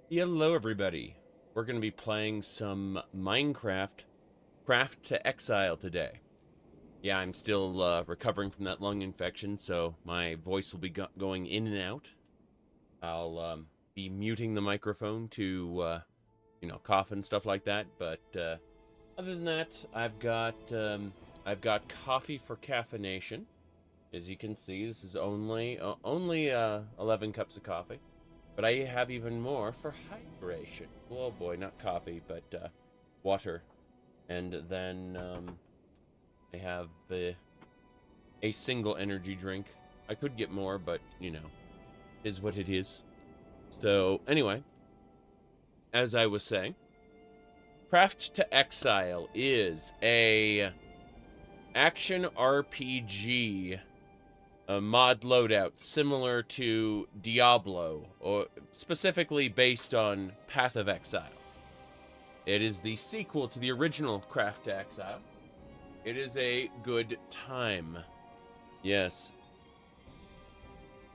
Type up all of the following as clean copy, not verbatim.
Hello, everybody. We're going to be playing some Minecraft Craft to Exile today. Yeah, I'm still recovering from that lung infection, so my voice will be going in and out. I'll be muting the microphone to, cough and stuff like that. But other than that, I've got coffee for caffeination. As you can see, this is only 11 cups of coffee. But I have even more for hydration. Oh boy, not coffee, but water. And then I have a single energy drink. I could get more, but, is what it is. So, anyway, as I was saying, Craft to Exile is a action RPG, a mod loadout similar to Diablo, or specifically based on Path of Exile. It is the sequel to the original Craft to Exile. It is a good time. Yes.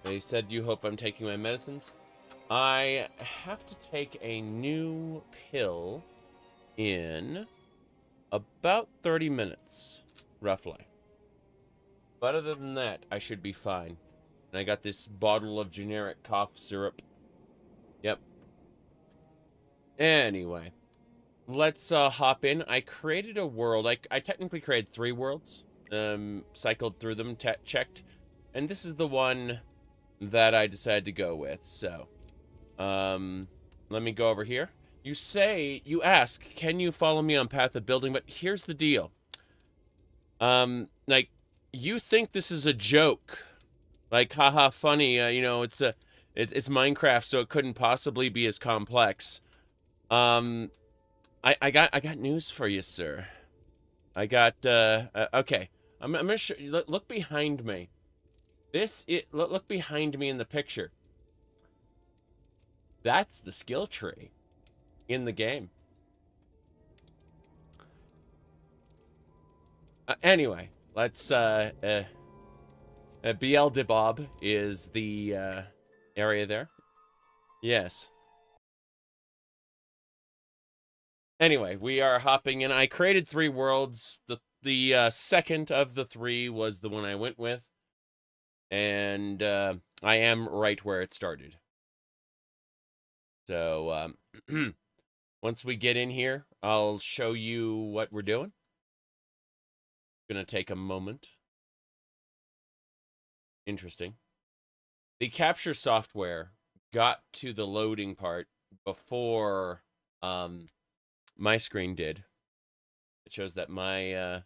They said, you hope I'm taking my medicines? I have to take a new pill in about 30 minutes, roughly. But other than that, I should be fine. And I got this bottle of generic cough syrup. Yep. Anyway, let's hop in. I created a world. I technically created 3 worlds. Cycled through them, checked. And this is the one that I decided to go with. So, let me go over here. You ask, can you follow me on Path of Building? But here's the deal. Like, you think this is a joke. Like, haha, funny, it's Minecraft, so it couldn't possibly be as complex. I got news for you, sir. Okay. I'm gonna show you, look behind me. Look behind me in the picture. That's the skill tree in the game. Anyway, let's Beelzebub is the area there. Yes. Anyway, we are hopping in. I created 3 worlds. The second of the 3 was the one I went with, and I am right where it started. So once we get in here, I'll show you what we're doing. Gonna take a moment. Interesting. The capture software got to the loading part before my screen did. It shows that my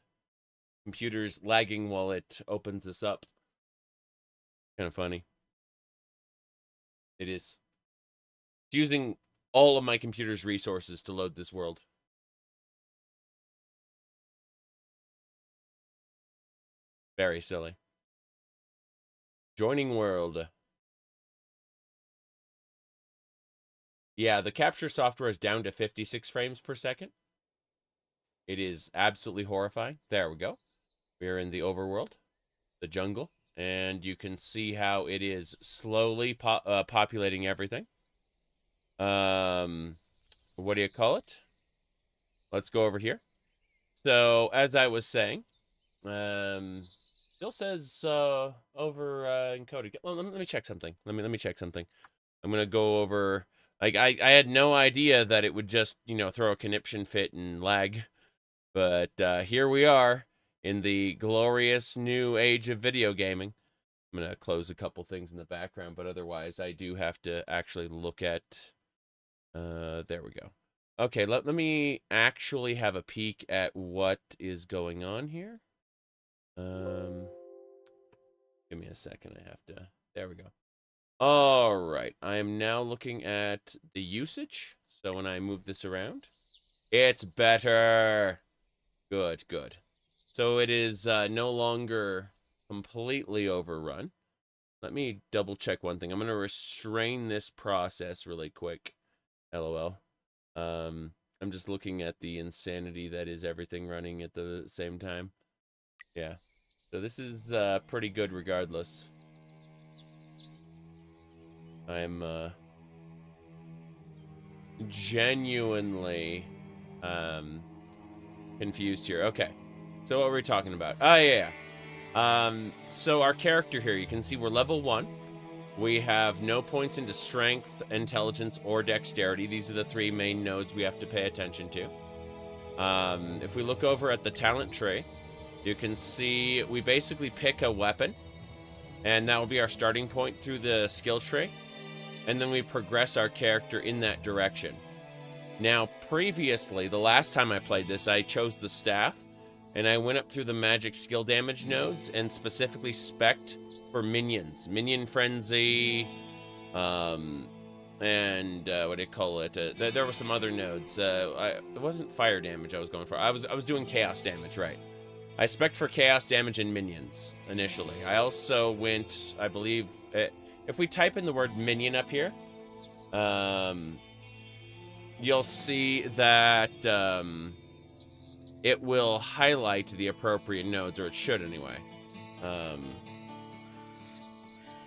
computer's lagging while it opens this up. Kind of funny. It is. It's using all of my computer's resources to load this world. Very silly. Joining world. Yeah, the capture software is down to 56 frames per second. It is absolutely horrifying. There we go. We're in the overworld, the jungle, and you can see how it is slowly populating everything. What do you call it? Let's go over here. So, as I was saying, still says over encoded. Well, let me check something. Let me check something. I'm gonna go over. Like I had no idea that it would just throw a conniption fit and lag, but here we are in the glorious new age of video gaming. I'm gonna close a couple things in the background, but otherwise I do have to actually look at. There we go. Okay, let me actually have a peek at what is going on here. Give me a second. I have to. There we go. All right. I am now looking at the usage. So when I move this around, it's better. Good, good. So it is no longer completely overrun. Let me double check one thing. I'm going to restrain this process really quick. LOL. I'm just looking at the insanity that is everything running at the same time. Yeah. So this is pretty good regardless. I'm genuinely confused here. Okay, so what were we talking about? Oh, yeah. So our character here, you can see we're level 1. We have no points into strength, intelligence, or dexterity. These are the 3 main nodes we have to pay attention to. If we look over at the talent tree, you can see we basically pick a weapon, and that will be our starting point through the skill tree. And then we progress our character in that direction. Now, previously, the last time I played this, I chose the staff, and I went up through the magic skill damage nodes and specifically spec'd for minions. Minion Frenzy, and what do you call it? There were some other nodes. It wasn't fire damage I was going for. I was doing chaos damage, right? I spec'd for chaos damage and minions initially. I also went, I believe, if we type in the word minion up here, you'll see that it will highlight the appropriate nodes, or it should anyway.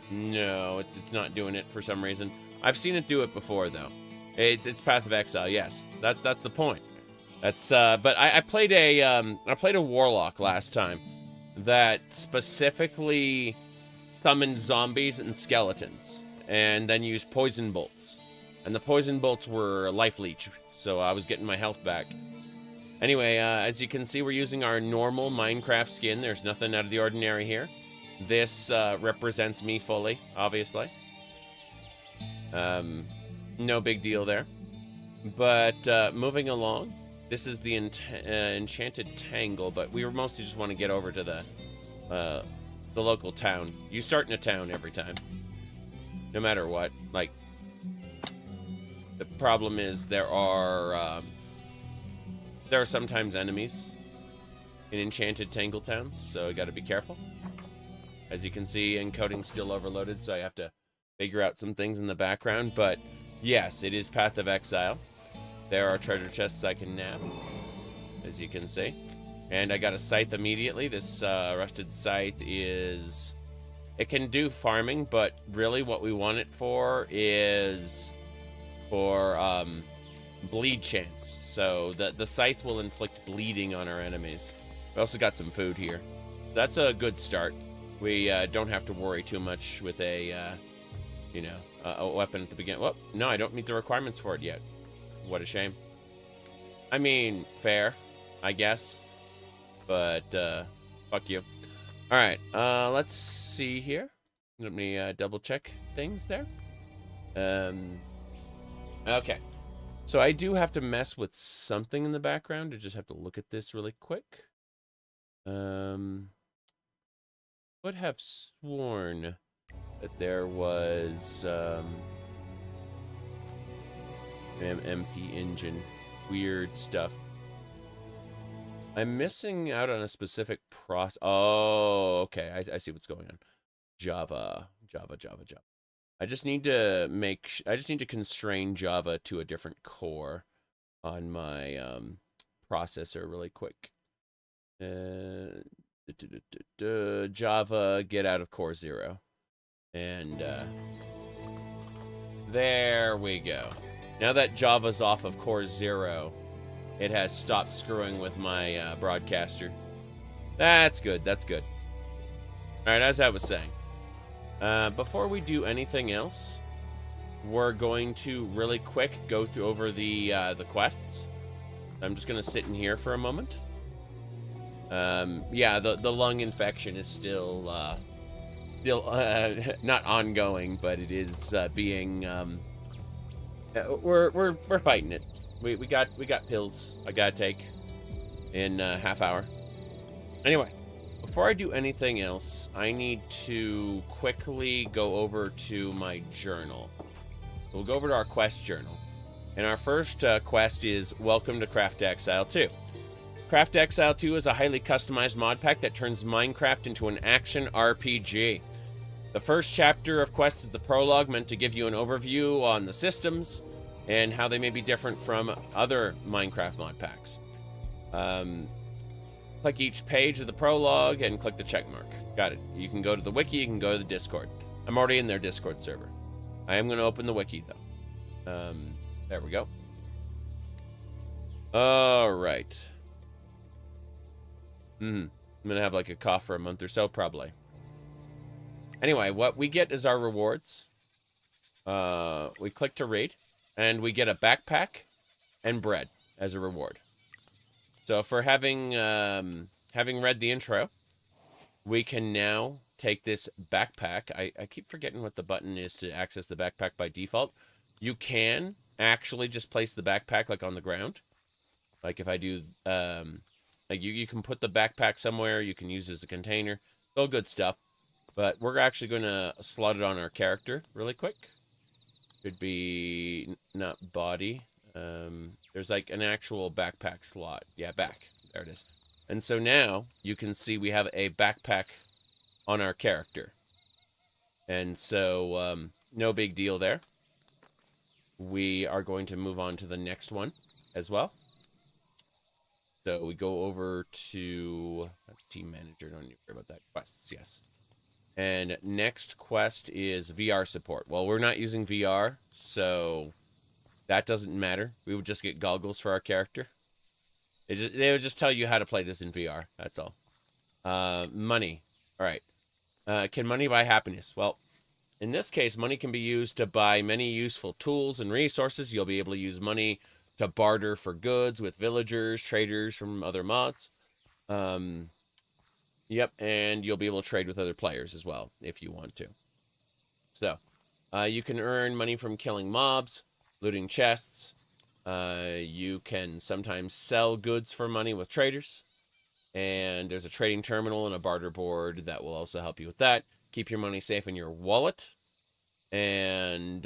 No, it's not doing it for some reason. I've seen it do it before though. It's Path of Exile. Yes, that's the point. That's but I played a warlock last time that specifically summoned zombies and skeletons, and then used poison bolts. And the poison bolts were life leech, so I was getting my health back. Anyway, as you can see, we're using our normal Minecraft skin. There's nothing out of the ordinary here. This represents me fully, obviously. No big deal there. But moving along, this is the Enchanted Tangle, but we mostly just want to get over to the local town. You start in a town every time, no matter what. Like, the problem is there are sometimes enemies in Enchanted Tangle towns, so you got to be careful. As you can see, encoding's still overloaded, so I have to figure out some things in the background. But yes, it is Path of Exile. There are treasure chests I can nab, as you can see. And I got a scythe immediately. This rusted scythe is... It can do farming, but really what we want it for is for bleed chance. So the scythe will inflict bleeding on our enemies. We also got some food here. That's a good start. We don't have to worry too much with a weapon at the beginning. Well, no, I don't meet the requirements for it yet. What a shame. I mean, fair, I guess. But, fuck you. Alright, let's see here. Let me double check things there. Okay. So I do have to mess with something in the background. I just have to look at this really quick. Would have sworn that there was MP engine, weird stuff. I'm missing out on a specific process. Oh, okay. I see what's going on. Java. I just need to constrain Java to a different core on my processor really quick. Java, get out of core 0. And there we go. Now that Java's off of core 0, it has stopped screwing with my broadcaster. That's good, that's good. Alright, as I was saying, before we do anything else, we're going to really quick go over the quests. I'm just going to sit in here for a moment. Yeah, the lung infection is still not ongoing, but it is being we're fighting it. We got pills I gotta take in a half hour. Anyway, before I do anything else, I need to quickly go over to my journal. We'll go over to our quest journal, and our first quest is Welcome to Craft Exile 2. Craft Exile 2 is a highly customized mod pack that turns Minecraft into an action RPG. The first chapter of quests is the prologue, meant to give you an overview on the systems and how they may be different from other Minecraft mod packs. Click each page of the prologue and click the check mark. Got it. You can go to the wiki, you can go to the Discord. I'm already in their Discord server. I am going to open the wiki, though. There we go. All right. I'm gonna have like a cough for a month or so, probably. Anyway, what we get is our rewards. We click to read, and we get a backpack and bread as a reward. So for having read the intro, we can now take this backpack. I keep forgetting what the button is to access the backpack by default. You can actually just place the backpack like on the ground. Like if I do, like you can put the backpack somewhere. You can use it as a container. It's all good stuff. But we're actually going to slot it on our character really quick. Could be not body. There's like an actual backpack slot. Yeah, back. There it is. And so now you can see we have a backpack on our character. And so no big deal there. We are going to move on to the next one as well. So we go over to team manager. Don't need to worry about that. Quests, yes. And next quest is VR support. Well, we're not using VR, so that doesn't matter. We would just get goggles for our character. They would just tell you how to play this in VR. That's all. Money. All right. Can money buy happiness? Well, in this case, money can be used to buy many useful tools and resources. You'll be able to use money to barter for goods with villagers, traders from other mods. Yep, and you'll be able to trade with other players as well, if you want to. So, you can earn money from killing mobs, looting chests. You can sometimes sell goods for money with traders. And there's a trading terminal and a barter board that will also help you with that. Keep your money safe in your wallet. And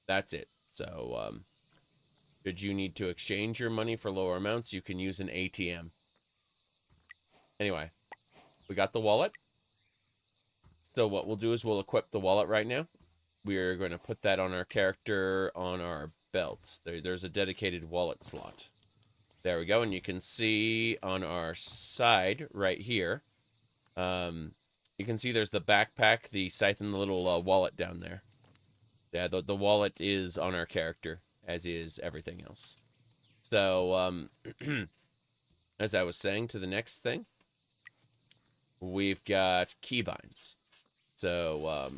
that's it. So, should you need to exchange your money for lower amounts, you can use an ATM. Anyway, we got the wallet. So what we'll do is we'll equip the wallet right now. We're going to put that on our character on our belts. There's a dedicated wallet slot. There we go. And you can see on our side right here, you can see there's the backpack, the scythe, and the little wallet down there. Yeah, the wallet is on our character, as is everything else. So, as I was saying, to the next thing, we've got keybinds. So,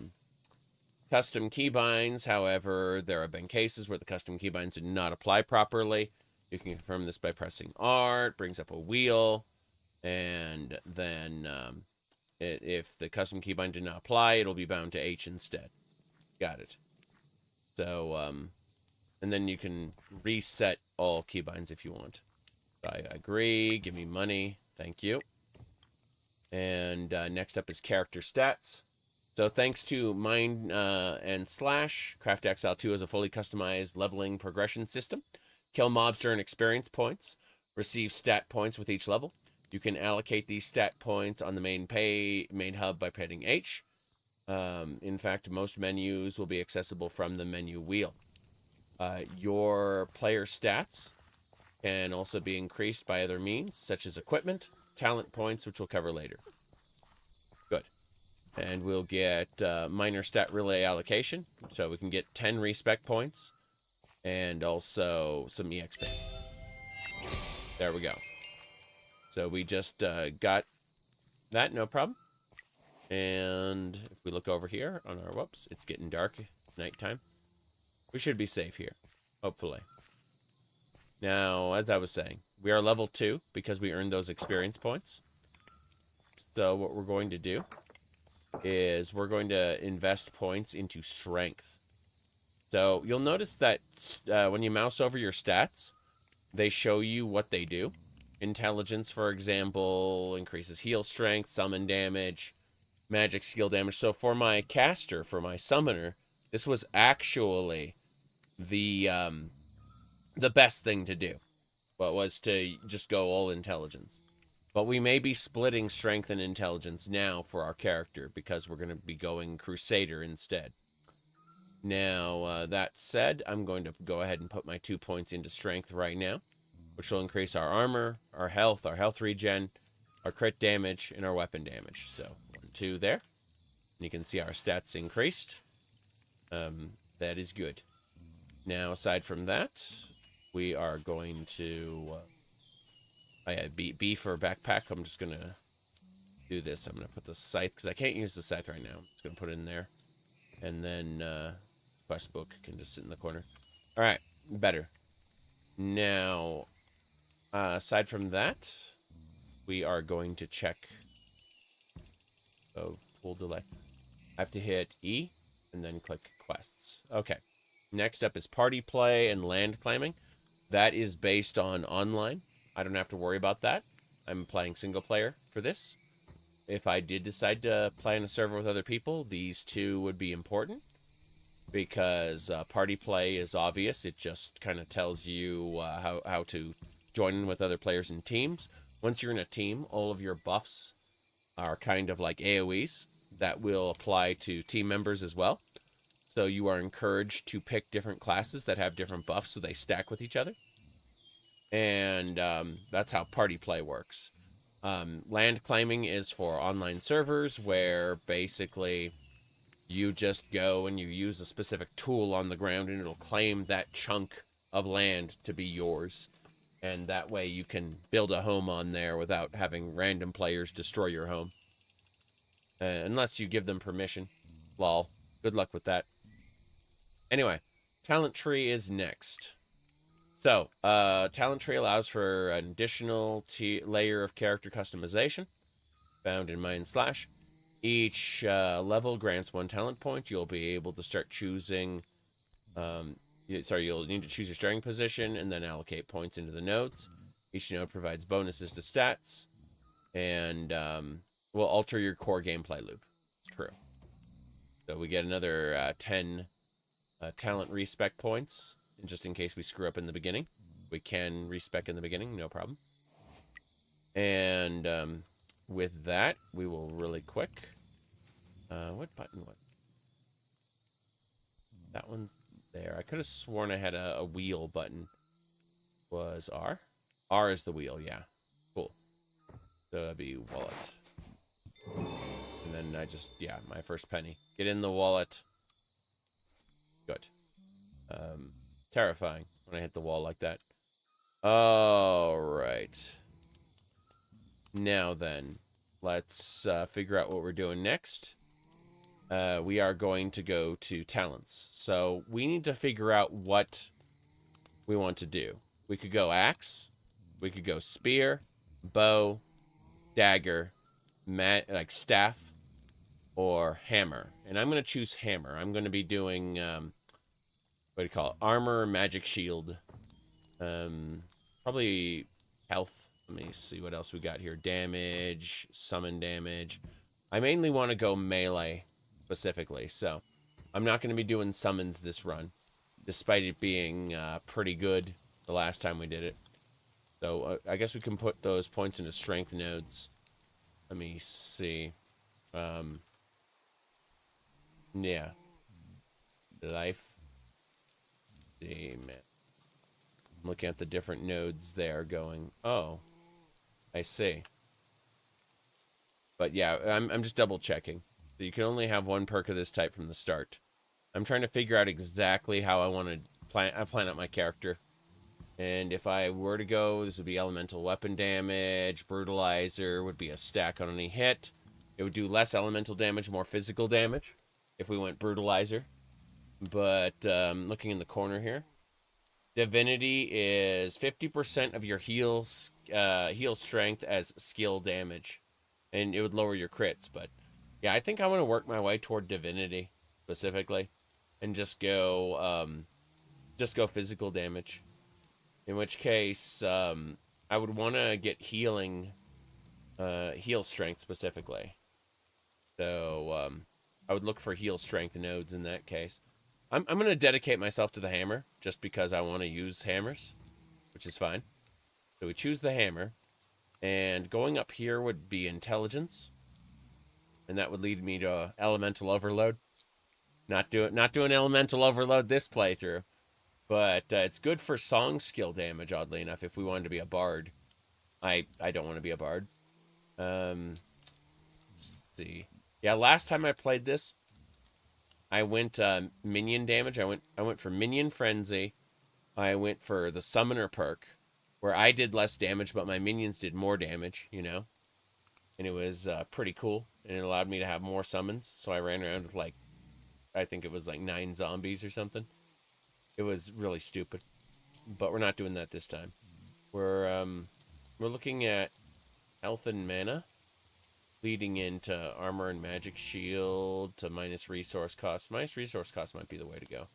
custom keybinds, however, there have been cases where the custom keybinds did not apply properly. You can confirm this by pressing R. It brings up a wheel. And then if the custom keybind did not apply, it'll be bound to H instead. Got it. So, and then you can reset all keybinds if you want. I agree. Give me money. Thank you. And next up is character stats. So thanks to Mind and Slash, Craft Exile 2 has a fully customized leveling progression system. Kill mobs to earn experience points. Receive stat points with each level. You can allocate these stat points on the main hub by hitting H. In fact, most menus will be accessible from the menu wheel. Your player stats can also be increased by other means, such as equipment, talent points, which we'll cover later. Good. And we'll get minor stat relay allocation, so we can get 10 respec points, and also some EXP. There we go. So we just got that, no problem. And if we look over here on our, whoops, it's getting dark, nighttime. We should be safe here, hopefully. Now, as I was saying, we are level 2 because we earned those experience points. So what we're going to do is we're going to invest points into strength. So you'll notice that when you mouse over your stats, they show you what they do. Intelligence, for example, increases heal strength, summon damage, magic skill damage. So for my caster, for my summoner, this was actually the best thing to do. But was to just go all intelligence. But we may be splitting strength and intelligence now for our character because we're going to be going Crusader instead. Now, that said, I'm going to go ahead and put my 2 points into strength right now, which will increase our armor, our health regen, our crit damage, and our weapon damage. So, 1, 2 there. And you can see our stats increased. That is good. Now, aside from that, we are going to... B for backpack. I'm just going to do this. I'm going to put the scythe, because I can't use the scythe right now. I'm just going to put it in there. And then quest book can just sit in the corner. All right, better. Now, aside from that, we are going to check... Oh, full delay. I have to hit E and then click quests. Okay. Next up is party play and land claiming. That is based on online. I don't have to worry about that. I'm playing single player for this. If I did decide to play on a server with other people, these two would be important. Because party play is obvious. It just kind of tells you how to join in with other players in teams. Once you're in a team, all of your buffs are kind of like AoEs that will apply to team members as well. So you are encouraged to pick different classes that have different buffs so they stack with each other. And that's how party play works. Land claiming is for online servers where basically you just go and you use a specific tool on the ground and it'll claim that chunk of land to be yours. And that way you can build a home on there without having random players destroy your home. Unless you give them permission. Lol. Good luck with that. Anyway, talent tree is next. So, talent tree allows for an additional layer of character customization found in Mine Slash. Each level grants 1 talent point. You'll be able to start choosing... you'll need to choose your starting position and then allocate points into the nodes. Each node provides bonuses to stats and will alter your core gameplay loop. It's true. So we get another 10 talent respec points, and just in case we screw up in the beginning. We can respec in the beginning, no problem. And with that, we will really quick... what button was it? That one's there. I could have sworn I had a wheel button. Was R? R is the wheel, yeah. Cool. So that'd be wallet. And then I just, yeah, my first penny. Get in the wallet. Good. Terrifying when I hit the wall like that. All right. Now then, let's figure out what we're doing next. We are going to go to talents. So we need to figure out what we want to do. We could go axe. We could go spear, bow, dagger, like staff, or hammer. And I'm going to choose hammer. I'm going to be doing, what do you call it? Armor, magic shield. Probably health. Let me see what else we got here. Damage, summon damage. I mainly want to go melee specifically, so I'm not going to be doing summons this run, despite it being pretty good the last time we did it. So I guess we can put those points into strength nodes. Let me see. Yeah. Life. Damn it. I'm looking at the different nodes there going, oh, I see. But yeah, I'm just double checking. So you can only have 1 perk of this type from the start. I'm trying to figure out exactly how I want to plan out my character. And if I were to go, this would be elemental weapon damage. Brutalizer would be a stack on any hit. It would do less elemental damage, more physical damage if we went brutalizer. But looking in the corner here, divinity is 50% of your heal strength as skill damage, and it would lower your crits. But yeah, I think I want to work my way toward divinity specifically, and just go physical damage. In which case, I would want to get heal strength specifically. So I would look for heal strength nodes in that case. I'm going to dedicate myself to the hammer just because I want to use hammers, which is fine. So we choose the hammer, and going up here would be intelligence, and that would lead me to elemental overload. Not doing elemental overload this playthrough. But it's good for song skill damage, oddly enough, if we wanted to be a bard. I don't want to be a bard. Let's see. Yeah, last time I played this, I went minion damage. I went for minion frenzy. I went for the summoner perk, where I did less damage, but my minions did more damage. You know, and it was pretty cool, and it allowed me to have more summons. So I ran around with like, I think it was like 9 zombies or something. It was really stupid, but we're not doing that this time. We're looking at health and mana, leading into armor and magic shield to minus resource cost. Minus resource cost might be the way to go.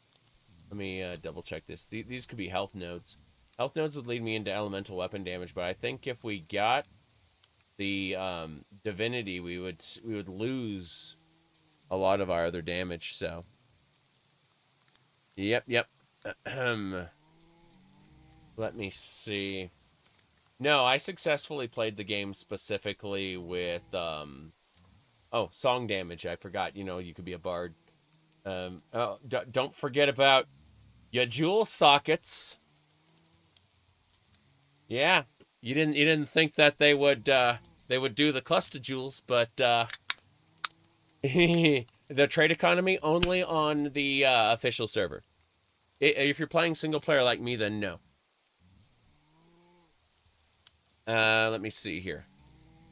Let me double check this. These could be health nodes. Health nodes would lead me into elemental weapon damage, but I think if we got the divinity, we would lose a lot of our other damage. So, yep. Let me see. No, I successfully played the game specifically with song damage. I forgot. You know, you could be a bard. Don't forget about your jewel sockets. Yeah, you didn't think that they would do the cluster jewels, but the trade economy only on the official server. If you're playing single player like me, then no. Let me see here.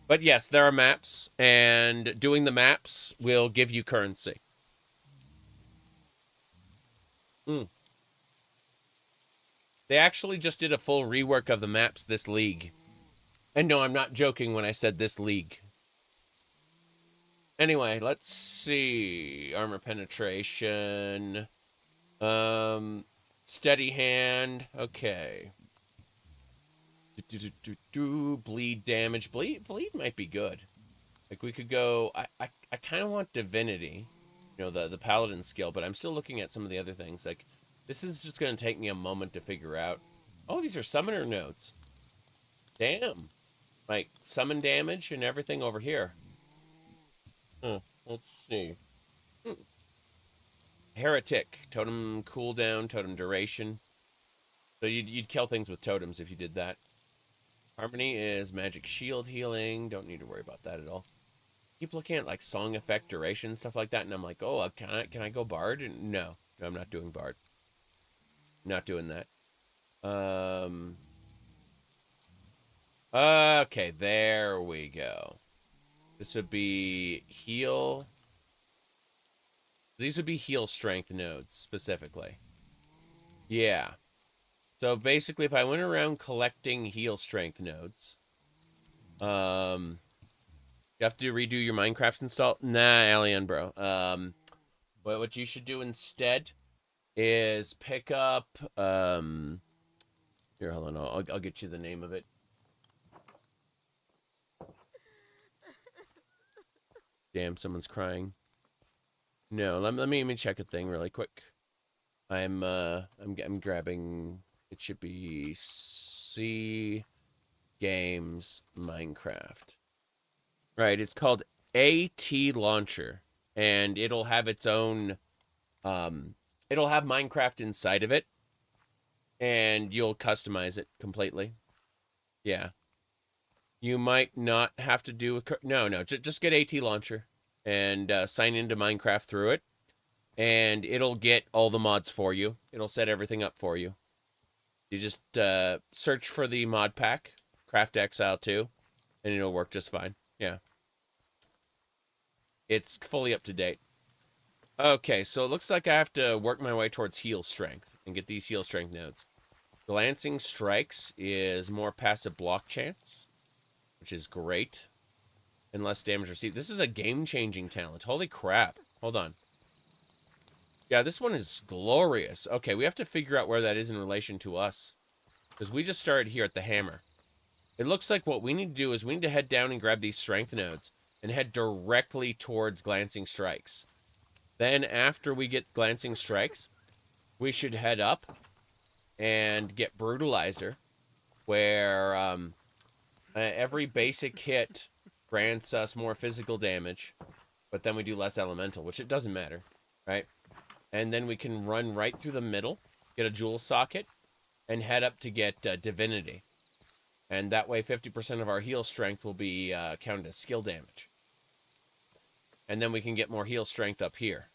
But yes, there are maps, and doing the maps will give you currency. They actually just did a full rework of the maps this league. And no, I'm not joking when I said this league. Anyway, let's see. Armor penetration. Steady hand. Okay. Bleed damage. Bleed might be good. Like we could go. I kind of want divinity. You know, the paladin skill, but I'm still looking at some of the other things. Like, this is just going to take me a moment to figure out. Oh, these are summoner nodes. Damn. Like, summon damage and everything over here. Let's see. Heretic. Totem cooldown, totem duration. So you'd kill things with totems if you did that. Harmony is magic shield healing. Don't need to worry about that at all. Keep looking at like song effect duration, stuff like that, and I'm like, oh, can I go bard? And no, I'm not doing bard. Not doing that. Okay, there we go. This would be heal. These would be heal strength nodes specifically. Yeah. So basically, if I went around collecting heal strength nodes, you have to redo your Minecraft install. Nah, Alien, bro. But what you should do instead is pick up. Here, hold on. I'll get you the name of it. Damn, someone's crying. No, let me check a thing really quick. I'm grabbing. It should be C Games Minecraft. Right, it's called AT Launcher, and it'll have its own. It'll have Minecraft inside of it, and you'll customize it completely. Yeah. You might not have to do with... No, just get AT Launcher and sign into Minecraft through it, and it'll get all the mods for you. It'll set everything up for you. You just search for the mod pack, Craft Exile 2, and it'll work just fine. Yeah. It's fully up to date. Okay, so it looks like I have to work my way towards heal strength and get these heal strength nodes. Glancing Strikes is more passive block chance, which is great. And less damage received. This is a game-changing talent. Holy crap. Hold on. Yeah, this one is glorious. Okay, we have to figure out where that is in relation to us, because we just started here at the hammer. It looks like what we need to do is we need to head down and grab these strength nodes and head directly towards Glancing Strikes. Then after we get Glancing Strikes, we should head up and get Brutalizer, where every basic hit grants us more physical damage, but then we do less elemental, which it doesn't matter, right? And then we can run right through the middle, get a jewel socket, and head up to get Divinity. And that way 50% of our heal strength will be counted as skill damage. And then we can get more heal strength up here.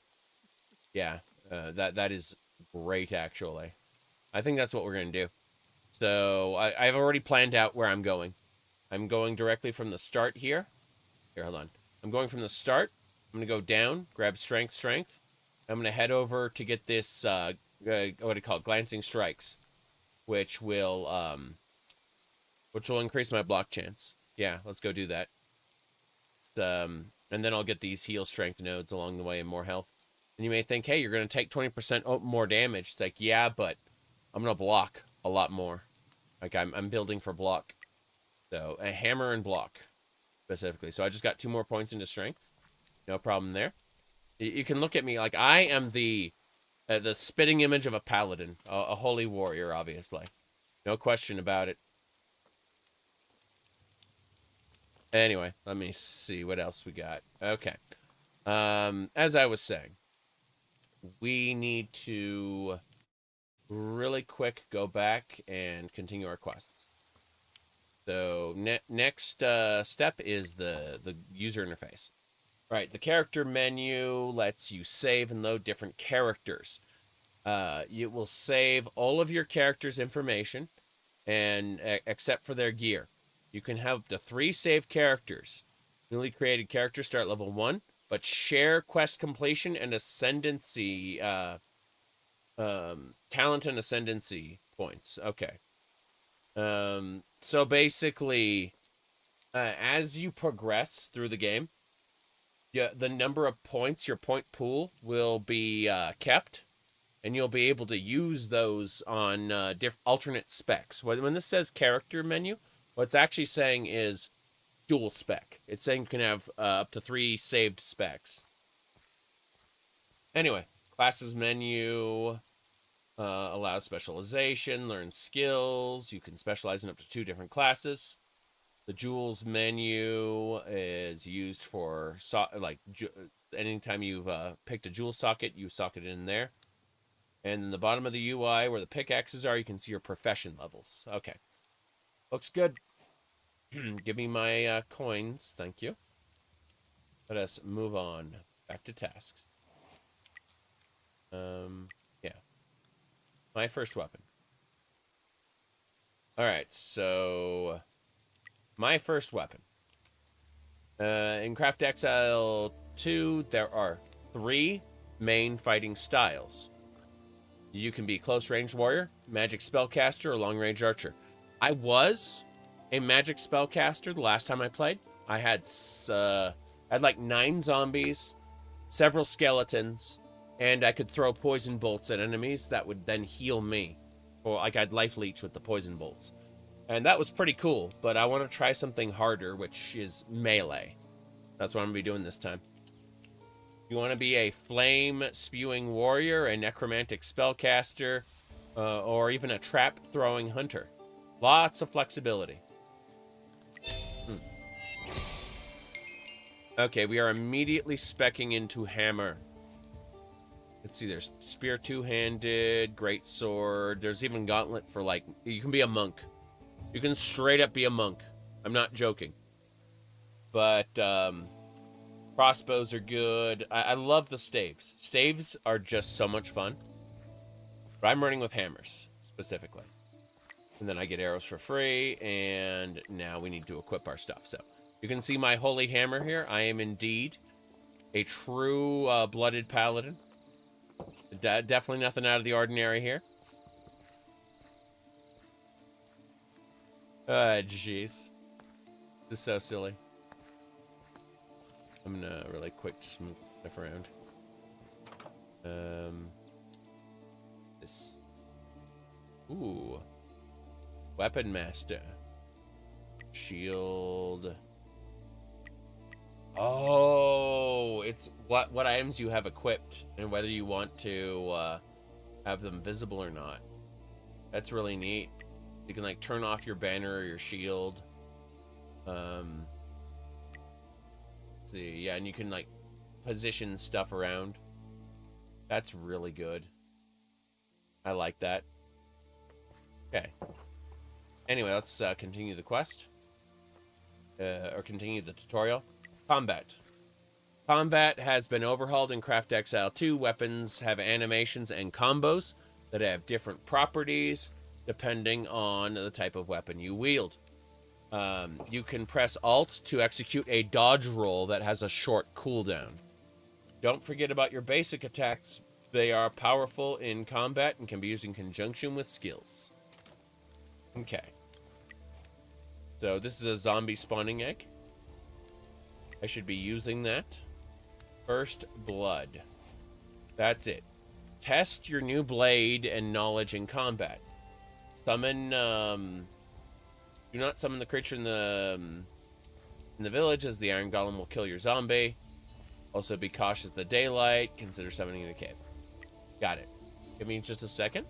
Yeah, that is great, actually. I think that's what we're going to do. So I've already planned out where I'm going. I'm going directly from the start here. Here, hold on. I'm going from the start. I'm going to go down, grab strength, strength. I'm going to head over to get this, what do you call it? Glancing strikes, which will increase my block chance. Yeah, let's go do that. And then I'll get these heal strength nodes along the way and more health. And you may think, hey, you're going to take 20% more damage. It's like, yeah, but I'm going to block a lot more. Like, I'm building for block. So, a hammer and block, specifically. So, I just got 2 more points into strength. No problem there. You can look at me like I am the spitting image of a paladin. A holy warrior, obviously. No question about it. Anyway, let me see what else we got. Okay. As I was saying, we need to really quick go back and continue our quests. So next step is the user interface. Right, the character menu lets you save and load different characters. You will save all of your characters' information, and except for their gear. You can have up to 3 saved characters. Newly created characters start level 1, but share quest completion and ascendancy, talent and ascendancy points. Okay. So basically, as you progress through the game, the number of points, your point pool, will be kept, and you'll be able to use those on alternate specs. When this says character menu, what it's actually saying is dual spec. It's saying you can have up to 3 saved specs. Anyway, classes menu allows specialization, learn skills. You can specialize in up to 2 different classes. The jewels menu is used for anytime you've picked a jewel socket, you socket it in there. And in the bottom of the UI where the pickaxes are, you can see your profession levels. Okay. Looks good. Give me my coins. Thank you. Let us move on. Back to tasks. Yeah. My first weapon. Alright, so my first weapon. In Craft Exile 2, there are 3 main fighting styles. You can be close range warrior, magic spellcaster, or long range archer. I was a magic spellcaster the last time I played. I had like 9 zombies, several skeletons, and I could throw poison bolts at enemies that would then heal me. Or like I'd life leech with the poison bolts. And that was pretty cool, but I want to try something harder, which is melee. That's what I'm going to be doing this time. You want to be a flame-spewing warrior, a necromantic spellcaster, or even a trap-throwing hunter. Lots of flexibility. Okay, we are immediately speccing into hammer. Let's see, there's spear 2-handed, great sword. There's even gauntlet for, like, you can be a monk. You can straight up be a monk. I'm not joking. But, crossbows are good. I love the staves. Staves are just so much fun. But I'm running with hammers, specifically. And then I get arrows for free, and now we need to equip our stuff. So, you can see my holy hammer here. I am indeed a true blooded paladin. Definitely nothing out of the ordinary here. Jeez. This is so silly. I'm gonna really quick just move stuff around. This. Ooh. Weapon master. Shield. Oh, it's what items you have equipped and whether you want to have them visible or not. That's really neat. You can like turn off your banner or your shield. See, yeah, and you can like position stuff around. That's really good. I like that. Okay. Anyway, let's continue the quest. Or continue the tutorial. Combat. Combat has been overhauled in Craft Exile 2. Weapons have animations and combos that have different properties depending on the type of weapon you wield. You can press Alt to execute a dodge roll that has a short cooldown. Don't forget about your basic attacks. They are powerful in combat and can be used in conjunction with skills. Okay. So this is a zombie spawning egg. I should be using that. First blood. That's it. Test your new blade and knowledge in combat. Summon, do not summon the creature in the village, as the Iron Golem will kill your zombie. Also be cautious of the daylight. Consider summoning in the cave. Got it. Give me just a second.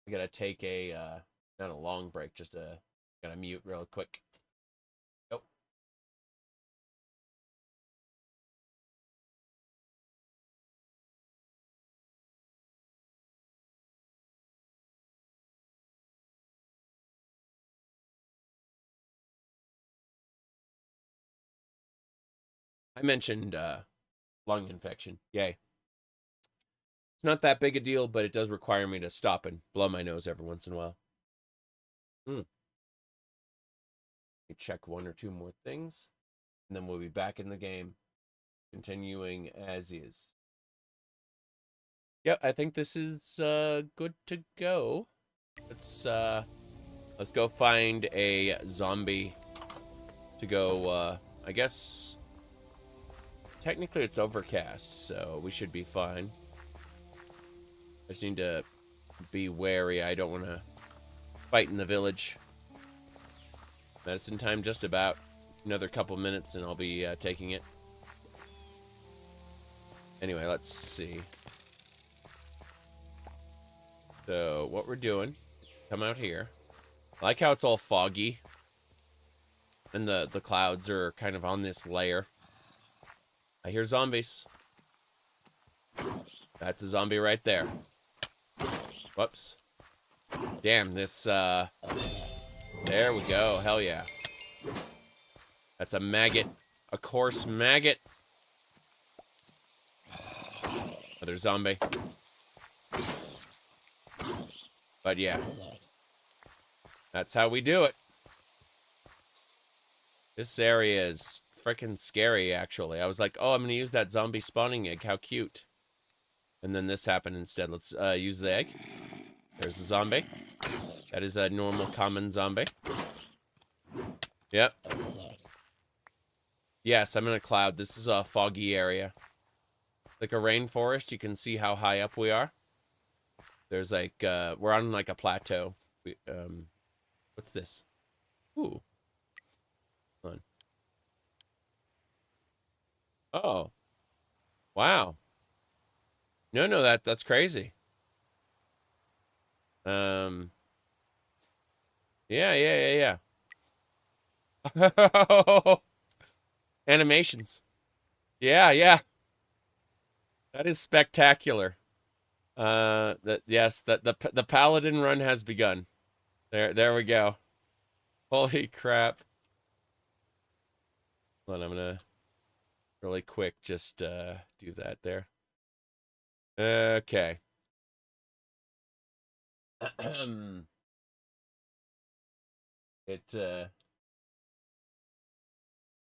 I gotta take a, not a long break, just a, gotta mute real quick. Nope. I mentioned, lung infection. Yay. It's not that big a deal, but it does require me to stop and blow my nose every once in a while. Let me check one or two more things, and then we'll be back in the game, continuing as is. Yeah, I think this is good to go. Let's go find a zombie to go. I guess technically it's overcast, so we should be fine. I just need to be wary. I don't want to fight in the village. Medicine time just about. Another couple minutes and I'll be taking it. Anyway, let's see. So, what we're doing, come out here. I like how it's all foggy. And the clouds are kind of on this layer. I hear zombies. That's a zombie right there. Whoops. Damn, this, there we go. Hell yeah. That's a maggot. A coarse maggot. Another zombie. But yeah. That's how we do it. This area is freaking scary, actually. I was like, oh, I'm going to use that zombie spawning egg. How cute. And then this happened instead. Let's use the egg. There's a zombie. That is a normal, common zombie. Yep. Yes, I'm in a cloud. This is a foggy area. Like a rainforest. You can see how high up we are. There's like, we're on like a plateau. What's this? Ooh. Hold on. Oh. Wow. No, that's crazy. Yeah. Animations. Yeah. That is spectacular. The Paladin run has begun. There we go. Holy crap. Hold on, I'm gonna really quick just do that there. Okay.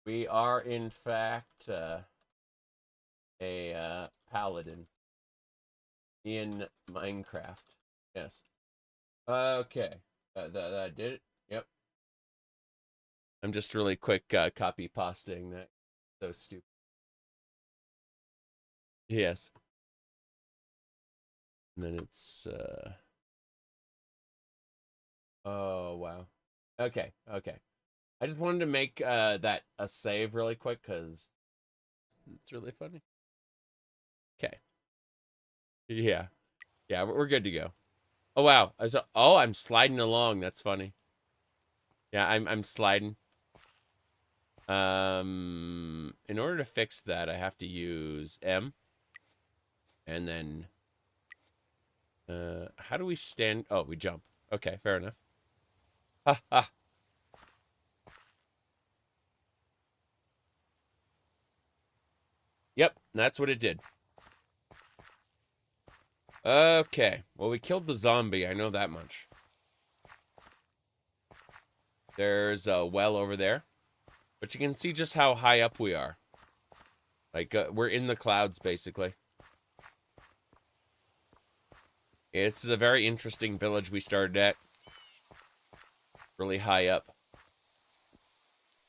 We are in fact a paladin in Minecraft. Yes. Okay. That did it. Yep. I'm just really quick copy pasting that. So stupid. Yes. And then it's oh wow. Okay. I just wanted to make that a save really quick because it's really funny. Okay. Yeah. We're good to go. Oh wow. I'm sliding along. That's funny. Yeah, I'm sliding. In order to fix that, I have to use M. And then how do we stand? Oh, we jump. Okay, fair enough. Ha. Yep, that's what it did. Okay, well, we killed the zombie. I know that much. There's a well over there. But you can see just how high up we are. Like, we're in the clouds, basically. Yeah, this is a very interesting village we started at. Really high up.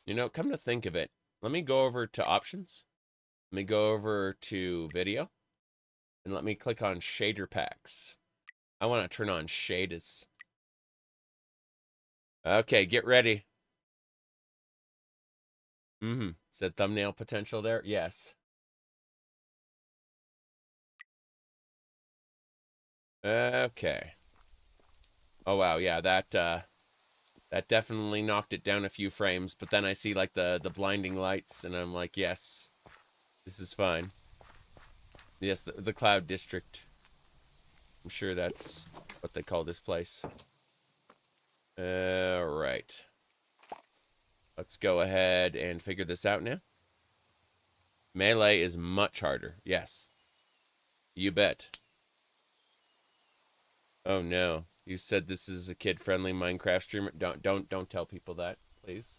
You know, come to think of it, let me go over to options. Let me go over to video. And let me click on shader packs. I want to turn on shaders. Okay, get ready. Said thumbnail potential there? Yes. Okay. Oh, wow, yeah, that definitely knocked it down a few frames, but then I see, like, the blinding lights, and I'm like, yes, this is fine. Yes, the Cloud District. I'm sure that's what they call this place. Alright. Let's go ahead and figure this out now. Melee is much harder. Yes. You bet. Oh no. You said this is a kid-friendly Minecraft streamer. Don't tell people that, please.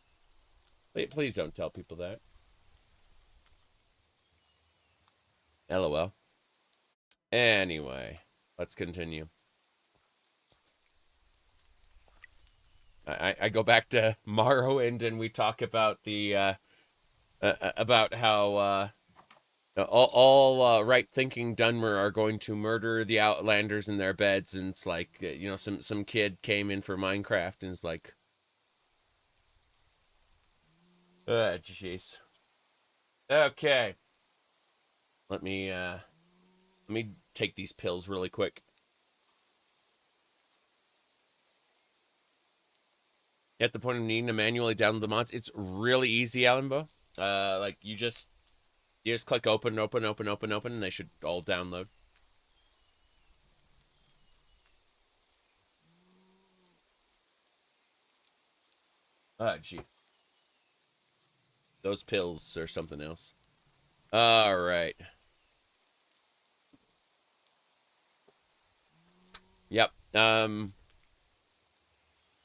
Please don't tell people that. LOL. Anyway, let's continue. I go back to Morrowind and we talk about the about how all right-thinking Dunmer are going to murder the Outlanders in their beds, and it's like, you know, some kid came in for Minecraft and it's like, jeez. Okay. Let me take these pills really quick. At the point of needing to manually download the mods, it's really easy, Alanbo. Like, you just click open, and they should all download. Jeez. Those pills are something else. All right. Yep.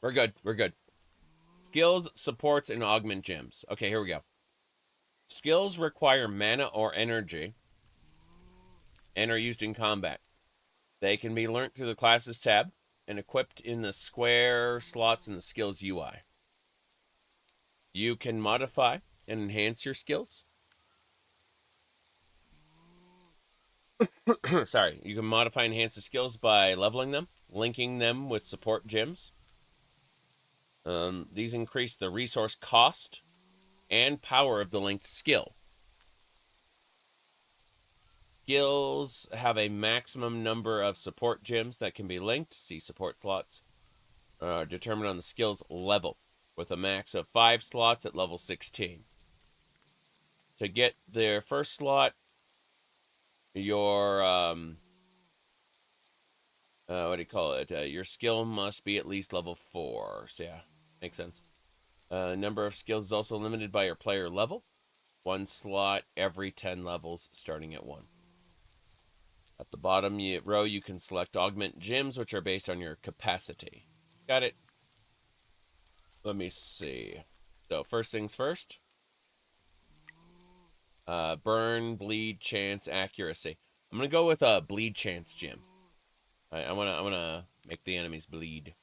We're good. We're good. Skills, supports, and augment gems. Okay, here we go. Skills require mana or energy and are used in combat. They can be learnt through the classes tab and equipped in the square slots in the skills UI. You can modify and enhance your skills. Sorry, you can modify and enhance the skills by leveling them, linking them with support gems. These increase the resource cost and power of the linked skill. Skills have a maximum number of support gems that can be linked. See support slots. Determined on the skill's level, with a max of 5 slots at level 16. To get their first slot, your what do you call it? Your skill must be at least level 4. So yeah, makes sense. Number of skills is also limited by your player level. 1 slot every 10 levels, starting at 1. At the bottom row, you can select augment gems, which are based on your capacity. Got it. Let me see. So first things first. Burn, bleed, chance, accuracy. I'm gonna go with a bleed chance gem. I wanna make the enemies bleed.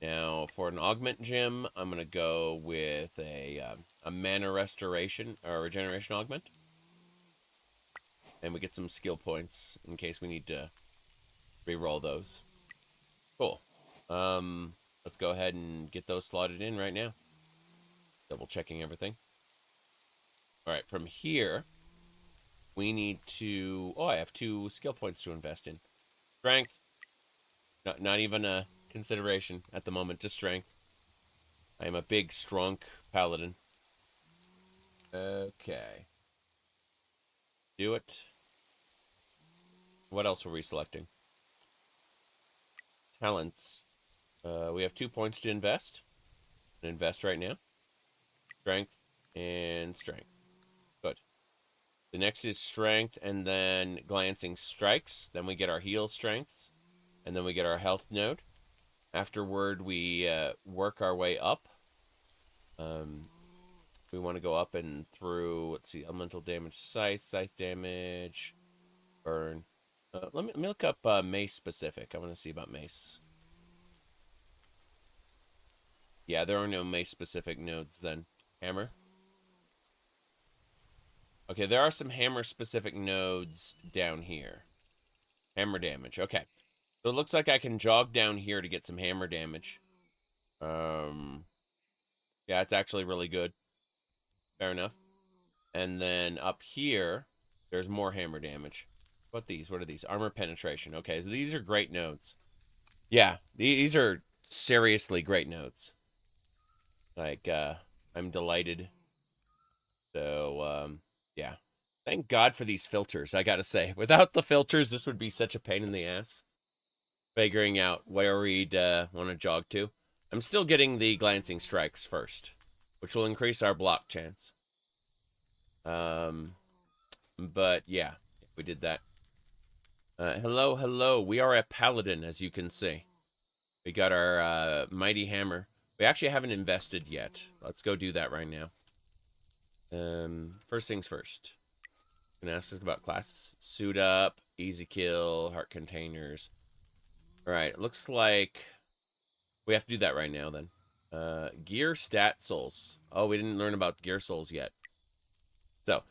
Now for an augment gem, I'm gonna go with a mana restoration or regeneration augment, and we get some skill points in case we need to re-roll those. Cool. Let's go ahead and get those slotted in right now. Double checking everything. All right, from here, we need to... Oh, I have 2 skill points to invest in. Strength. Not even a consideration at the moment, just strength. I am a big, strong paladin. Okay. Do it. What else are we selecting? Talents. We have 2 points to invest. Invest right now. Strength and strength. Good. The next is strength, and then glancing strikes. Then we get our heal strengths, and then we get our health node. Afterward, we work our way up. We want to go up and through, let's see, elemental damage, scythe damage, burn. Let me look up mace specific. I want to see about mace. Yeah, there are no mace specific nodes then. Hammer. Okay, there are some hammer specific nodes down here. Hammer damage. Okay. So it looks like I can jog down here to get some hammer damage. Yeah, it's actually really good. Fair enough. And then up here, there's more hammer damage. What are these? Armor penetration. Okay, so these are great nodes. Yeah, these are seriously great nodes. Like, I'm delighted. So, yeah. Thank God for these filters, I gotta say. Without the filters, this would be such a pain in the ass. Figuring out where we'd want to jog to. I'm still getting the glancing strikes first, which will increase our block chance. But yeah, we did that. Hello. We are a Paladin, as you can see. We got our mighty hammer. We actually haven't invested yet. Let's go do that right now. First things first. I'm gonna ask us about classes. Suit up, easy kill, heart containers. All right, it looks like we have to do that right now then. Gear stat souls. Oh, we didn't learn about gear souls yet. So,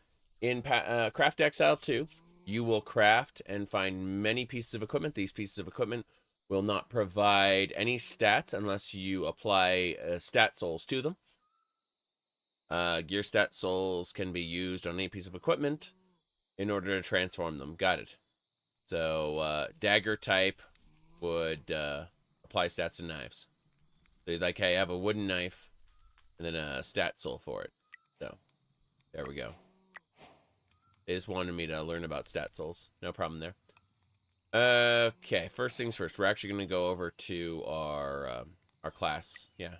in Craft Exile 2, you will craft and find many pieces of equipment. These pieces of equipment will not provide any stats unless you apply stat souls to them. Gear stat souls can be used on any piece of equipment in order to transform them. Got it. So, dagger type would apply stats to knives. So you'd like, hey, I have a wooden knife, and then a stat soul for it. So, there we go. They just wanted me to learn about stat souls. No problem there. Okay, first things first. We're actually going to go over to our class. Yeah.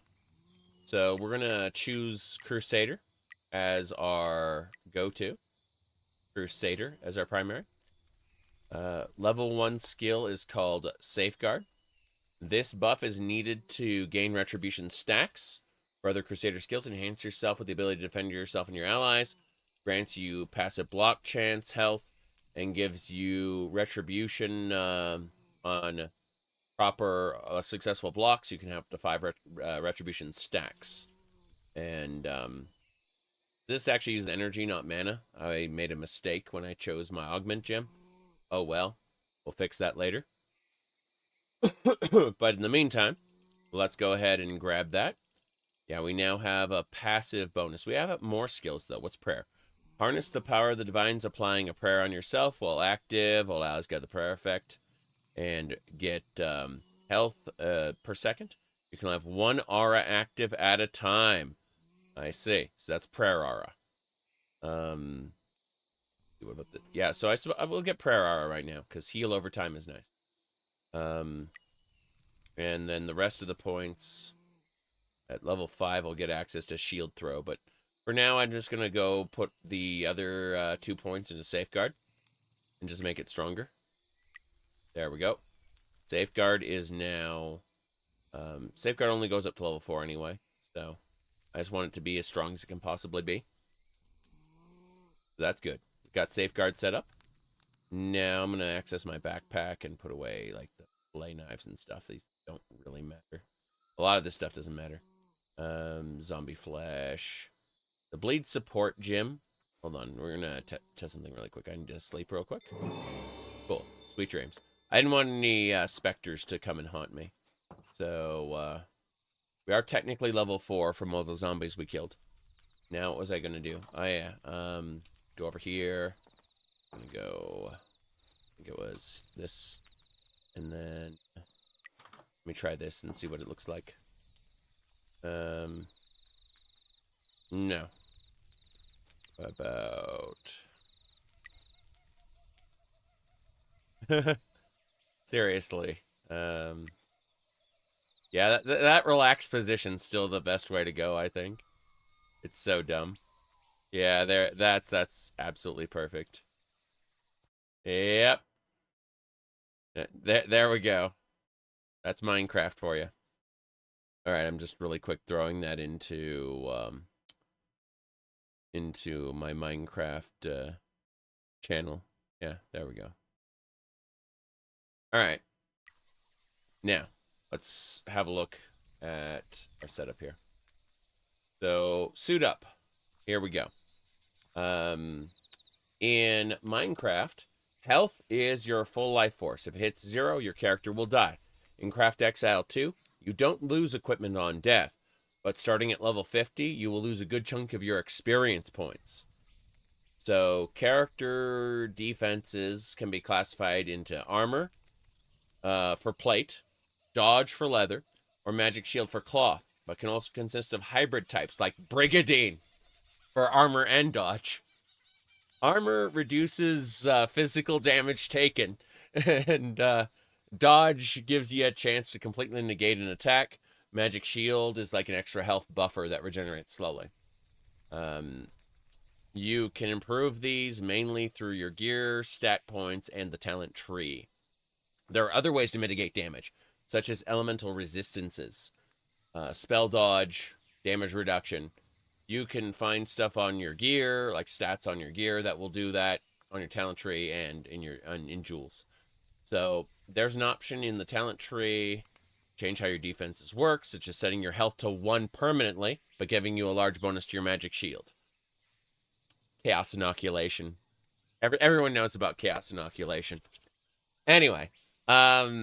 So we're going to choose Crusader as our go-to. Crusader as our primary. Level 1 skill is called Safeguard. This buff is needed to gain retribution stacks. For other Crusader skills, enhance yourself with the ability to defend yourself and your allies. Grants you passive block chance, health, and gives you retribution on proper successful blocks. You can have up to 5 retribution stacks. And this actually uses energy, not mana. I made a mistake when I chose my augment gem. Oh well, we'll fix that later. But in the meantime, let's go ahead and grab that. Yeah, we now have a passive bonus. We have more skills, though. What's prayer? Harness the power of the divines, applying a prayer on yourself while active. Allows get the prayer effect and get health per second. You can have 1 aura active at a time. I see. So that's prayer aura. What about the... Yeah, so I will get prayer aura right now because heal over time is nice. And then the rest of the points at level 5 I'll get access to shield throw, but for now I'm just gonna go put the other 2 points into safeguard and just make it stronger. There we go. Safeguard is now safeguard only goes up to level 4 anyway, so I just want it to be as strong as it can possibly be. So that's good. Got safeguard set up. Now I'm gonna access my backpack and put away like the fillet knives and stuff. These don't really matter. A lot of this stuff doesn't matter. Zombie flesh. The bleed support gym. Hold on, we're gonna test something really quick. I need to sleep real quick. Cool. Sweet dreams. I didn't want any specters to come and haunt me. So, we are technically level 4 from all the zombies we killed. Now, what was I gonna do? Oh, yeah. Go over here. I'm gonna go... I think it was this. And then... Let me try this and see what it looks like. No. What about... Seriously. Yeah, that relaxed position's still the best way to go, I think. It's so dumb. Yeah, that's absolutely perfect. Yep. There we go. That's Minecraft for you. All right, I'm just really quick throwing that into my Minecraft channel. Yeah, there we go. All right. Now, let's have a look at our setup here. So, suit up. Here we go. In Minecraft, health is your full life force. If it hits 0, your character will die. In Craft Exile 2, you don't lose equipment on death, but starting at level 50, you will lose a good chunk of your experience points. So character defenses can be classified into armor for plate, dodge for leather, or magic shield for cloth, but can also consist of hybrid types like Brigadine for armor and dodge. Armor reduces physical damage taken, and dodge gives you a chance to completely negate an attack. Magic shield is like an extra health buffer that regenerates slowly. You can improve these mainly through your gear, stat points, and the talent tree. There are other ways to mitigate damage, such as elemental resistances, spell dodge, damage reduction. You can find stuff on your gear, like stats on your gear, that will do that on your talent tree and in jewels. So there's an option in the talent tree, change how your defenses work, such as setting your health to 1 permanently, but giving you a large bonus to your magic shield. Chaos inoculation. Everyone knows about chaos inoculation. Anyway, what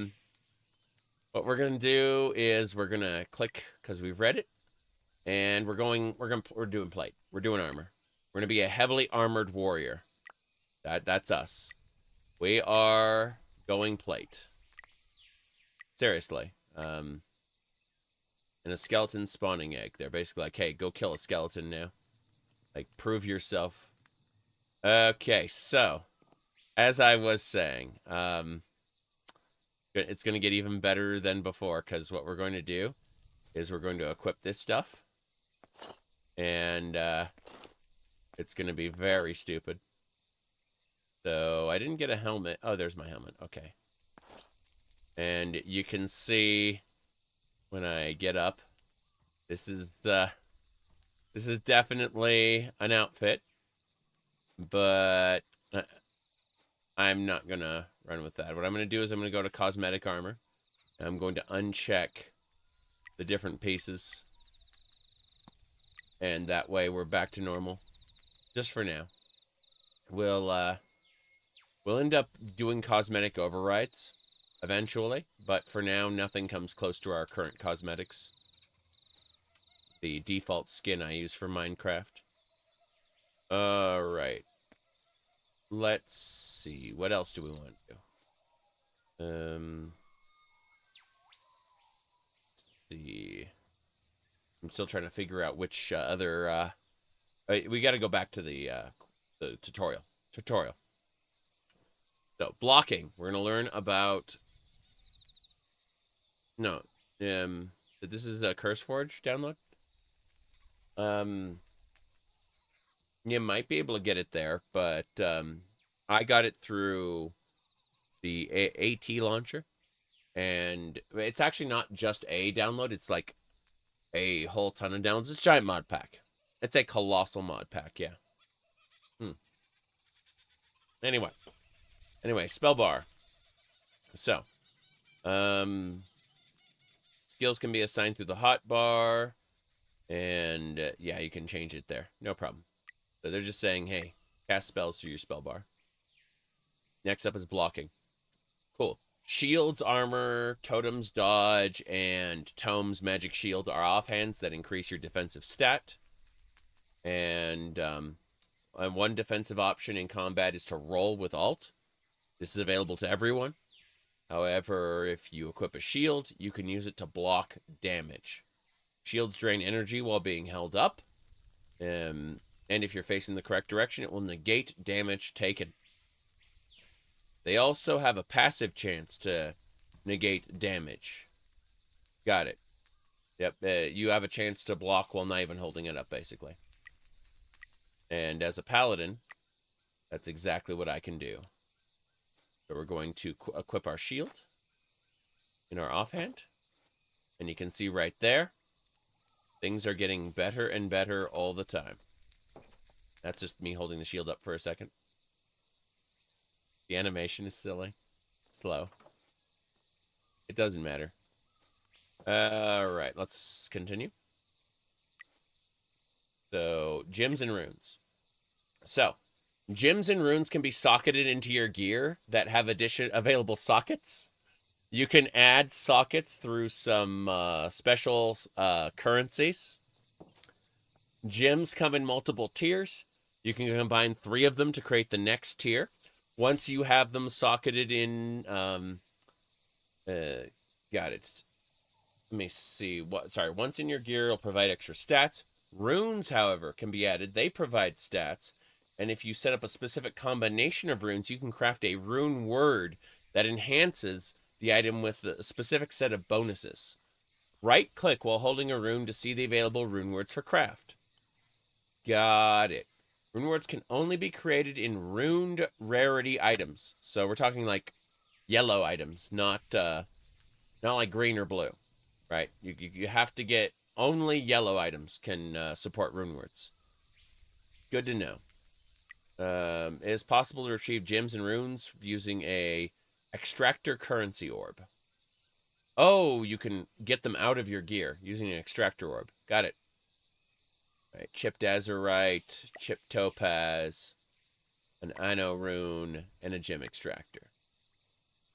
we're gonna do is we're gonna click because we've read it, and we're doing plate. We're doing armor. We're gonna be a heavily armored warrior. That's us. We are going plate. Seriously. And a skeleton spawning egg. They're basically like, hey, go kill a skeleton now. Like, prove yourself. Okay, so as I was saying, it's going to get even better than before, because what we're going to do is we're going to equip this stuff, and it's going to be very stupid. So I didn't get a helmet. Oh, there's my helmet. Okay. And you can see when I get up, this is definitely an outfit, but I'm not gonna run with that. What I'm gonna do is I'm gonna go to cosmetic armor. And I'm going to uncheck the different pieces, and that way we're back to normal, just for now. We'll end up doing cosmetic overrides eventually, but for now, nothing comes close to our current cosmetics. The default skin I use for Minecraft. Alright. Let's see. What else do we want to do? See. I'm still trying to figure out which other... we got to go back to the tutorial. So, blocking. We're going to learn about... No. This is a CurseForge download. You might be able to get it there, but I got it through the AT launcher, and it's actually not just a download. It's like a whole ton of downloads. It's a giant mod pack. It's a colossal mod pack, yeah. Anyway, spell bar. So, skills can be assigned through the hotbar, and yeah, you can change it there. No problem. So they're just saying, hey, cast spells through your spell bar. Next up is blocking. Cool. Shields, armor, totems, dodge, and tomes, magic shield are offhands that increase your defensive stat. And one defensive option in combat is to roll with alt. This is available to everyone. However, if you equip a shield, you can use it to block damage. Shields drain energy while being held up. And if you're facing the correct direction, it will negate damage taken. They also have a passive chance to negate damage. Got it. Yep, you have a chance to block while not even holding it up, basically. And as a paladin, that's exactly what I can do. So we're going to equip our shield in our offhand. And you can see right there, things are getting better and better all the time. That's just me holding the shield up for a second. The animation is silly. Slow. It doesn't matter. Alright, let's continue. So, gems and runes. So, gems and runes can be socketed into your gear that have available sockets. You can add sockets through some special currencies. Gems come in multiple tiers. You can combine 3 of them to create the next tier. Once you have them socketed in, got it. Let me see. Once in your gear, it'll provide extra stats. Runes, however, can be added. They provide stats. And if you set up a specific combination of runes, you can craft a rune word that enhances the item with a specific set of bonuses. Right-click while holding a rune to see the available rune words for craft. Got it. Rune words can only be created in runed rarity items. So we're talking like yellow items, not like green or blue, right? You have to get only yellow items can support rune words. Good to know. It is possible to retrieve gems and runes using a extractor currency orb. Oh, you can get them out of your gear using an extractor orb. Got it. Right, chipped azurite, chipped topaz, an Ino rune, and a gem extractor.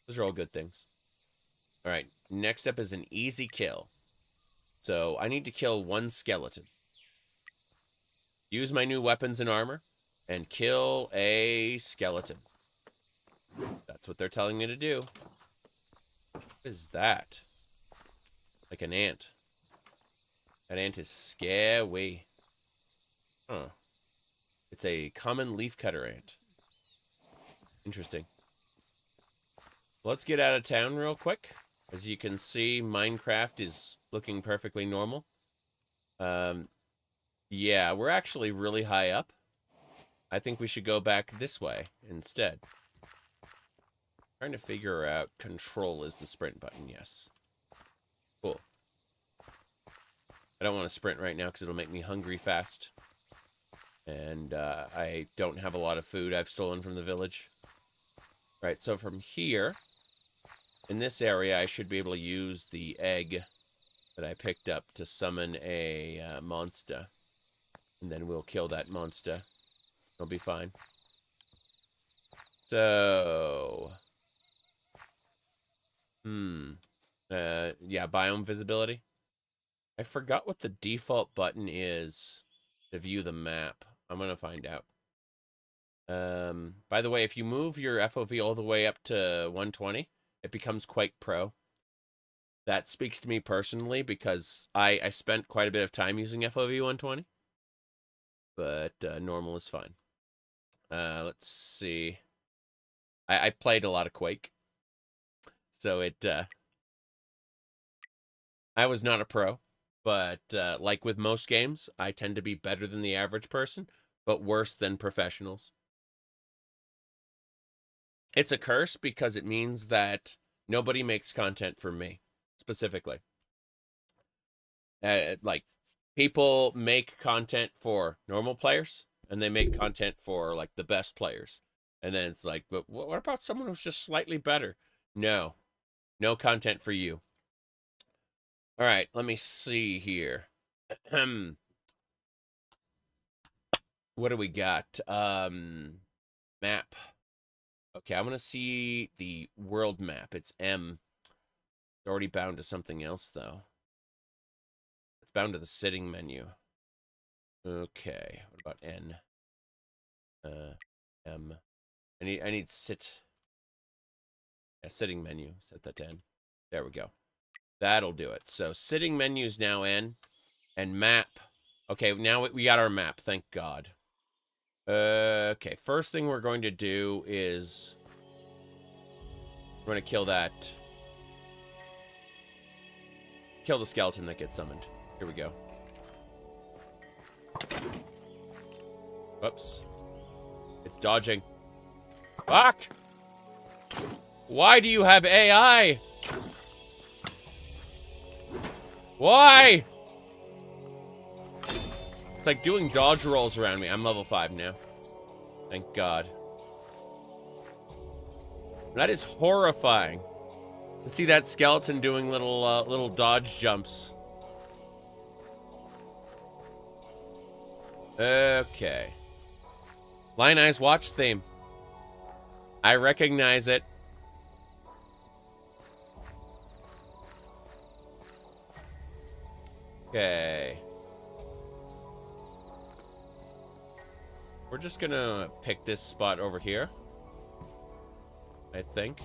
Those are all good things. All right, next up is an easy kill. So I need to kill 1 skeleton. Use my new weapons and armor and kill a skeleton. That's what they're telling me to do. What is that? Like an ant. That ant is scary. Huh. It's a common leafcutter ant. Interesting. Let's get out of town real quick. As you can see, Minecraft is looking perfectly normal. Yeah, we're actually really high up. I think we should go back this way instead. Trying to figure out control is the sprint button, yes. Cool. I don't want to sprint right now because it'll make me hungry fast. And I don't have a lot of food I've stolen from the village. Right, so from here, in this area, I should be able to use the egg that I picked up to summon a monster. And then we'll kill that monster. It'll be fine. So... yeah, biome visibility. I forgot what the default button is to view the map. I'm going to find out. By the way, if you move your FOV all the way up to 120, it becomes Quake Pro. That speaks to me personally because I spent quite a bit of time using FOV 120. But normal is fine. Let's see. I played a lot of Quake. So I was not a pro. But like with most games, I tend to be better than the average person, but worse than professionals. It's a curse because it means that nobody makes content for me, specifically. Like, people make content for normal players, and they make content for, like, the best players. And then it's like, but what about someone who's just slightly better? No. No content for you. All right, let me see here. What do we got? Map. Okay, I want to see the world map. It's M. It's already bound to something else, though. It's bound to the sitting menu. Okay, what about N? M. I need sit. Yeah, sitting menu. Set that to N. There we go. That'll do it. So sitting menu is now N. And map. Okay, now we got our map. Thank God. Okay, first thing we're going to do is... we're going to kill that... kill the skeleton that gets summoned. Here we go. Whoops. It's dodging. Fuck! Why do you have AI? Why? It's like doing dodge rolls around me. I'm level 5 now. Thank God. That is horrifying. To see that skeleton doing little dodge jumps. Okay. Lion Eyes Watch theme. I recognize it. Okay. We're just gonna pick this spot over here. I think.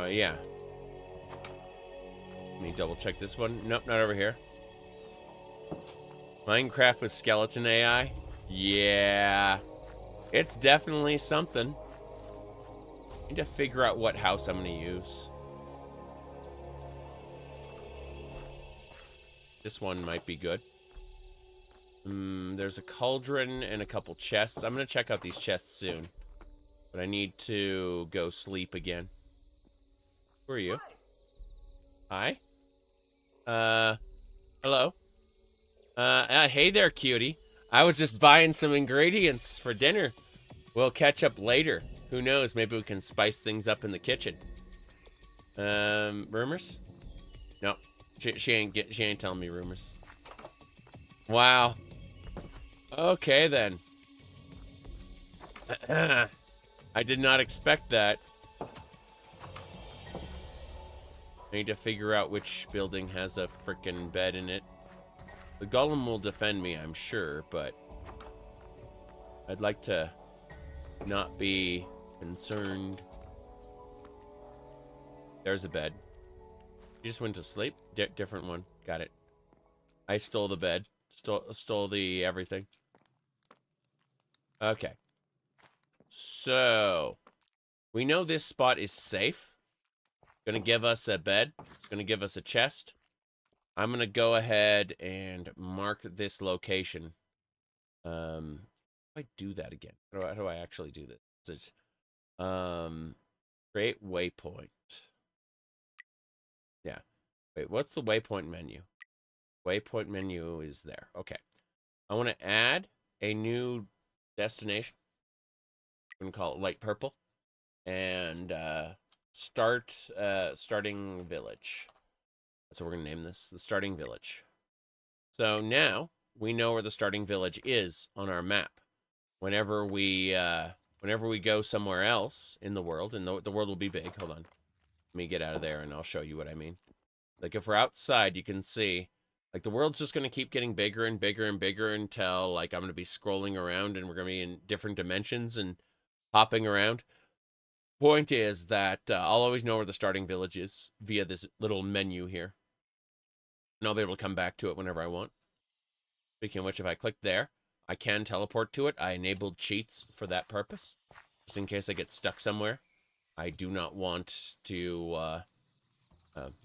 Yeah. Let me double check this one. Nope, not over here. Minecraft with skeleton AI? Yeah. It's definitely something. Need to figure out what house I'm gonna use. This one might be good. There's a cauldron and a couple chests. I'm gonna check out these chests soon. But I need to go sleep again. Who are you? Hi? Hello? Hey there, cutie. I was just buying some ingredients for dinner. We'll catch up later. Who knows, maybe we can spice things up in the kitchen. Rumors? No. She ain't telling me rumors. Wow. Okay, then. I did not expect that. I need to figure out which building has a frickin' bed in it. The golem will defend me, I'm sure, but I'd like to not be concerned. There's a bed. You just went to sleep? Different one. Got it. I stole the bed. Stole the everything. Okay. So, we know this spot is safe. Gonna give us a bed. It's gonna give us a chest. I'm gonna go ahead and mark this location. How do I do that again? How do I actually do this? It's, create waypoint. Yeah. Wait, what's the waypoint menu? Waypoint menu is there. Okay. I want to add a new destination. I'm gonna call it light purple. And starting village. That's what we're gonna name this, the starting village. So now we know where the starting village is on our map. Whenever we go somewhere else in the world, and the world will be big. Hold on, let me get out of there, and I'll show you what I mean. Like if we're outside, you can see, like the world's just gonna keep getting bigger and bigger and bigger until like I'm gonna be scrolling around, and we're gonna be in different dimensions and hopping around. Point is that I'll always know where the starting village is via this little menu here. And I'll be able to come back to it whenever I want. Speaking of which, if I click there, I can teleport to it. I enabled cheats for that purpose. Just in case I get stuck somewhere. I do not want to,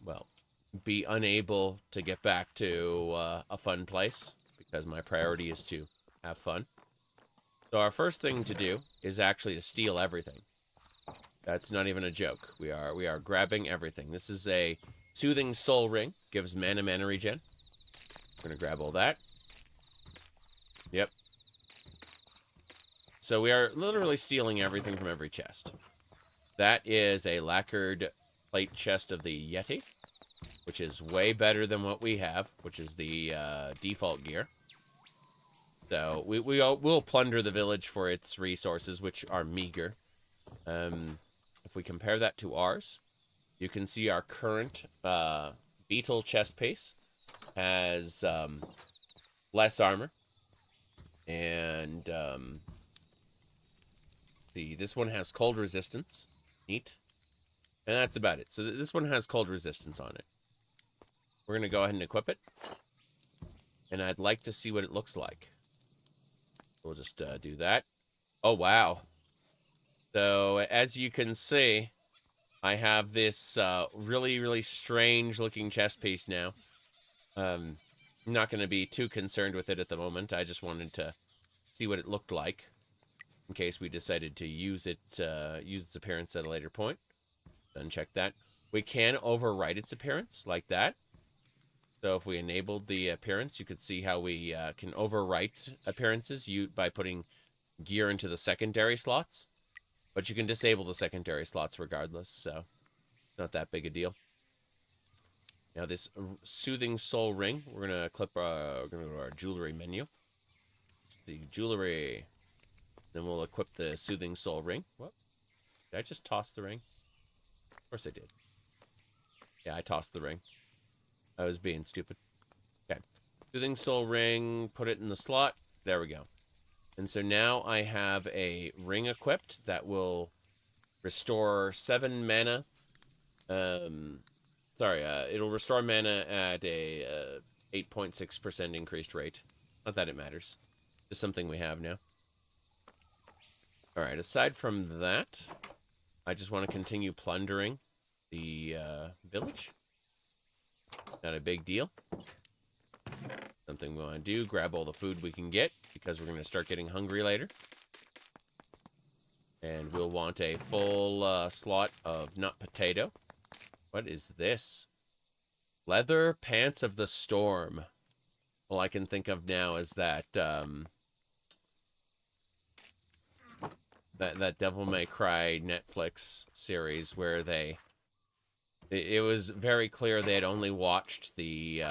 well, be unable to get back to a fun place. Because my priority is to have fun. So our first thing to do is actually to steal everything. That's not even a joke. We are grabbing everything. This is a soothing soul ring. Gives mana regen. We're gonna grab all that. Yep. So we are literally stealing everything from every chest. That is a lacquered plate chest of the Yeti, which is way better than what we have, which is the default gear. So we'll plunder the village for its resources, which are meager. If we compare that to ours, you can see our current beetle chest piece has less armor, and this one has cold resistance. Neat. And that's about it. So this one has cold resistance on it. We're gonna go ahead and equip it, and I'd like to see what it looks like. We'll just do that. Oh wow. So, as you can see, I have this really, really strange looking chest piece now. I'm not going to be too concerned with it at the moment. I just wanted to see what it looked like in case we decided to use its appearance at a later point. Then check that. We can overwrite its appearance like that. So if we enabled the appearance, you could see how we can overwrite appearances by putting gear into the secondary slots. But you can disable the secondary slots regardless, so not that big a deal. Now this Soothing Soul Ring, we're gonna clip. We're gonna go to our jewelry menu. It's the jewelry. Then we'll equip the Soothing Soul Ring. What? Did I just toss the ring? Of course I did. Yeah, I tossed the ring. I was being stupid. Okay. Soothing Soul Ring, put it in the slot. There we go. And so now I have a ring equipped that will restore 7 mana. It'll restore mana at a 8.6% increased rate. Not that it matters. Just something we have now. Alright, aside from that, I just want to continue plundering the village. Not a big deal. Something we want to do, grab all the food we can get, because we're going to start getting hungry later. And we'll want a full slot of nut potato. What is this? Leather Pants of the Storm. All I can think of now is that that Devil May Cry Netflix series where it was very clear they had only watched the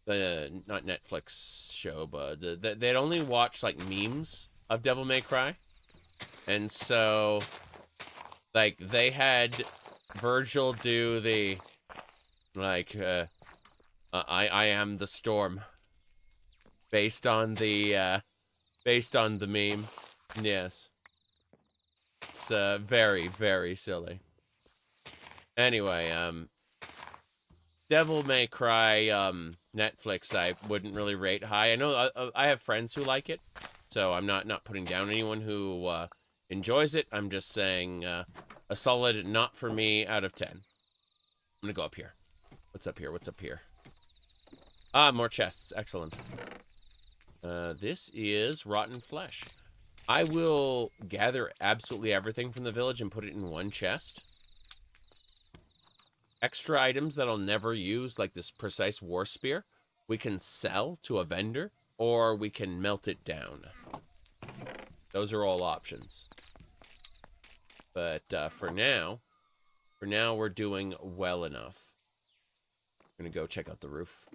not Netflix show, but they'd only watched like memes of Devil May Cry, and so like they had Virgil do the I am the storm based on the meme. Yes, it's very, very silly. Anyway, Devil May Cry Netflix I wouldn't really rate high. I know I have friends who like it, so I'm not putting down anyone who enjoys it. I'm just saying a solid not for me out of 10. I'm gonna go up here. What's up here? What's up here? Ah, more chests. Excellent. This is rotten flesh. I will gather absolutely everything from the village and put it in one chest. Extra items that I'll never use, like this precise war spear, we can sell to a vendor, or we can melt it down. Those are all options. But for now we're doing well enough. I'm gonna go check out the roof.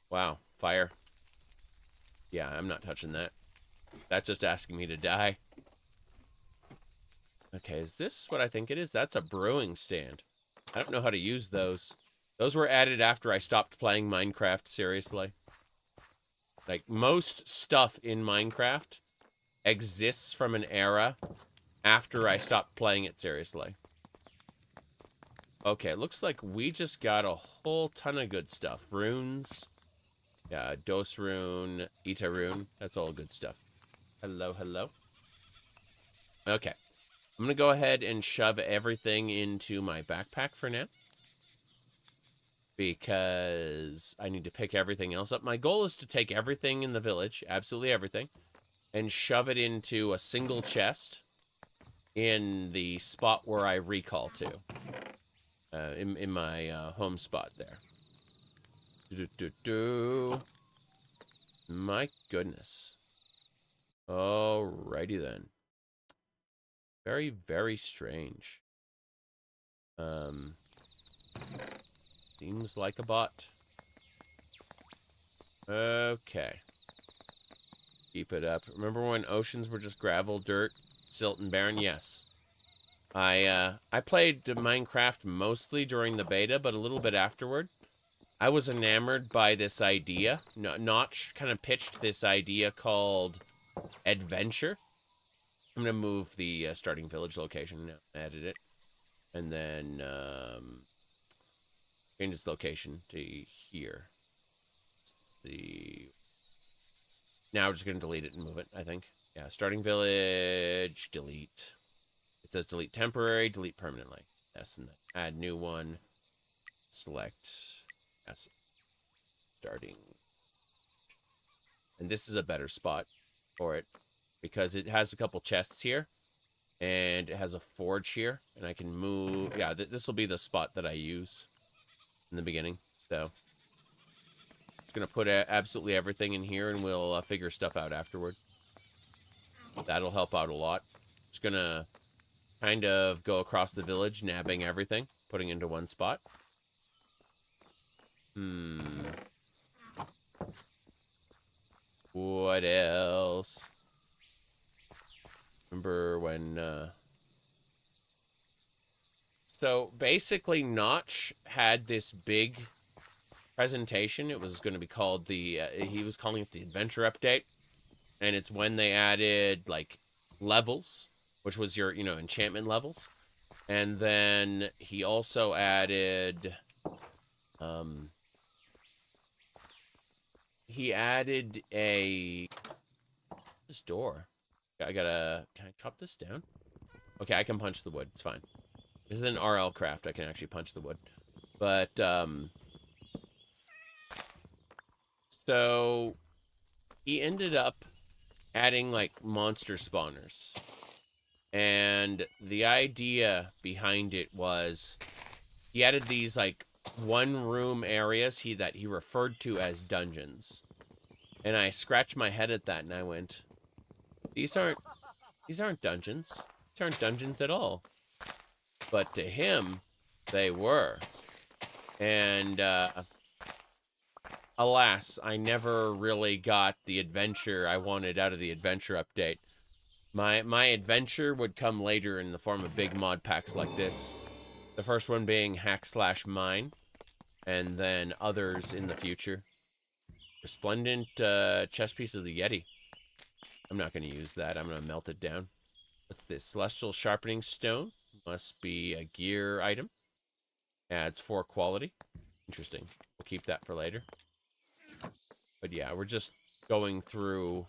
Wow, fire. Yeah, I'm not touching that. That's just asking me to die. Okay, is this what I think it is? That's a brewing stand. I don't know how to use those. Those were added after I stopped playing Minecraft seriously. Like, most stuff in Minecraft exists from an era after I stopped playing it seriously. Okay, it looks like we just got a whole ton of good stuff. Runes. Yeah, Dos Rune, Ita Rune. That's all good stuff. Hello, hello. Okay. I'm going to go ahead and shove everything into my backpack for now. Because I need to pick everything else up. My goal is to take everything in the village, absolutely everything, and shove it into a single chest in the spot where I recall to. In my home spot there. My goodness. Alrighty then. Very, very strange. Seems like a bot. Okay. Keep it up. Remember when oceans were just gravel, dirt, silt, and barren? Yes. I played Minecraft mostly during the beta, but a little bit afterward. I was enamored by this idea. Notch kind of pitched this idea called adventure. I'm going to move the starting village location, edit it, and then change its location to here. Now we're just going to delete it and move it, I think. Yeah, starting village, delete. It says delete temporary, delete permanently. Yes, and then add new one. Select. Yes. Starting. And this is a better spot for it because it has a couple chests here and it has a forge here and I can move. Yeah, this will be the spot that I use in the beginning. So just going to put absolutely everything in here and we'll figure stuff out afterward. That'll help out a lot. Just going to kind of go across the village, nabbing everything, putting into one spot. What else? Remember when, So, basically, Notch had this big presentation. It was going to be called the, he was calling it the Adventure Update. And it's when they added, like, levels, which was your, enchantment levels. And then he also added, he added this door. Can I chop this down? Okay, I can punch the wood. It's fine. This is an RL craft. I can actually punch the wood. But, so he ended up adding, like, monster spawners. And the idea behind it was he added these, like, one-room areas that he referred to as dungeons. And I scratched my head at that, and I went, these aren't dungeons. These aren't dungeons at all. But to him, they were. And, alas, I never really got the adventure I wanted out of the adventure update. My adventure would come later in the form of big mod packs like this. The first one being Hack/Mine, and then others in the future. Resplendent chest piece of the Yeti. I'm not going to use that. I'm going to melt it down. What's this? Celestial Sharpening Stone. Must be a gear item. Adds 4 quality. Interesting. We'll keep that for later. But yeah, we're just going through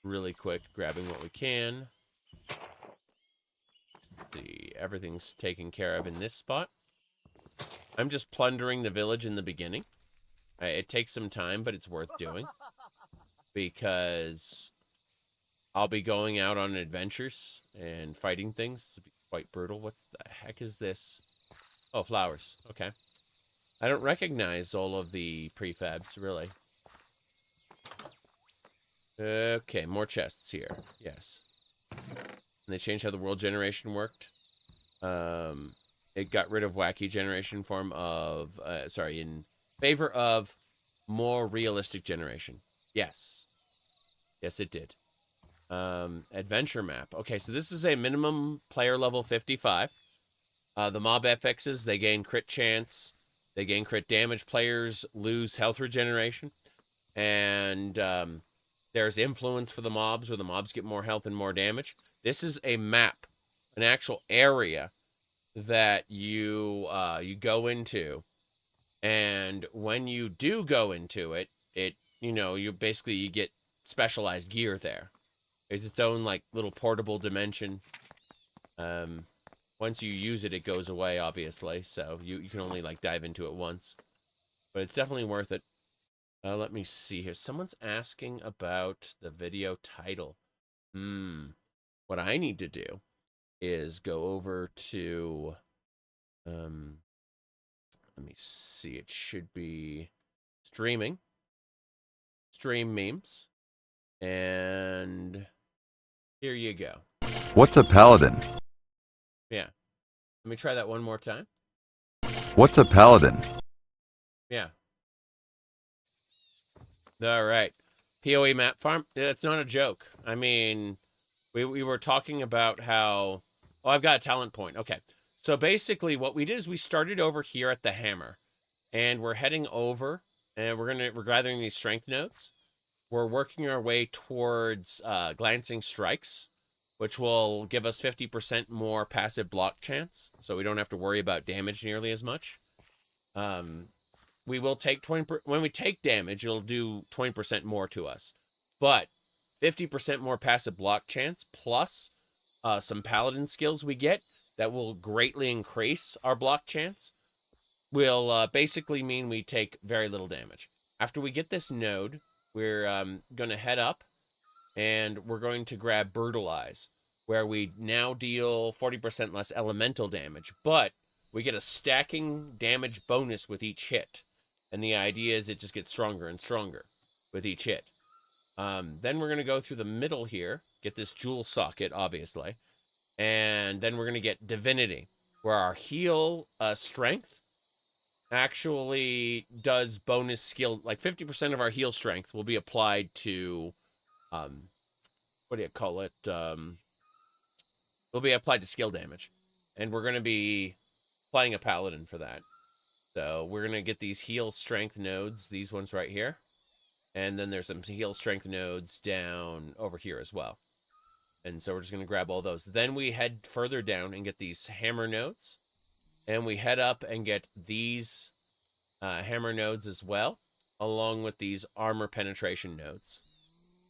really quick, grabbing what we can. See, everything's taken care of in this spot. I'm just plundering the village in the beginning. It takes some time, but it's worth doing. Because I'll be going out on adventures and fighting things. It'll be quite brutal. What the heck is this? Oh, flowers. Okay. I don't recognize all of the prefabs, really. Okay, more chests here. Yes. And they changed how the world generation worked. It got rid of wacky generation form of... in favor of more realistic generation. Yes. Yes, it did. Adventure map. Okay, so this is a minimum player level 55. The mob FXs, they gain crit chance. They gain crit damage. Players lose health regeneration. And there's influence for the mobs, where the mobs get more health and more damage. This is a map, an actual area that you go into. And when you do go into it, you get specialized gear there. It's its own, like, little portable dimension. Once you use it, it goes away, obviously. So you can only, like, dive into it once. But it's definitely worth it. Let me see here. Someone's asking about the video title. What I need to do is go over to... let me see. It should be streaming. Stream memes. And here you go. What's a paladin? Yeah. Let me try that one more time. What's a paladin? Yeah. All right. PoE map farm. It's not a joke. I mean, we were talking about how... Oh, I've got a talent point. Okay. So basically what we did is we started over here at the hammer. And we're heading over. And we're gathering these strength nodes. We're working our way towards glancing strikes, which will give us 50% more passive block chance, so we don't have to worry about damage nearly as much. We will take 20%. When we take damage, it'll do 20% more to us, but 50% more passive block chance plus some paladin skills we get that will greatly increase our block chance. will basically mean we take very little damage. After we get this node, we're going to head up, and we're going to grab Brutalize, where we now deal 40% less elemental damage, but we get a stacking damage bonus with each hit. And the idea is it just gets stronger and stronger with each hit. Then we're going to go through the middle here, get this jewel socket, obviously. And then we're going to get Divinity, where our heal strength actually does bonus skill. Like 50% of our heal strength will be applied to, what do you call it? Will be applied to skill damage. And we're going to be playing a Paladin for that. So we're going to get these heal strength nodes, these ones right here. And then there's some heal strength nodes down over here as well. And so we're just going to grab all those. Then we head further down and get these hammer nodes. And we head up and get these hammer nodes as well, along with these armor penetration nodes.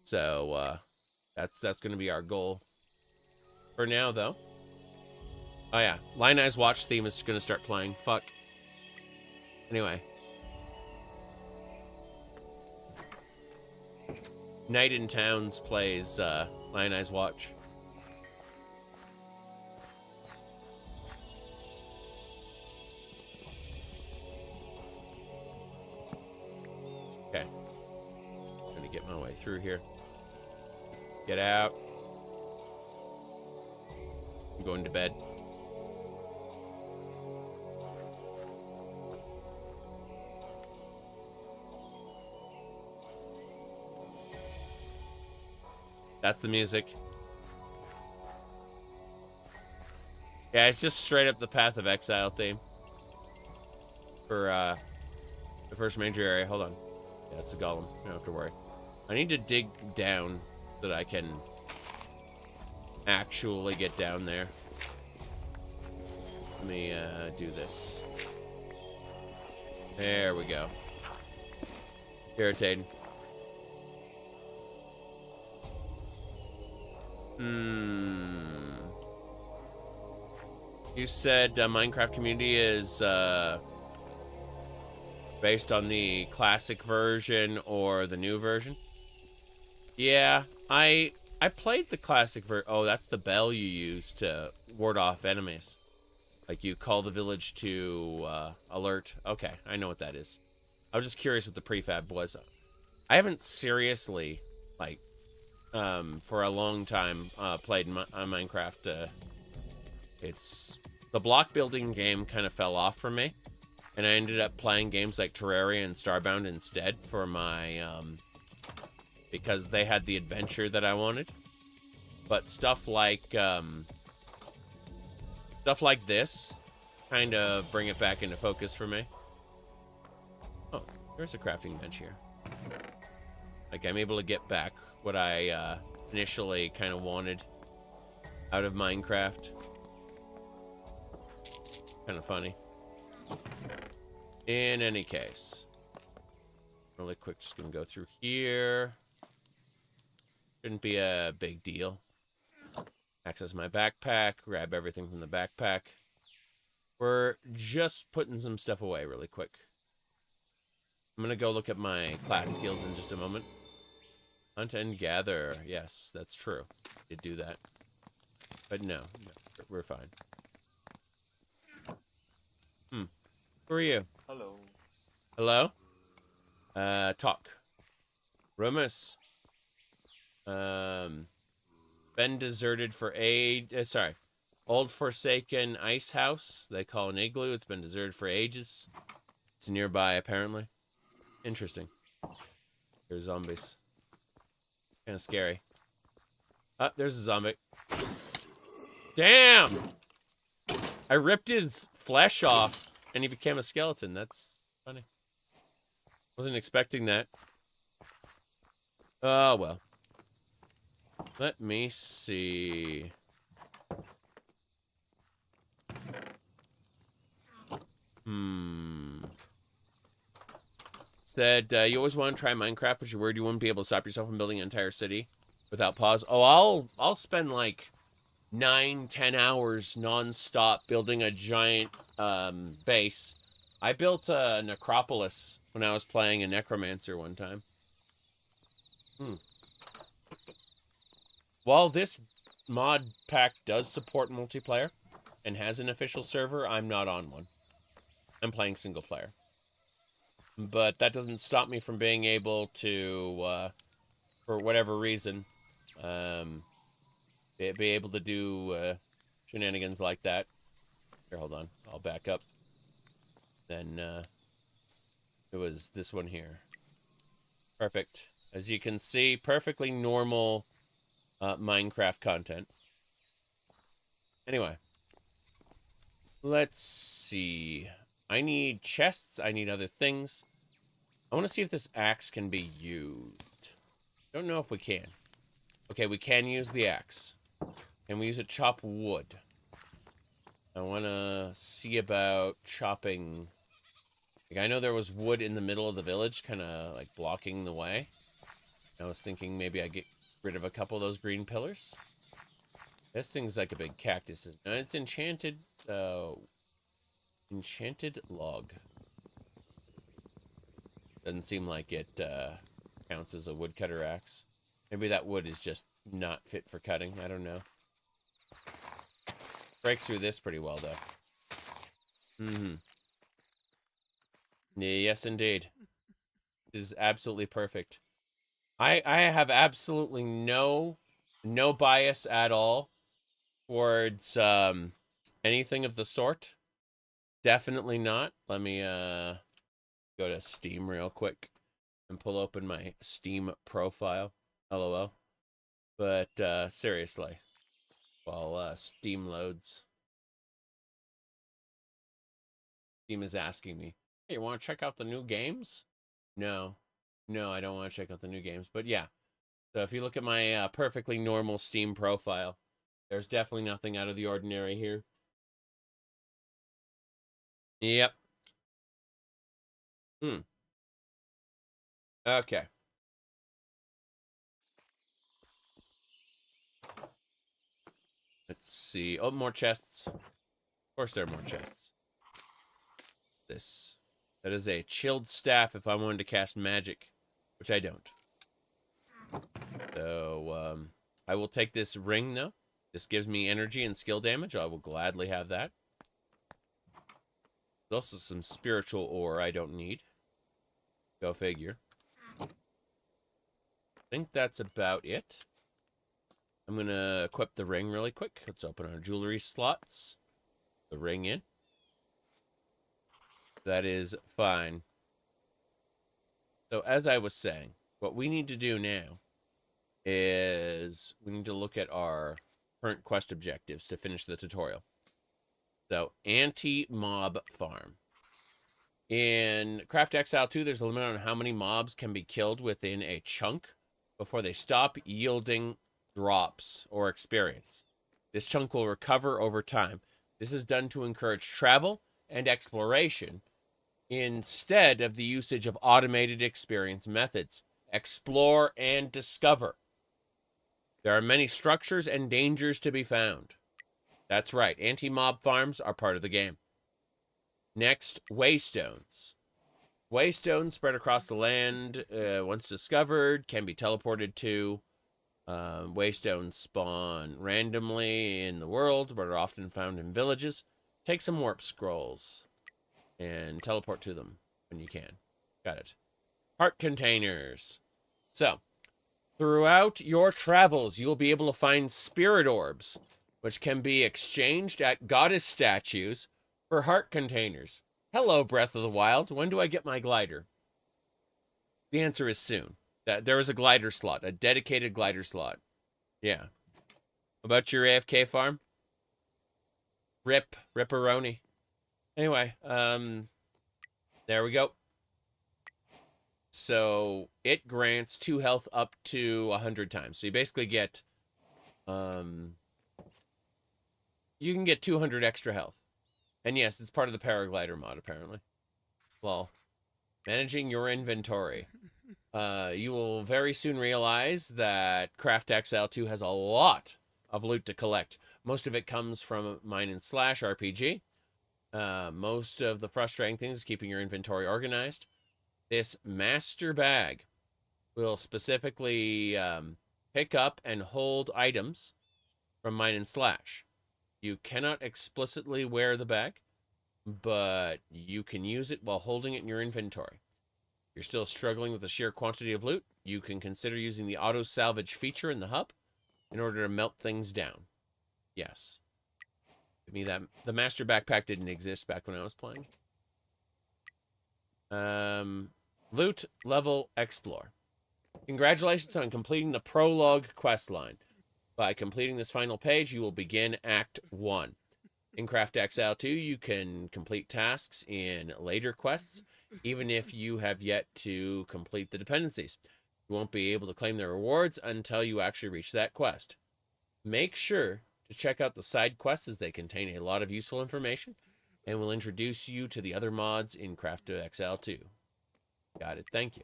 So that's going to be our goal for now, though. Oh, yeah. Lionized Watch theme is going to start playing. Fuck. Anyway. Night in Towns plays Lionized Watch. Okay. I'm gonna get my way through here. Get out. I'm going to bed. That's the music. Yeah, it's just straight up the Path of Exile theme. For the first major area. Hold on. Yeah, it's a golem. You don't have to worry. I need to dig down so that I can actually get down there. Let me do this. There we go. Irritating. You said Minecraft community is based on the classic version or the new version? Yeah, I played the classic version. Oh, that's the bell you use to ward off enemies. Like you call the village to alert. Okay, I know what that is. I was just curious what the prefab was. I haven't seriously, like, for a long time played Minecraft. It's the block building game kind of fell off for me, and I ended up playing games like Terraria and Starbound instead for my because they had the adventure that I wanted. But stuff like this kind of bring it back into focus for me. Oh, there's a crafting bench here. Like I'm able to get back what I initially kind of wanted out of Minecraft. Kind of funny. In any case, really quick, just gonna go through here. Shouldn't be a big deal. Access my backpack, grab everything from the backpack. We're just putting some stuff away really quick. I'm gonna go look at my class skills in just a moment. Hunt and gather. Yes, that's true. Did do that. But no, we're fine. Who are you? Hello. Hello? Talk. Rumus. Been deserted for sorry. Old forsaken ice house. They call an igloo. It's been deserted for ages. It's nearby, apparently. Interesting. There's zombies. Kind of scary. Oh, there's a zombie. Damn! I ripped his flesh off, and he became a skeleton. That's funny. Wasn't expecting that. Oh, well. Let me see. Said, you always want to try Minecraft, but you're worried you won't be able to stop yourself from building an entire city without pause. Oh, I'll spend like 9-10 hours non-stop building a giant base I built a necropolis when I was playing a necromancer one time. While this mod pack does support multiplayer and has an official server, I'm not on one. I'm playing single player. But that doesn't stop me from being able to, for whatever reason, be able to do shenanigans like that. Here, hold on. I'll back up. Then it was this one here. Perfect. As you can see, perfectly normal Minecraft content. Anyway, let's see. I need chests. I need other things. I want to see if this axe can be used. Don't know if we can. Okay, we can use the axe. Can we use it to chop wood? I want to see about chopping. Like, I know there was wood in the middle of the village, kind of like blocking the way. I was thinking maybe I get rid of a couple of those green pillars. This thing's like a big cactus. It's enchanted. Enchanted log. Doesn't seem like it counts as a woodcutter axe. Maybe that wood is just not fit for cutting. I don't know. Breaks through this pretty well, though. Yes, indeed. This is absolutely perfect. I have absolutely no bias at all towards anything of the sort. Definitely not. Let me go to Steam real quick and pull open my Steam profile. LOL. But seriously, while Steam loads, Steam is asking me, "Hey, you want to check out the new games?" No, I don't want to check out the new games. But yeah, so if you look at my perfectly normal Steam profile, there's definitely nothing out of the ordinary here. Yep. Okay. Let's see. Oh, more chests. Of course there are more chests. That is a chilled staff if I wanted to cast magic, which I don't. So, I will take this ring, though. This gives me energy and skill damage. I will gladly have that. There's also some spiritual ore I don't need. Go figure. I think that's about it. I'm going to equip the ring really quick. Let's open our jewelry slots. The ring in. That is fine. So as I was saying, what we need to do now is we need to look at our current quest objectives to finish the tutorial. So, anti-mob farm. In Craft Exile 2, there's a limit on how many mobs can be killed within a chunk before they stop yielding drops or experience. This chunk will recover over time. This is done to encourage travel and exploration instead of the usage of automated experience methods. Explore and discover. There are many structures and dangers to be found. That's right, anti-mob farms are part of the game. Next, waystones. Waystones spread across the land, once discovered, can be teleported to. Waystones spawn randomly in the world, but are often found in villages. Take some warp scrolls and teleport to them when you can. Got it. Heart containers. So, throughout your travels, you will be able to find spirit orbs, which can be exchanged at goddess statues for heart containers. Hello, Breath of the Wild. When do I get my glider? The answer is soon. There is a glider slot, a dedicated glider slot. Yeah. About your AFK farm? Ripperoni. Anyway, there we go. So it grants 2 health up to 100 times. So you basically get, you can get 200 extra health. And yes, it's part of the paraglider mod, apparently. Well, managing your inventory. You will very soon realize that Craft Exile 2 has a lot of loot to collect. Most of it comes from Mine and Slash RPG. Most of the frustrating things is keeping your inventory organized. This master bag will specifically pick up and hold items from Mine and Slash. You cannot explicitly wear the bag, but you can use it while holding it in your inventory. If you're still struggling with the sheer quantity of loot, you can consider using the auto salvage feature in the hub in order to melt things down. Yes. Give me that. The master backpack didn't exist back when I was playing. Loot level explore. Congratulations on completing the prologue quest line. By completing this final page, you will begin Act 1. In Craft Exile 2, you can complete tasks in later quests, even if you have yet to complete the dependencies. You won't be able to claim the rewards until you actually reach that quest. Make sure to check out the side quests as they contain a lot of useful information and will introduce you to the other mods in Craft Exile 2. Got it, thank you.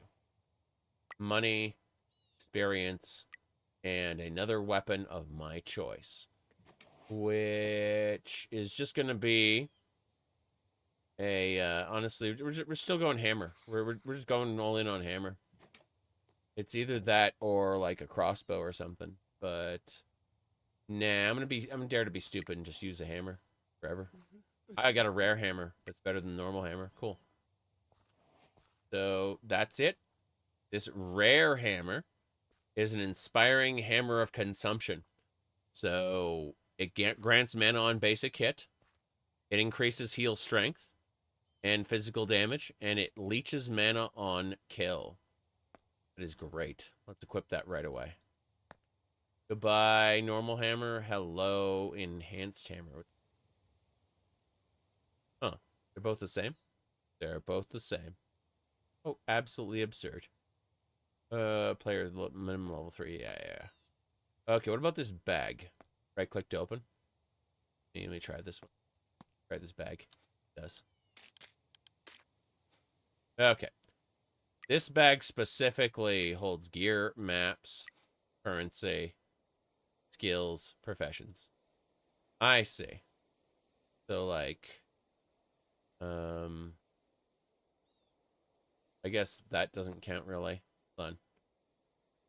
Money, experience, and another weapon of my choice, which is just going to be a, honestly, we're still going hammer. We're just going all in on hammer. It's either that or like a crossbow or something, but nah, I'm gonna dare to be stupid and just use a hammer forever. I got a rare hammer that's better than the normal hammer. Cool. So that's it. This rare hammer is an inspiring hammer of consumption. So it grants mana on basic hit. It increases heal strength and physical damage, and it leeches mana on kill. That is great. Let's equip that right away. Goodbye, normal hammer. Hello, enhanced hammer. Huh. They're both the same? They're both the same. Oh, absolutely absurd. Player minimum level 3. Yeah. Okay, what about this bag? Right-click to open. Let me try this one. Try this bag. It does. Okay. This bag specifically holds gear, maps, currency, skills, professions. I see. So, like, I guess that doesn't count really. Hold on.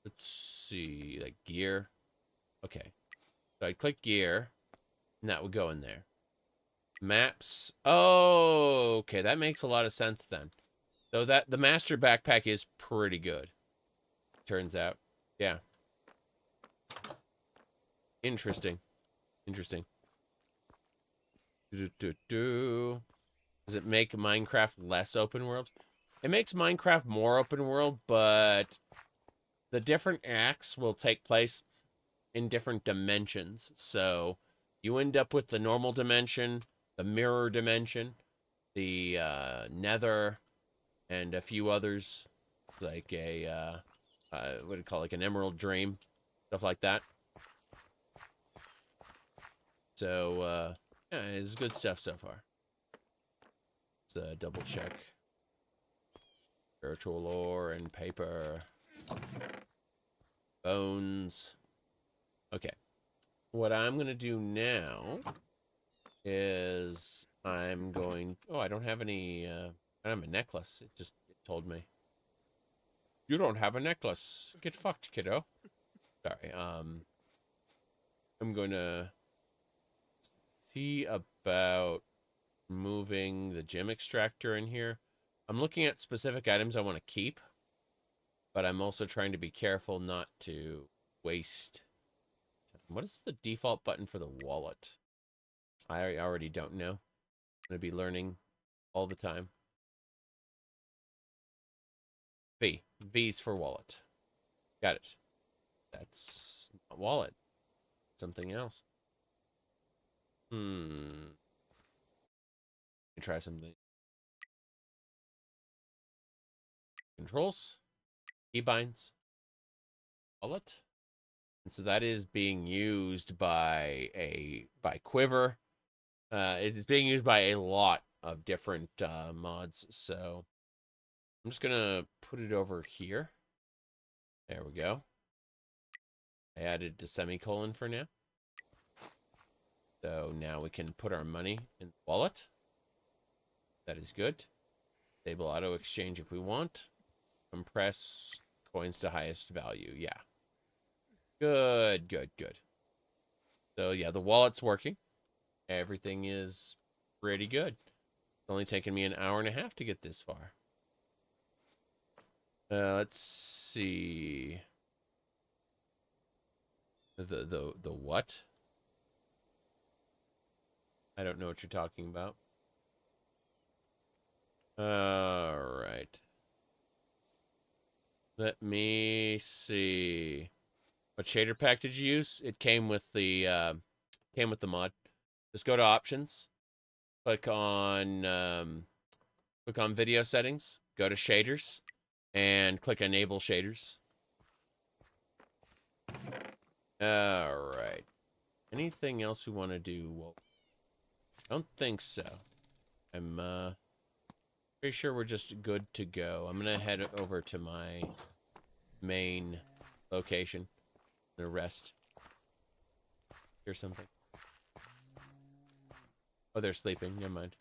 Let's see, like gear. Okay. So I'd click gear, and that would go in there. Maps. Oh, okay. That makes a lot of sense then. So that the master backpack is pretty good. Turns out. Yeah. Interesting. Interesting. Does it make Minecraft less open world? It makes Minecraft more open world, but the different acts will take place in different dimensions. So you end up with the normal dimension, the mirror dimension, the nether, and a few others, like a what do you call it, like an emerald dream, stuff like that. So yeah, it's good stuff so far. Let's double check. Spiritual ore and paper. Bones. Okay. What I'm going to do now is I'm going... Oh, I don't have any... I don't have a necklace. It just told me. You don't have a necklace. Get fucked, kiddo. Sorry. I'm going to see about moving the gem extractor in here. I'm looking at specific items I want to keep, but I'm also trying to be careful not to waste... What is the default button for the wallet? I already don't know. I'm going to be learning all the time. V. V's for wallet. Got it. That's not wallet. Something else. Let me try something. Controls. Keybinds. Wallet. And so that is being used by Quiver. It's being used by a lot of different mods. So I'm just gonna put it over here. There we go. I added the semicolon for now. So now we can put our money in the wallet. That is good. Disable auto exchange if we want. Compress coins to highest value. Yeah. Good, good, good. So yeah, the wallet's working. Everything is pretty good. It's only taken me an hour and a half to get this far. Let's see. The what? I don't know what you're talking about. All right. Let me see. What shader pack did you use? It came with the mod. Just go to options, click on video settings, go to shaders, and click enable shaders. All right. Anything else we want to do? Well, I don't think so. I'm pretty sure we're just good to go. I'm gonna head over to my main location. The rest. Here's something. Oh, they're sleeping. Never mind.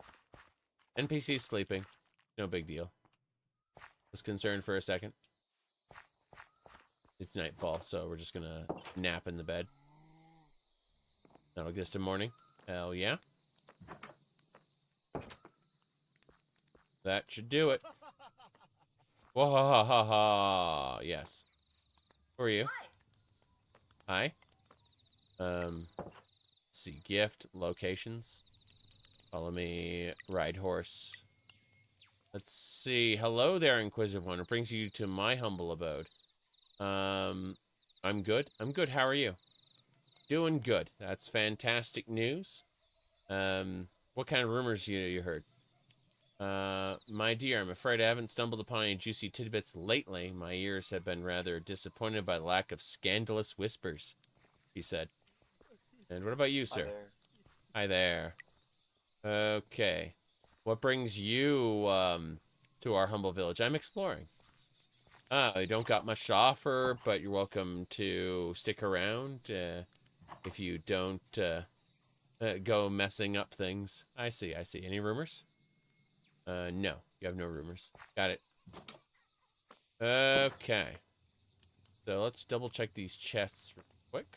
NPC's sleeping. No big deal. Was concerned for a second. It's nightfall, so we're just gonna nap in the bed. That'll get us to morning. Hell yeah. That should do it. Whoa, ha, ha, ha, ha. Yes. Who are you? Hi. Let's see. Gift. Locations. Follow me. Ride horse. Let's see. Hello there, Inquisitive One. It brings you to my humble abode. I'm good. I'm good. How are you? Doing good. That's fantastic news. What kind of rumors you heard? My dear, I'm afraid I haven't stumbled upon any juicy tidbits lately. My ears have been rather disappointed by the lack of scandalous whispers, he said. And what about you, sir? Hi there. Okay. What brings you, to our humble village? I'm exploring. I don't got much to offer, but you're welcome to stick around, if you don't, go messing up things. I see, I see. Any rumors? No. You have no rumors. Got it. Okay. So let's double check these chests real quick.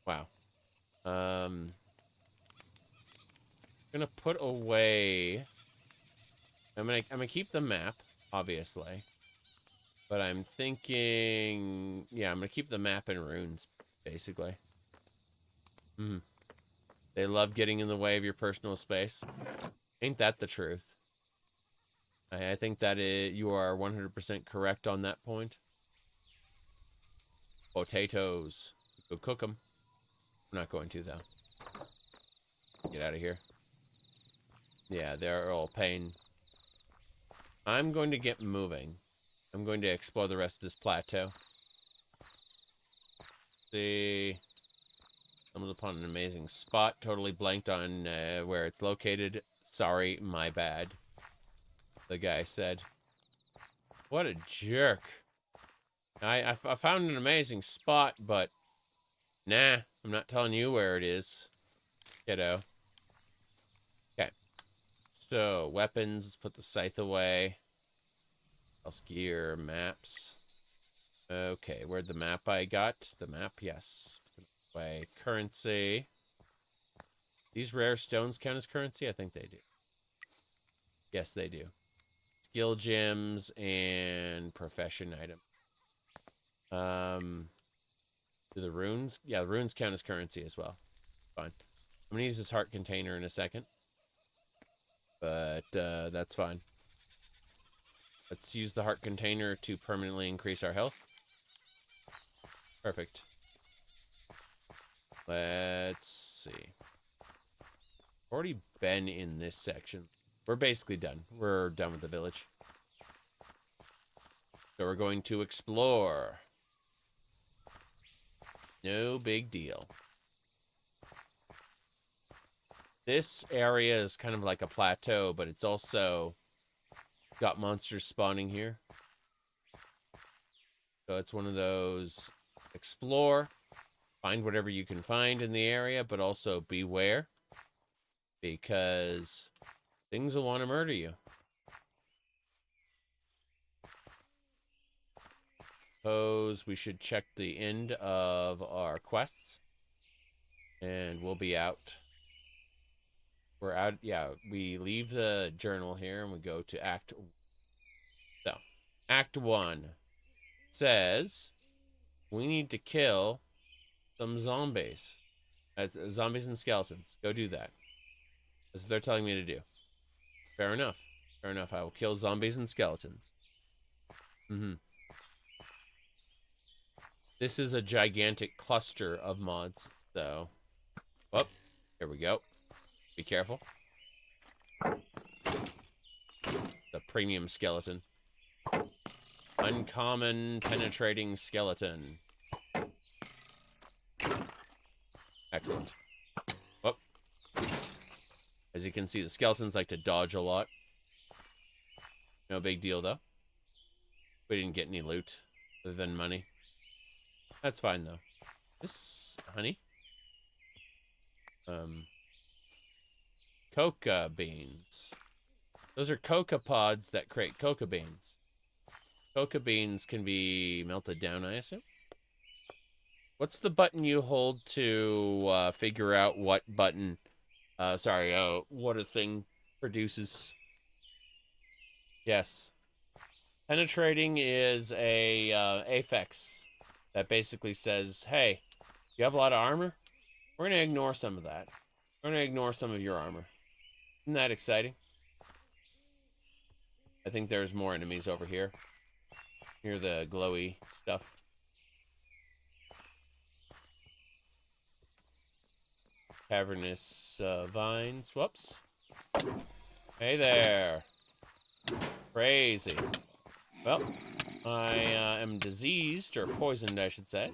Wow. Gonna put away... I'm gonna keep the map, obviously. But I'm thinking... Yeah, I'm gonna keep the map and runes, basically. They love getting in the way of your personal space. Ain't that the truth? I think that you are 100% correct on that point. Potatoes. Go cook them. I'm not going to, though. Get out of here. Yeah, they're all pain. I'm going to get moving. I'm going to explore the rest of this plateau. See... Stumbled upon an amazing spot. Totally blanked on where it's located. Sorry, my bad. The guy said. What a jerk. I found an amazing spot, but... Nah, I'm not telling you where it is. Kiddo. Okay. So, weapons. Let's put the scythe away. Else gear. Maps. Okay, where'd the map I got? The map, yes. Way. Currency. These rare stones count as currency? I think they do. Yes, they do. Skill gems and profession item. Do the runes? Yeah, the runes count as currency as well. Fine. I'm gonna use this heart container in a second. But that's fine. Let's use the heart container to permanently increase our health. Perfect. Let's see. Already been in this section. We're basically done. We're done with the village. So we're going to explore. No big deal. This area is kind of like a plateau, but it's also got monsters spawning here. So it's one of those explore. Find whatever you can find in the area, but also beware. Because Things will want to murder you. Suppose we should check the end of our quests. And we'll be out. We're out. Yeah, we leave the journal here and we go to Act. So, Act 1 says we need to kill some zombies. Zombies and skeletons. Go do that. That's what they're telling me to do. Fair enough. Fair enough. I will kill zombies and skeletons. This is a gigantic cluster of mods, so... Oh, here we go. Be careful. The premium skeleton. Uncommon penetrating skeleton. Excellent. Oh. As you can see, the skeletons like to dodge a lot. No big deal, though. We didn't get any loot other than money. That's fine, though. This honey. Coca beans. Those are coca pods that create coca beans. Coca beans can be melted down, I assume. What's the button you hold to figure out what button? What a thing produces. Yes. Penetrating is a affix that basically says, hey, you have a lot of armor? We're going to ignore some of that. We're going to ignore some of your armor. Isn't that exciting? I think there's more enemies over here. Hear the glowy stuff. Cavernous vines. Whoops. Hey there. Crazy. Well, I am diseased, or poisoned, I should say.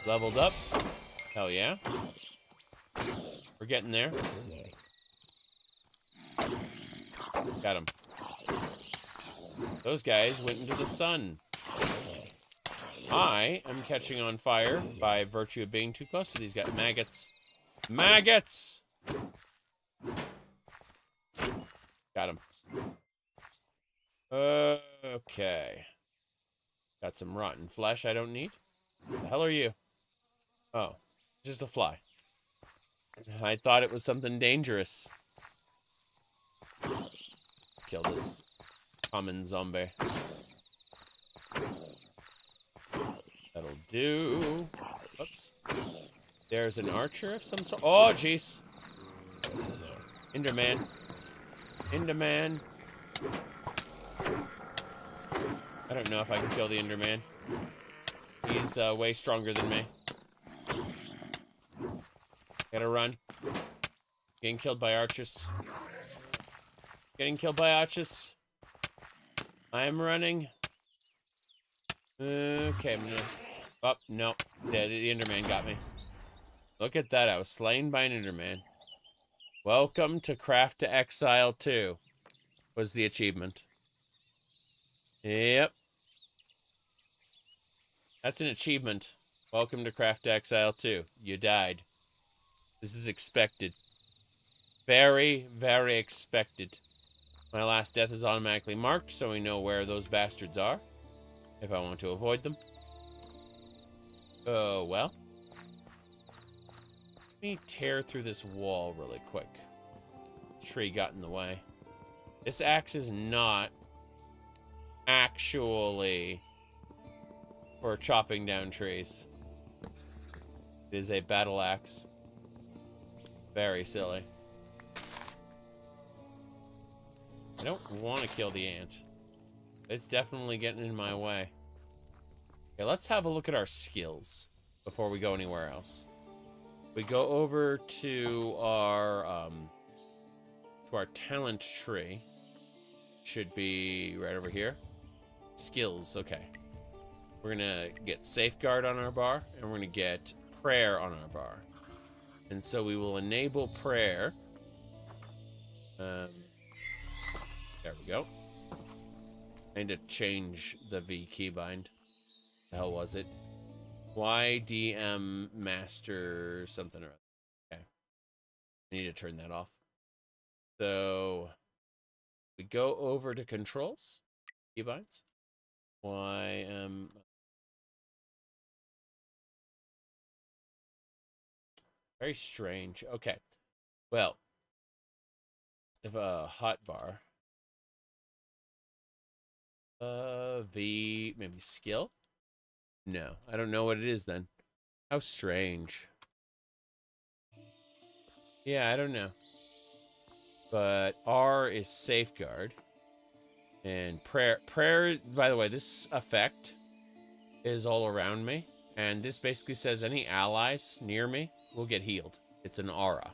Leveled up. Hell yeah. We're getting there. Got him. Those guys went into the sun. I am catching on fire by virtue of being too close to these guys. Maggots. Maggots! Got him. Okay. Got some rotten flesh I don't need. What the hell are you? Oh, just a fly. I thought it was something dangerous. Kill this common zombie. That'll do. Oops. There's an archer of some sort. Oh, jeez. Enderman. Enderman. I don't know if I can kill the Enderman. He's way stronger than me. Gotta run. Getting killed by archers. Getting killed by archers. I am running. Okay, I'm gonna... Oh, no. Yeah, the Enderman got me. Look at that. I was slain by an Enderman. Welcome to Craft to Exile 2. Was the achievement. Yep. That's an achievement. Welcome to Craft to Exile 2. You died. This is expected. Very, very expected. My last death is automatically marked, so we know where those bastards are. If I want to avoid them. Oh, well. Let me tear through this wall really quick. This tree got in the way. This axe is not actually for chopping down trees. It is a battle axe. Very silly. I don't want to kill the ant. It's definitely getting in my way. Okay, let's have a look at our skills before we go anywhere else. We go over to our talent tree. Should be right over here. Skills, okay. We're gonna get safeguard on our bar, and we're gonna get prayer on our bar. And so we will enable prayer. There we go. I need to change the V keybind. The hell was it? YDM master something or other. Okay. I need to turn that off. So we go over to controls, keybinds. Very strange. Okay. Well, if a hotbar, maybe skill? No, I don't know what it is then. How strange. Yeah, I don't know. But R is safeguard. And prayer, by the way, this effect is all around me. And this basically says any allies near me will get healed. It's an aura.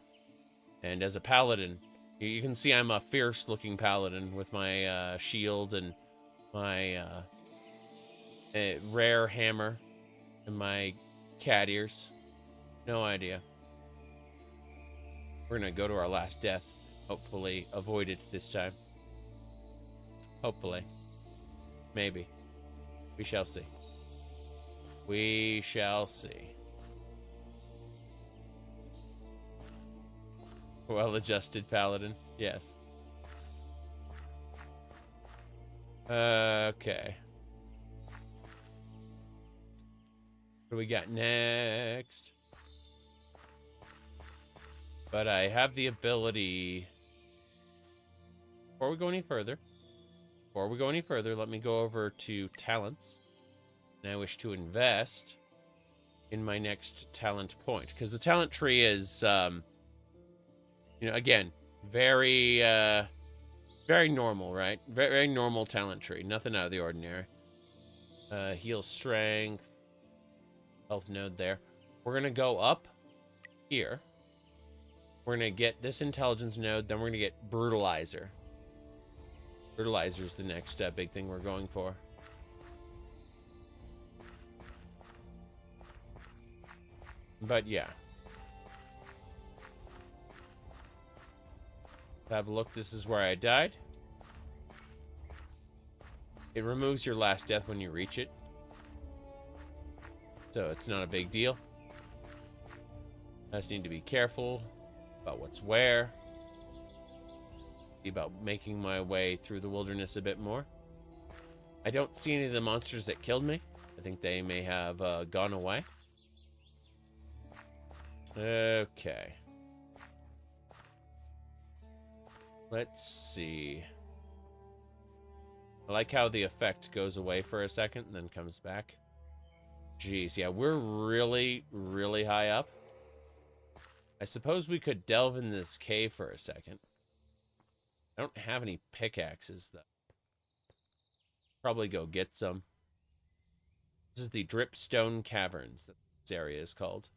And as a paladin, you can see I'm a fierce looking paladin with my shield and my rare hammer and my cat ears. No idea. We're gonna go to our last death. Hopefully avoid it this time. Hopefully. Maybe. We shall see. We shall see. Well-adjusted paladin. Yes. Okay. What do we got next? But I have the ability... Before we go any further, let me go over to talents. And I wish to invest in my next talent point. Because the talent tree is, you know, again, very normal, right? Very normal talent tree. Nothing out of the ordinary. Heal strength. Health node there. We're going to go up here. We're going to get this intelligence node. Then we're going to get brutalizer. Brutalizer is the next big thing we're going for. But yeah. Have a look. This is where I died. It removes your last death when you reach it. So it's not a big deal. I just need to be careful about what's where. About making my way through the wilderness a bit more. I don't see any of the monsters that killed me. I think they may have gone away. Okay. Let's see. I like how the effect goes away for a second and then comes back. Jeez, yeah, we're really, really high up. I suppose we could delve in this cave for a second. I don't have any pickaxes, though. Probably go get some. This is the Dripstone Caverns, that this area is called.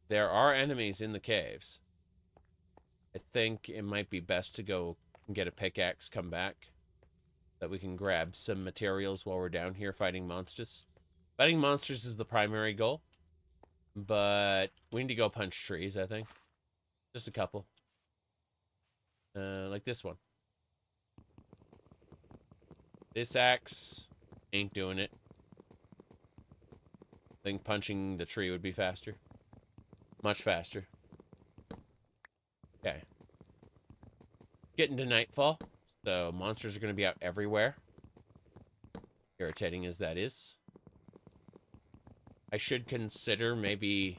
There are enemies in the caves. I think it might be best to go and get a pickaxe, come back. That we can grab some materials while we're down here fighting monsters. Fighting monsters is the primary goal. But we need to go punch trees, I think. Just a couple. Like this one. This axe ain't doing it. I think punching the tree would be faster. Much faster. Okay. Getting to nightfall. So monsters are going to be out everywhere. Irritating as that is. I should consider maybe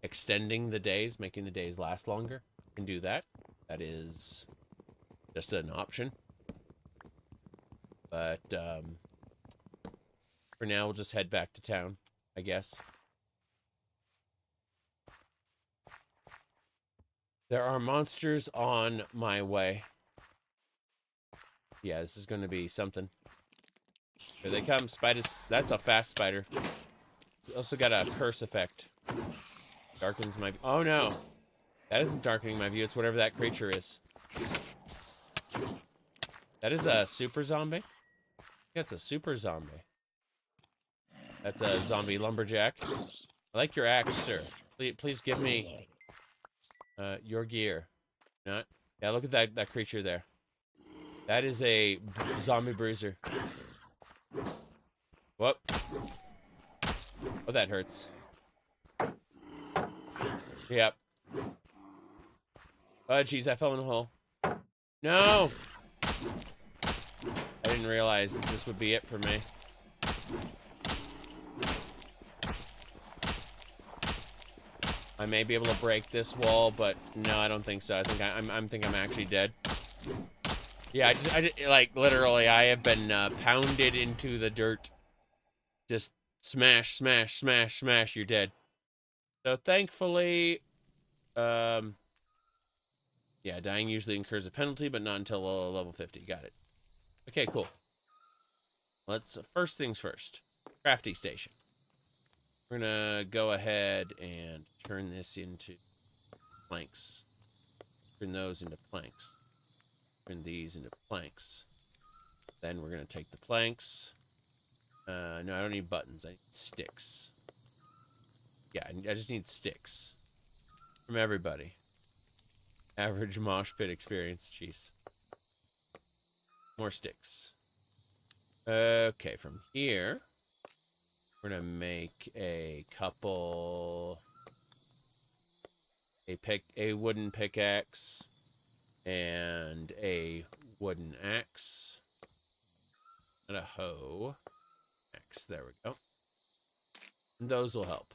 extending the days, making the days last longer. I can do that. That is just an option. But for now, we'll just head back to town, I guess. There are monsters on my way. Yeah, this is going to be something. Here they come, spiders. That's a fast spider. It's also got a curse effect. Darkens my... Oh, no. That isn't darkening my view. It's whatever that creature is. That is a super zombie? Yeah, it's a super zombie. That's a zombie lumberjack. I like your axe, sir. Please give me your gear. Not? Yeah, look at that creature there. That is a zombie bruiser. Whoop. Oh, that hurts. Yep. Oh, jeez, I fell in a hole. No! I didn't realize that this would be it for me. I may be able to break this wall, but no, I don't think so. I think I'm actually dead. Yeah, like literally, I have been pounded into the dirt. Just smash, smash, smash, smash. You're dead. So thankfully, yeah, dying usually incurs a penalty, but not until level 50. Got it. Okay, cool. Let's first things first. Crafting station. We're gonna go ahead and turn this into planks. Turn those into planks. Turn these into planks. Then we're gonna take the planks. No, I don't need buttons. I need sticks. Yeah, I just need sticks. From everybody. Average mosh pit experience. Jeez. More sticks. Okay, from here, we're gonna make a couple... A wooden pickaxe and a wooden axe and a hoe axe. There we go. And those will help.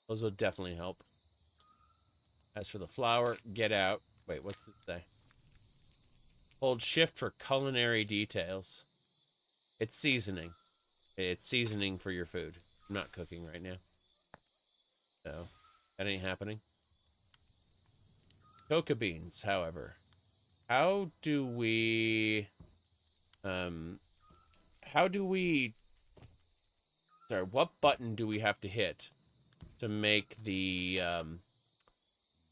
Those will definitely help. As for the flour, get out. Wait, what's it say? Hold shift for culinary details. It's seasoning. It's seasoning for your food. I'm not cooking right now. So, that ain't happening. Coca beans, however. How do we... Sorry, what button do we have to hit to make the,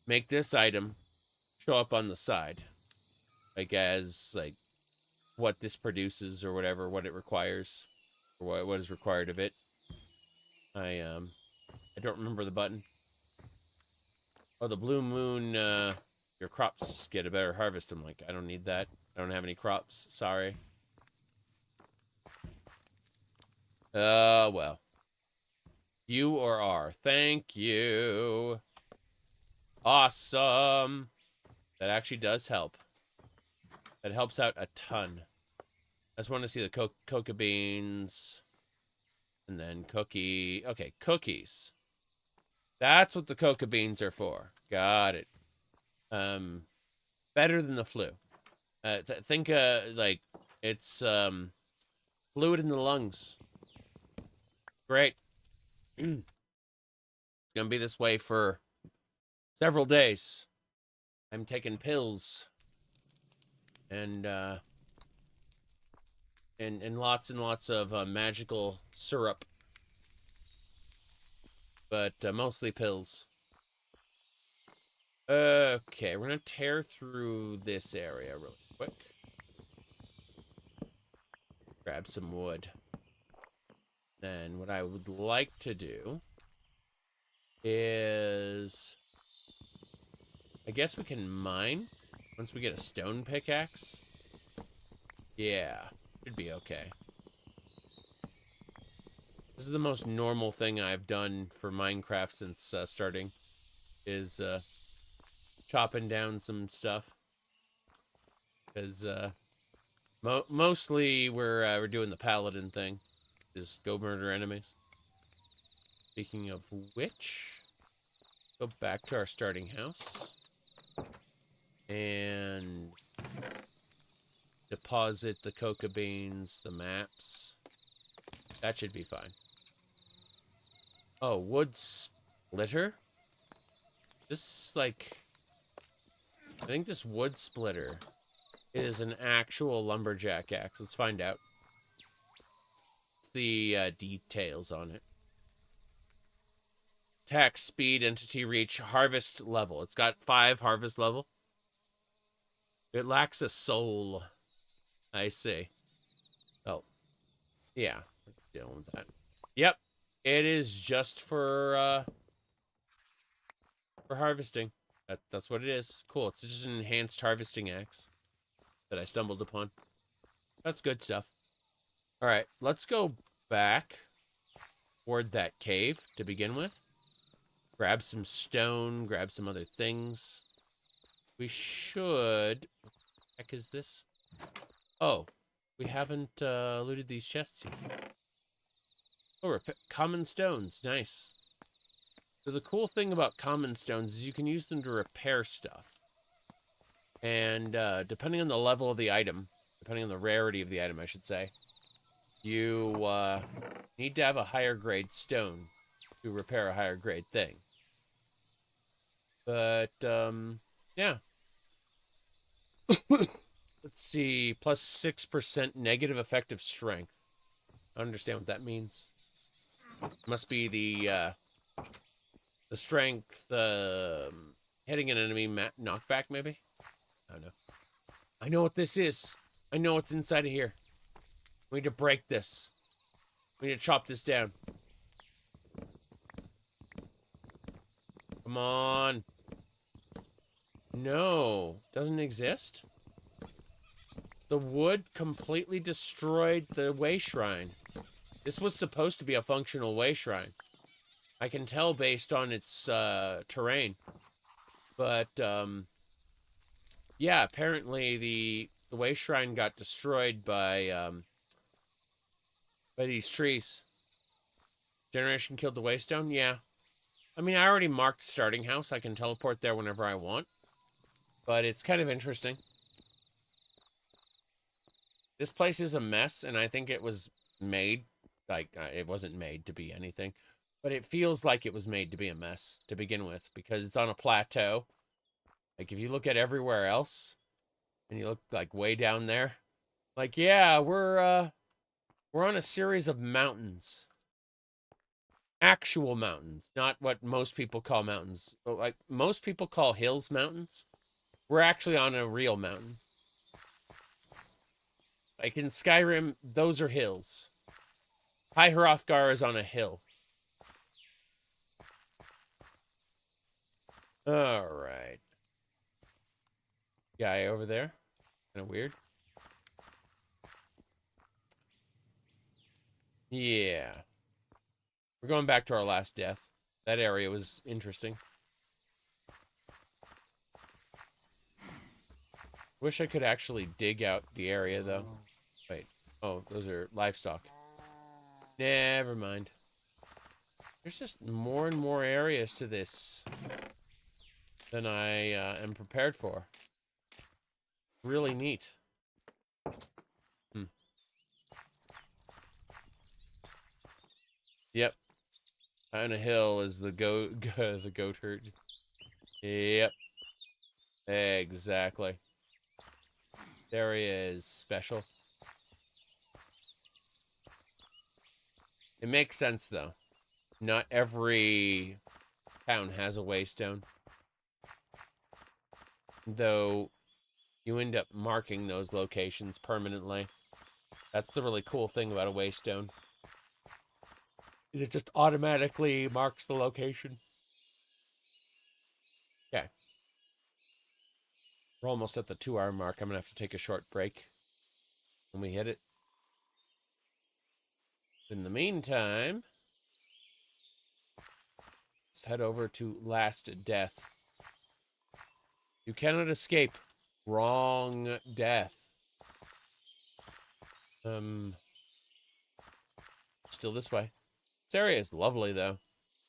make this item show up on the side? Like, as, like, what this produces or whatever, what it requires, or what is required of it. I don't remember the button. Oh, the blue moon, your crops get a better harvest. I'm like, I don't need that. I don't have any crops. Sorry. Well. You or R. Thank you. Awesome. That actually does help. That helps out a ton. I just want to see the coca beans. And then cookie. Okay, cookies. That's what the coca beans are for. Got it. Better than the flu. Think, like, it's, fluid in the lungs. Great. It's gonna be this way for several days. I'm taking pills. And lots and lots of magical syrup. But mostly pills. Okay, we're gonna tear through this area really quick. Grab some wood. Then what I would like to do is... I guess we can mine once we get a stone pickaxe. Yeah, should be okay. This is the most normal thing I've done for Minecraft since starting, is chopping down some stuff. Because mostly we're doing the Paladin thing, just go murder enemies. Speaking of which, go back to our starting house and deposit the coca beans, the maps. That should be fine. Oh, wood splitter? This, like... I think this wood splitter is an actual lumberjack axe. Let's find out. What's the details on it? Attack, speed, entity reach, harvest level. It's got 5 harvest level. It lacks a soul. I see. Oh. Yeah. We're dealing with that. Yep. It is just for harvesting. That's what it is. Cool. It's just an enhanced harvesting axe that I stumbled upon. That's good stuff. All right. Let's go back toward that cave to begin with. grab some stone, grab some other things. We should... What the heck is this? Oh, we haven't looted these chests yet. Oh, common stones. Nice. So the cool thing about common stones is you can use them to repair stuff. And depending on the level of the item, depending on the rarity of the item, I should say, you need to have a higher grade stone to repair a higher grade thing. But, yeah. Let's see, plus 6% negative effective strength. I don't understand what that means. Must be the strength, hitting an enemy knockback, maybe? I don't know. I know what this is. I know what's inside of here. We need to break this. We need to chop this down. Come on. No. Doesn't exist? The wood completely destroyed the way shrine. This was supposed to be a functional way shrine. I can tell based on its terrain. But, yeah, apparently the way shrine got destroyed by these trees. Generation killed the waystone? Yeah. I mean, I already marked starting house. I can teleport there whenever I want. But it's kind of interesting. This place is a mess, and I think it was made, like, it wasn't made to be anything. But it feels like it was made to be a mess to begin with, because it's on a plateau. Like, if you look at everywhere else, and you look, like, way down there, like, yeah, we're on a series of mountains. Actual mountains, not what most people call mountains. Like, most people call hills mountains. We're actually on a real mountain. Like in Skyrim, those are hills. High Hrothgar is on a hill. Alright. Guy over there. Kind of weird. Yeah. We're going back to our last death. That area was interesting. Wish I could actually dig out the area, though. Wait. Oh, those are livestock. Never mind. There's just more and more areas to this than I am prepared for. Really neat. Yep. On a hill is the the goat herd. Yep. Exactly. This area is special. It makes sense, though. Not every town has a waystone. Though, you end up marking those locations permanently. That's the really cool thing about a waystone. It just automatically marks the location. Okay. We're almost at the 2-hour mark. I'm going to have to take a short break when we hit it. In the meantime, let's head over to Last Death. You cannot escape. Wrong death. Still this way. This area is lovely, though,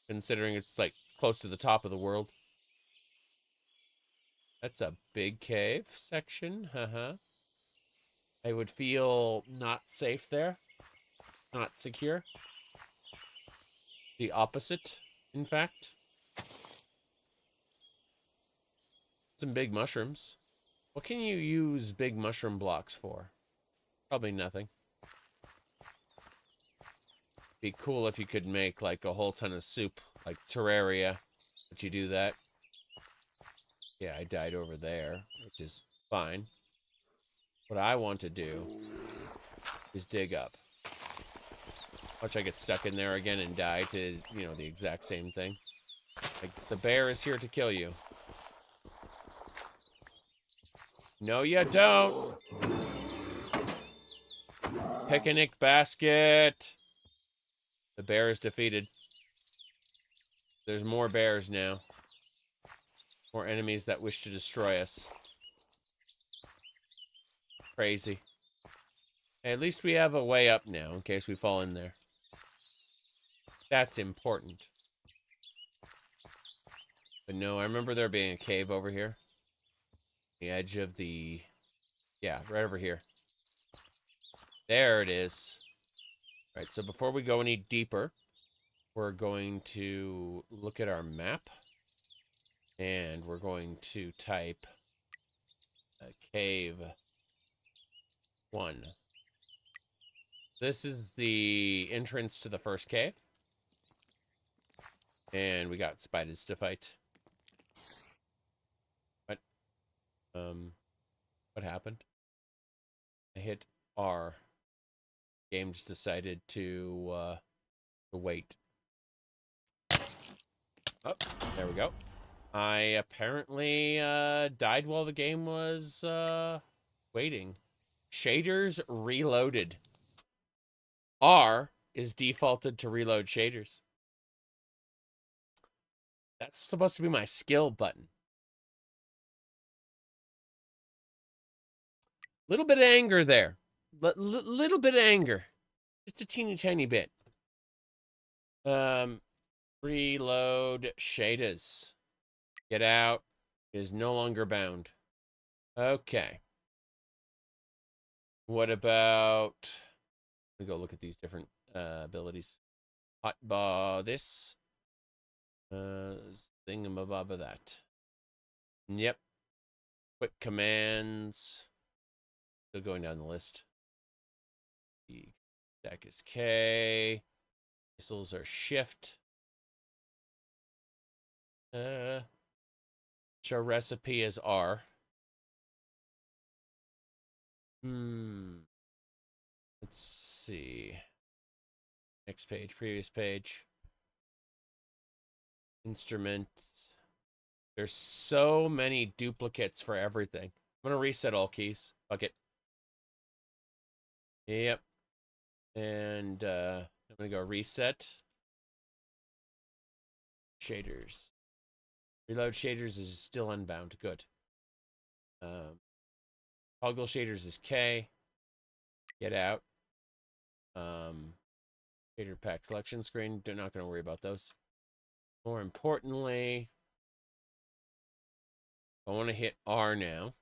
considering it's, like, close to the top of the world. That's a big cave section. I would feel not safe there. Not secure. The opposite, in fact. Some big mushrooms. What can you use big mushroom blocks for? Probably nothing. Be cool if you could make, like, a whole ton of soup, like Terraria. But you do that. Yeah, I died over there, which is fine. What I want to do is dig up. Watch I get stuck in there again and die to, you know, the exact same thing. Like, the bear is here to kill you. No, you don't! Picnic basket! The bear is defeated. There's more bears now. More enemies that wish to destroy us. Crazy. Hey, at least we have a way up now in case we fall in there. That's important. But no, I remember there being a cave over here. The edge of the... Yeah, right over here. There it is. All right, so before we go any deeper, we're going to look at our map. And we're going to type cave 1. This is the entrance to the first cave. And we got spiders to fight. What? What happened? I hit R. Game just decided to wait. Oh, there we go. I apparently died while the game was waiting. Shaders reloaded. R is defaulted to reload shaders. That's supposed to be my skill button. Little bit of anger there. Little bit of anger. Just a teeny tiny bit. Reload shaders. Get out. It is no longer bound. Okay. What about... Let me go look at these different abilities. Hotbar this. Thingamabob of that. Yep. Quick commands. Still going down the list. The deck is K. Missiles are shift. Show recipe is R. Let's see. Next page, previous page. Instruments. There's so many duplicates for everything. I'm going to reset all keys. Fuck it. Yep. And I'm going to go reset. Shaders. Reload shaders is still unbound. Good. Toggle shaders is K. Get out. Shader pack selection screen. They're not going to worry about those. More importantly, I want to hit R now.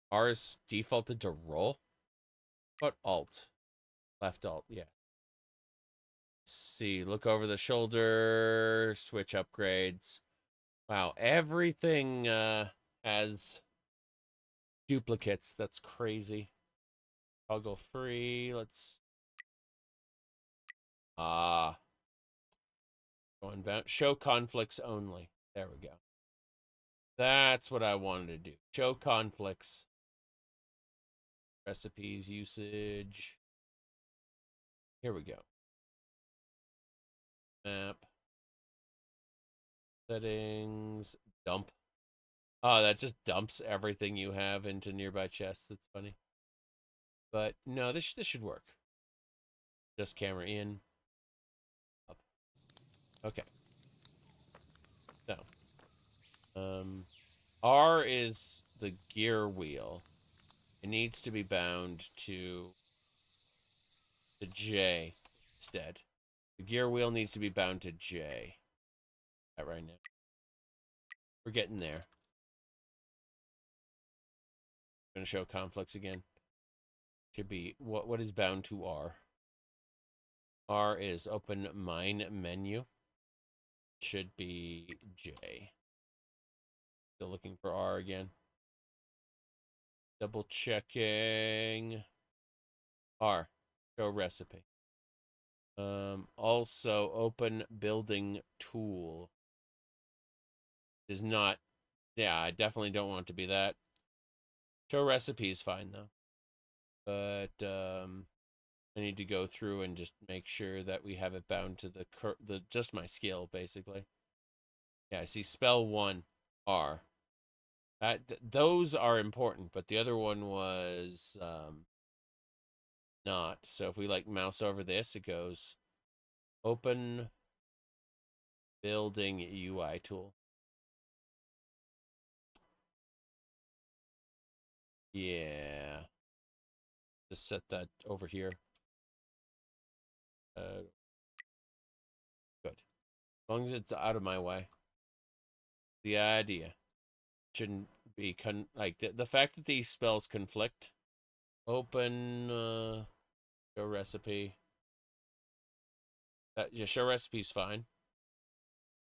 R is defaulted to roll. What Alt? Left Alt, yeah. Let's see, look over the shoulder, switch upgrades. Wow, everything has duplicates. That's crazy. Toggle free. Let's... Go unbound. Show conflicts only. There we go. That's what I wanted to do. Show conflicts. Recipes, usage. Here we go. Map. Settings. Dump. Oh, that just dumps everything you have into nearby chests. That's funny. But no, this should work. Just camera in. Up. Okay. So. R is the gear wheel. It needs to be bound to the J instead. The gear wheel needs to be bound to J. That right now. We're getting there. I'm going to show conflicts again. Should be what is bound to R. R is open mine menu. Should be J. Still looking for R again. Double checking. R. Show recipe. Also open building tool. Is not... Yeah, I definitely don't want it to be that. Show recipe is fine though. But I need to go through and just make sure that we have it bound to the just my skill basically. Yeah, I see spell 1 R. Those are important, but the other one was not. So if we like mouse over this, it goes open building UI tool. Yeah. Just set that over here. Good. As long as it's out of my way. The idea shouldn't be like the fact that these spells conflict. Open show recipe. Yeah, show recipe's fine.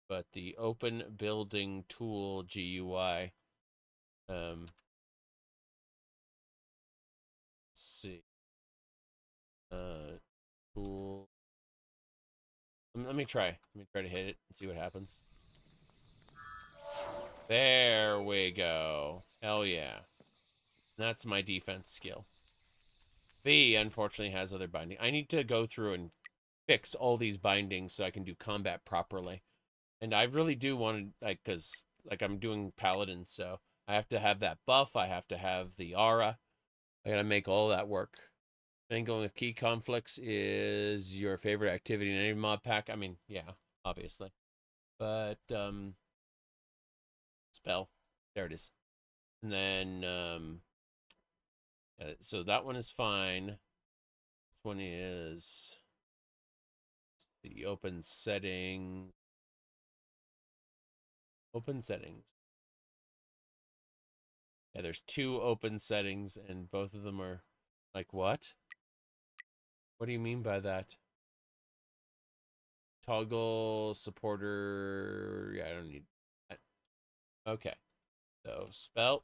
But the open building tool GUI. Let's see. Tool. Let me try. Let me try to hit it and see what happens. There we go. Hell yeah. That's my defense skill. V, unfortunately, has other binding. I need to go through and fix all these bindings so I can do combat properly. And I really do want to, like, because, like, I'm doing Paladin, so I have to have that buff. I have to have the aura. I gotta make all that work. And going with key conflicts is your favorite activity in any mod pack. I mean, yeah, obviously. But, spell. There it is. And then, so that one is fine. This one is the open settings. Open settings. Yeah, there's 2 open settings, and both of them are like, what? What do you mean by that? Toggle supporter. Yeah, I don't need that. Okay. So spell.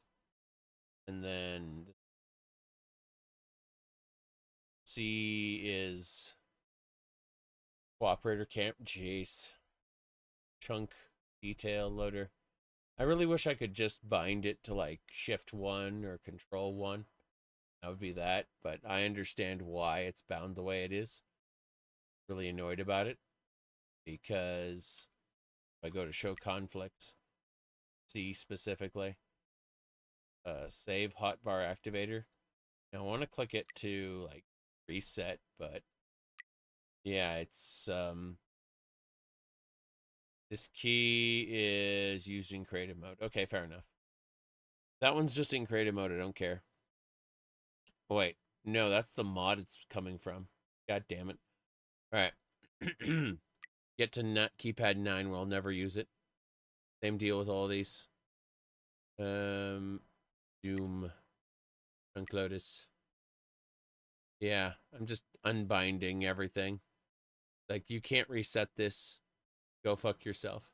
And then C is cooperator camp. Jeez. Chunk detail loader. I really wish I could just bind it to like shift 1 or control 1. That would be that, but I understand why it's bound the way it is. Really annoyed about it because if I go to show conflicts, C specifically, save hotbar activator. Now I want to click it to like reset, but yeah, it's this key is used in creative mode. Okay, fair enough. That one's just in creative mode. I don't care. Oh, wait, no, that's the mod it's coming from. God damn it. All right. Get to keypad 9 where I'll never use it. Same deal with all these. Doom. Chunk Lotus. Yeah, I'm just unbinding everything. Like, you can't reset this. Go fuck yourself.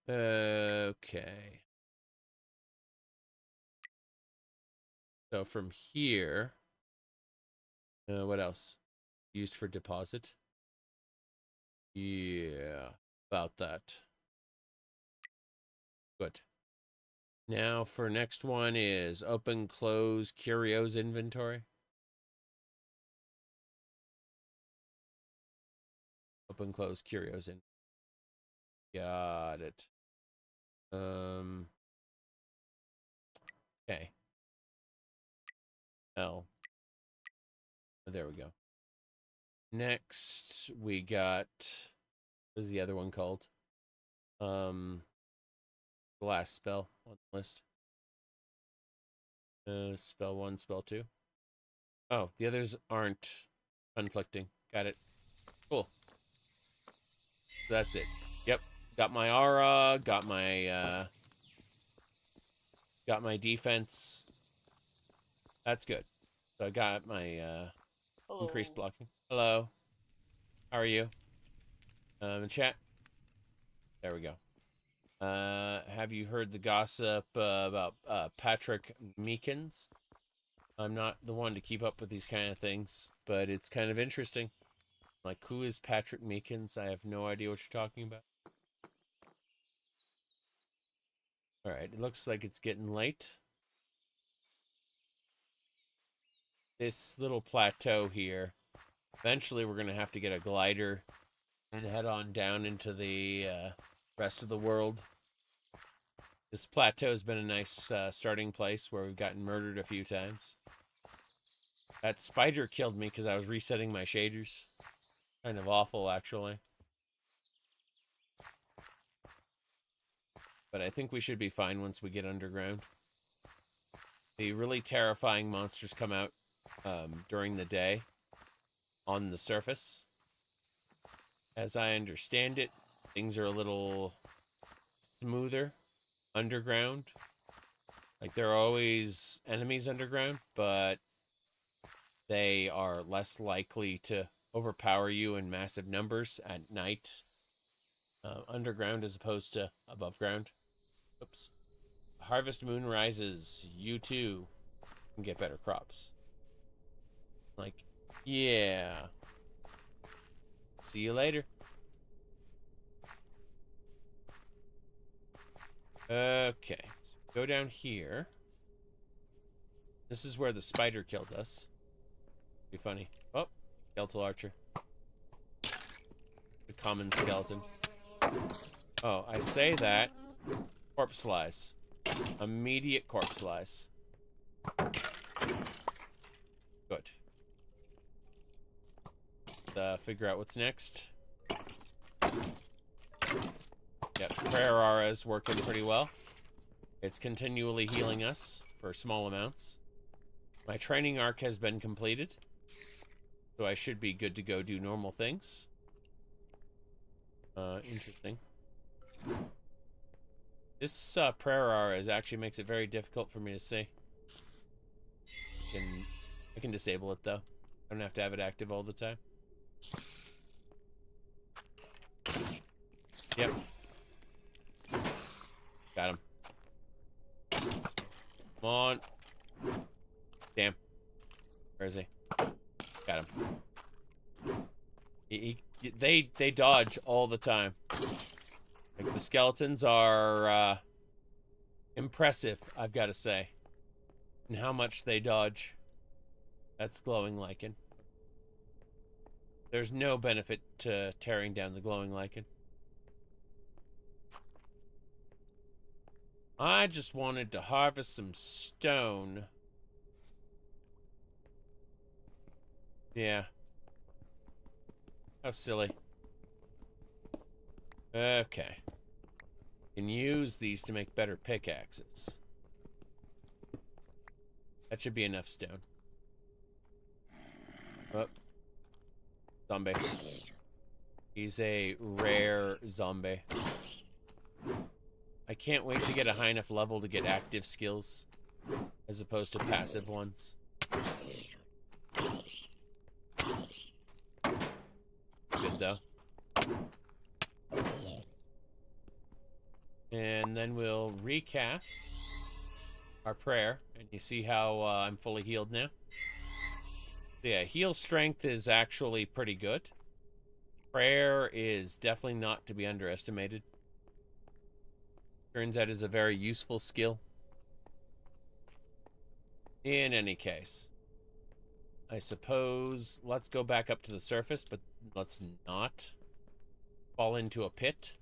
Okay. So from here, what else? Used for deposit. Yeah, about that. Good. Now for next one is open, close, curios inventory. Open, close, curios in. Got it. Okay. L. There we go. Next, we got, what is the other one called? The last spell on the list. Spell 1, spell 2. Oh, the others aren't conflicting. Got it. Cool. So that's it. Yep. Got my aura, got my defense. That's good. So I got my increased blocking. Hello. How are you? Chat. There we go. Have you heard the gossip about Patrick Meekins? I'm not the one to keep up with these kind of things, but it's kind of interesting. Like, who is Patrick Meekins? I have no idea what you're talking about. Alright, it looks like it's getting late. This little plateau here, eventually we're going to have to get a glider and head on down into the rest of the world. This plateau has been a nice starting place where we've gotten murdered a few times. That spider killed me because I was resetting my shaders. Kind of awful, actually. But I think we should be fine once we get underground. The really terrifying monsters come out during the day on the surface. As I understand it, things are a little smoother underground. Like, there are always enemies underground, but they are less likely to overpower you in massive numbers at night underground as opposed to above ground. Oops. Harvest moon rises, you too can get better crops. Like, yeah. See you later. Okay, so go down here. This is where the spider killed us. Be funny. Oh, skeletal archer. The common skeleton. Oh, I say that. Corpse flies. Immediate corpse flies. Good. Figure out what's next. Yep, prayer aura is working pretty well. It's continually healing us for small amounts. My training arc has been completed, so I should be good to go do normal things. Interesting. This prayer aura actually makes it very difficult for me to see. I can disable it though. I don't have to have it active all the time. Yep. Got him. Come on. Damn. Where is he? Got him. They dodge all the time. Like, the skeletons are impressive, I've got to say. And how much they dodge. That's glowing lichen. There's no benefit to tearing down the glowing lichen. I just wanted to harvest some stone. Yeah. How silly. Okay. Can use these to make better pickaxes. That should be enough stone. Oh. Zombie. He's a rare zombie. I can't wait to get a high enough level to get active skills as opposed to passive ones. Good though. And then we'll recast our prayer, and you see how I'm fully healed now. Yeah, heal strength is actually pretty good. Prayer is definitely not to be underestimated. Turns out it's a very useful skill. In any case, I suppose let's go back up to the surface, but let's not fall into a pit.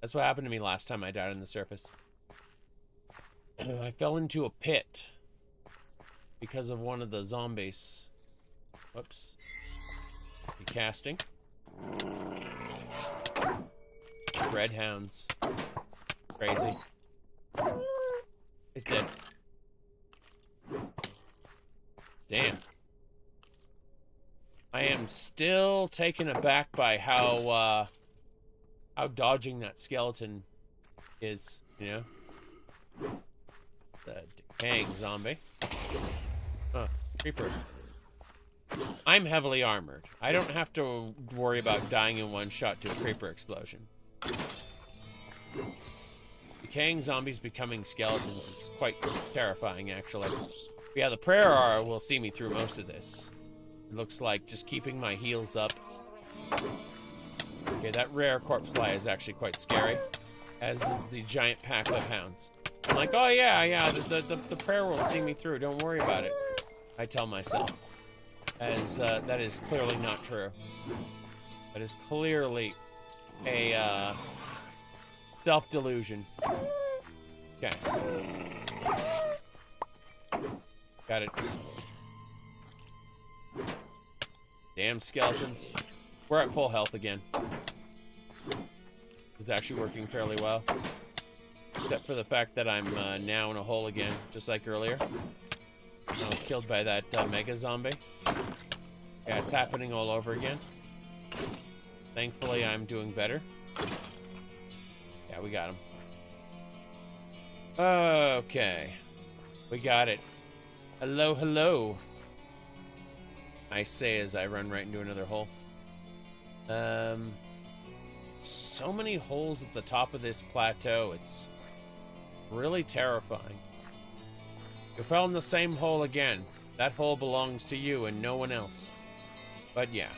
That's what happened to me last time I died on the surface. I fell into a pit because of one of the zombies. Whoops. Casting. Red hounds. Crazy. He's dead. Damn. I am still taken aback by how dodging that skeleton is, you know? The decaying zombie. Huh. Creeper. I'm heavily armored. I don't have to worry about dying in one shot to a creeper explosion. Decaying zombies becoming skeletons is quite terrifying, actually. But yeah, the prayer aura will see me through most of this. It looks like just keeping my heals up. Okay, that rare corpse fly is actually quite scary, as is the giant pack of hounds. I'm like, oh yeah, the prayer will see me through. Don't worry about it, I tell myself. As that is clearly not true. That is clearly a self-delusion. Okay. Got it. Damn skeletons. We're at full health again. It's actually working fairly well. Except for the fact that I'm now in a hole again, just like earlier. I was killed by that mega zombie. Yeah, it's happening all over again. Thankfully, I'm doing better. Yeah, we got him. Okay. We got it. Hello, hello. I say as I run right into another hole. So many holes at the top of this plateau. It's really terrifying. You fell in the same hole again. That hole belongs to you and no one else. But yeah.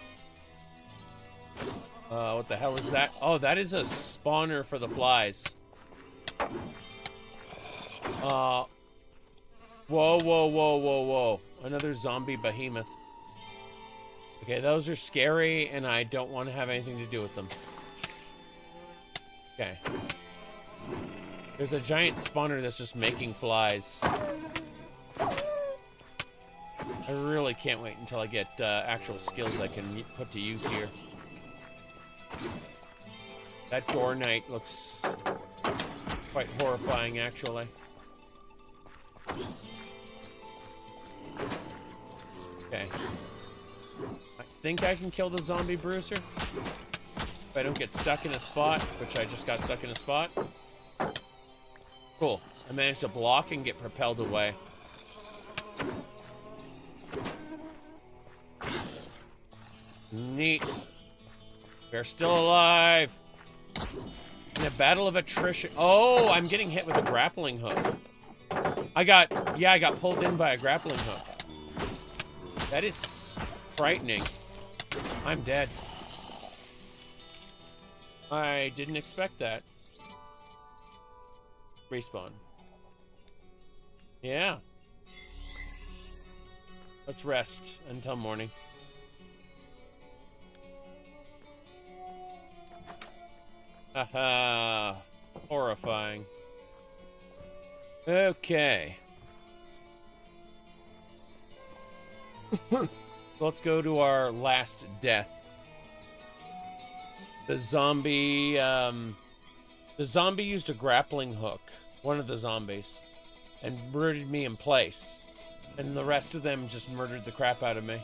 What the hell is that? Oh, that is a spawner for the flies. Whoa, whoa, whoa, whoa, whoa. Another zombie behemoth. Okay, those are scary, and I don't want to have anything to do with them. Okay. There's a giant spawner that's just making flies. I really can't wait until I get actual skills I can put to use here. That door knight looks quite horrifying, actually. Okay. I think I can kill the zombie bruiser. If I don't get stuck in a spot, which I just got stuck in a spot. Cool. I managed to block and get propelled away. Neat. We're still alive. In a battle of attrition. Oh, I'm getting hit with a grappling hook. I got pulled in by a grappling hook. That is frightening. I'm dead. I didn't expect that. Respawn. Yeah. Let's rest until morning. Haha. Horrifying. Okay. Let's go to our last death. The zombie used a grappling hook, one of the zombies, and murdered me in place. And the rest of them just murdered the crap out of me.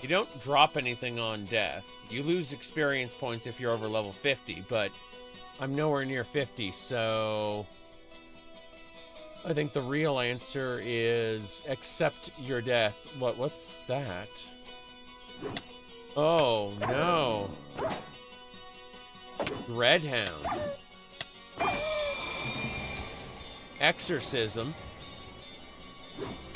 You don't drop anything on death. You lose experience points if you're over level 50, but I'm nowhere near 50, so I think the real answer is accept your death. What's that? Oh, no. Dreadhound. Exorcism.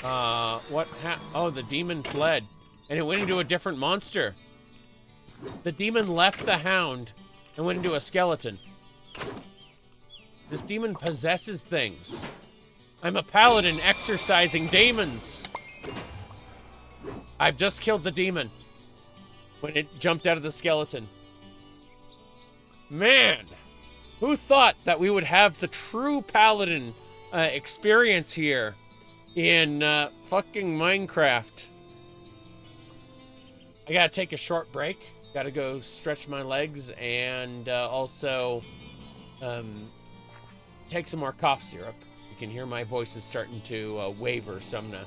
Oh, the demon fled. And it went into a different monster. The demon left the hound and went into a skeleton. This demon possesses things. I'm a paladin exorcising demons. I've just killed the demon when it jumped out of the skeleton. Man, who thought that we would have the true paladin experience here in fucking Minecraft? I gotta take a short break. Gotta go stretch my legs and also take some more cough syrup. You can hear my voice is starting to waver, so I'm gonna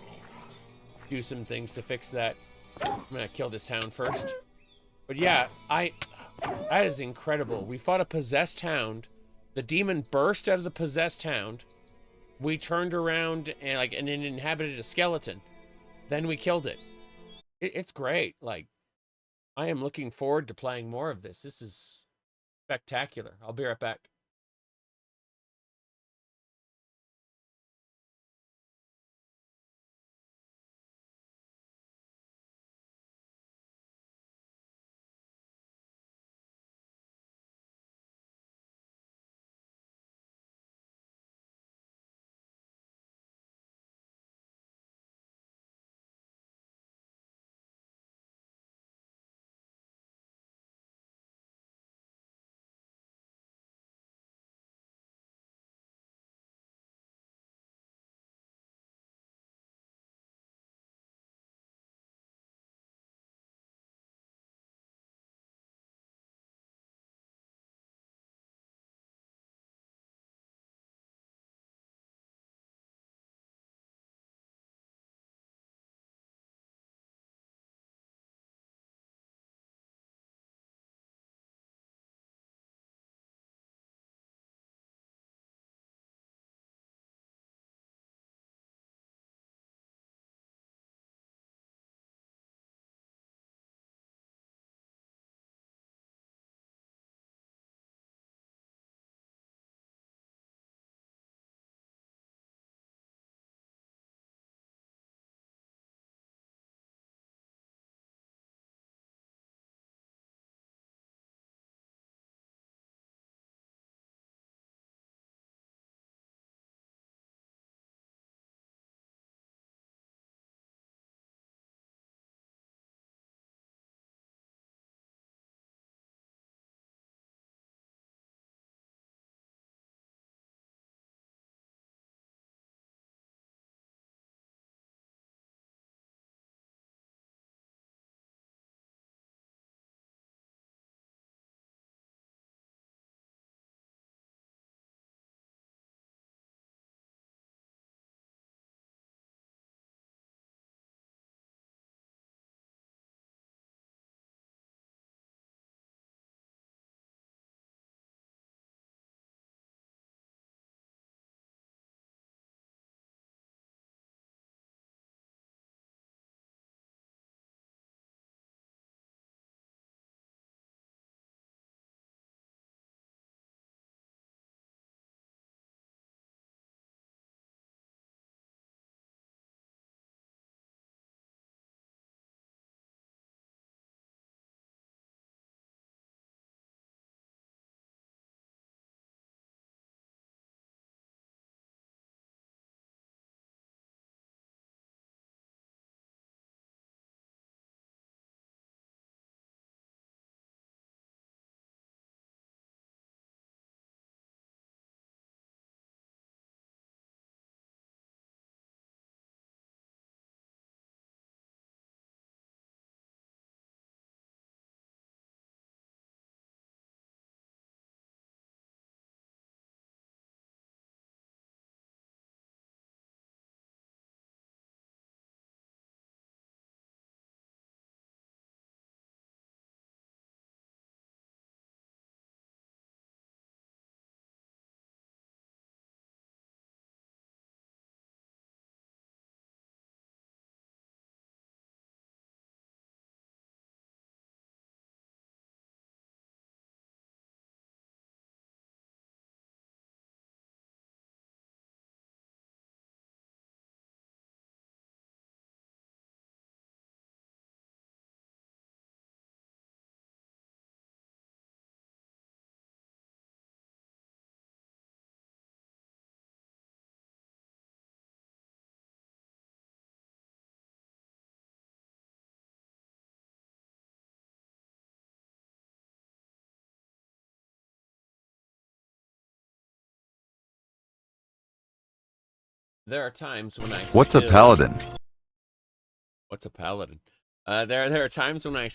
do some things to fix that. I'm gonna kill this hound first. But yeah, that is incredible. We fought a possessed hound. The demon burst out of the possessed hound. We turned around and it inhabited a skeleton. Then we killed it. It's great. Like, I am looking forward to playing more of this. This is spectacular. I'll be right back. there are times when I What's a paladin? What's a paladin? There are times when I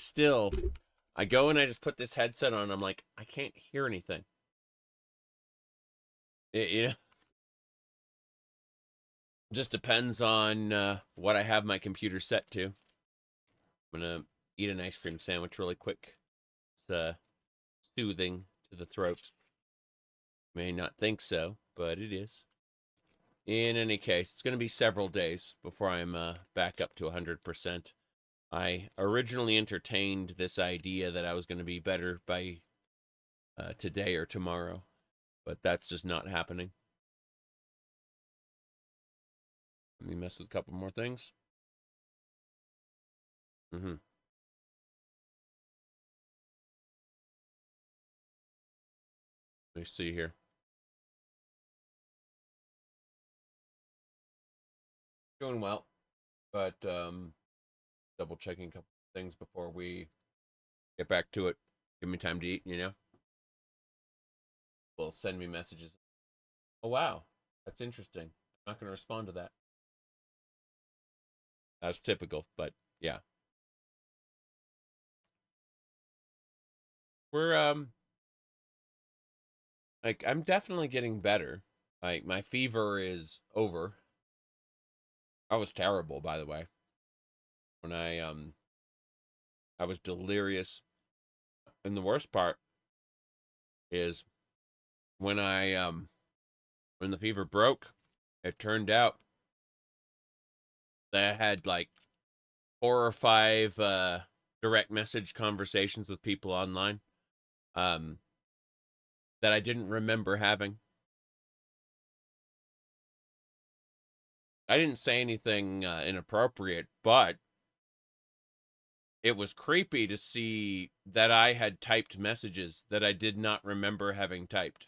go and I just put this headset on. I'm like, I can't hear anything. It just depends on what I have my computer set to. I'm gonna eat an ice cream sandwich really quick. It's soothing to the throat. May not think so, but it is. In any case, it's going to be several days before I'm back up to 100%. I originally entertained this idea that I was going to be better by today or tomorrow, but that's just not happening. Let me mess with a couple more things. Let me see here. Going well, but double checking a couple things before we get back to it. Give me time to eat, you know? Well, send me messages. Oh, wow. That's interesting. I'm not going to respond to that. That's typical, but yeah. We're, like, I'm definitely getting better. Like, my fever is over. I was terrible, by the way. When I was delirious. And the worst part is when when the fever broke, it turned out that I had like 4 or 5 direct message conversations with people online that I didn't remember having. I didn't say anything inappropriate, but it was creepy to see that I had typed messages that I did not remember having typed.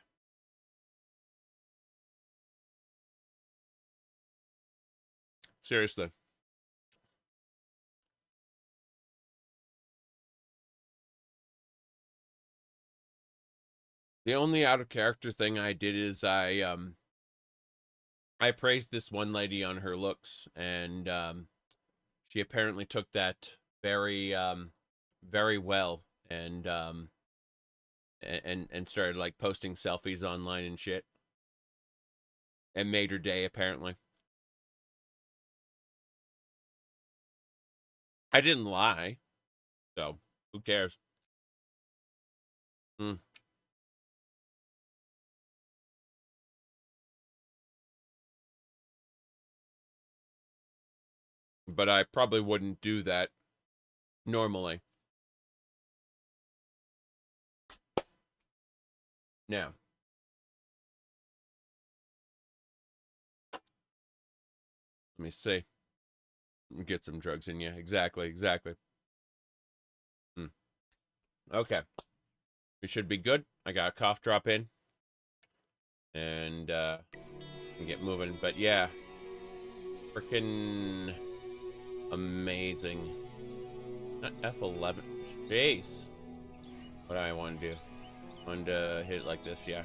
Seriously. The only out of character thing I did is I praised this one lady on her looks, and she apparently took that very very well, and started like posting selfies online and shit, and made her day apparently. I didn't lie, so who cares? Hmm. But I probably wouldn't do that normally. Now, let me see. Get some drugs in you. Exactly. Okay. We should be good. I got a cough drop in. And get moving. But yeah. Freaking amazing. Not F11. Jeez. What do I want to do? I want to hit it like this, yeah.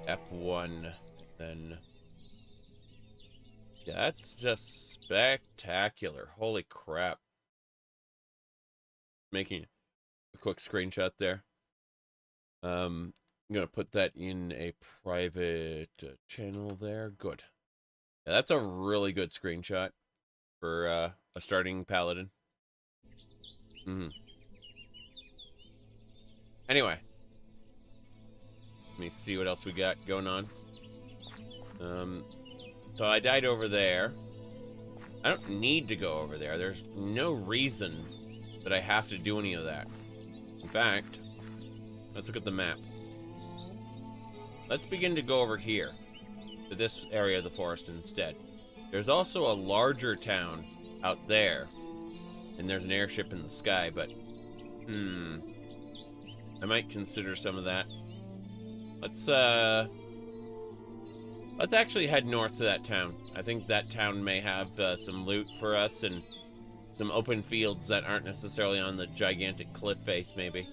F1. Then... yeah, that's just spectacular. Holy crap. Making a quick screenshot there. I'm going to put that in a private channel there. Good. Yeah, that's a really good screenshot for a starting Paladin. Anyway. Let me see what else we got going on. So I died over there. I don't need to go over there. There's no reason that I have to do any of that. In fact, let's look at the map. Let's begin to go over here, to this area of the forest instead. There's also a larger town out there, and there's an airship in the sky, but, I might consider some of that. Let's actually head north to that town. I think that town may have some loot for us and some open fields that aren't necessarily on the gigantic cliff face, maybe.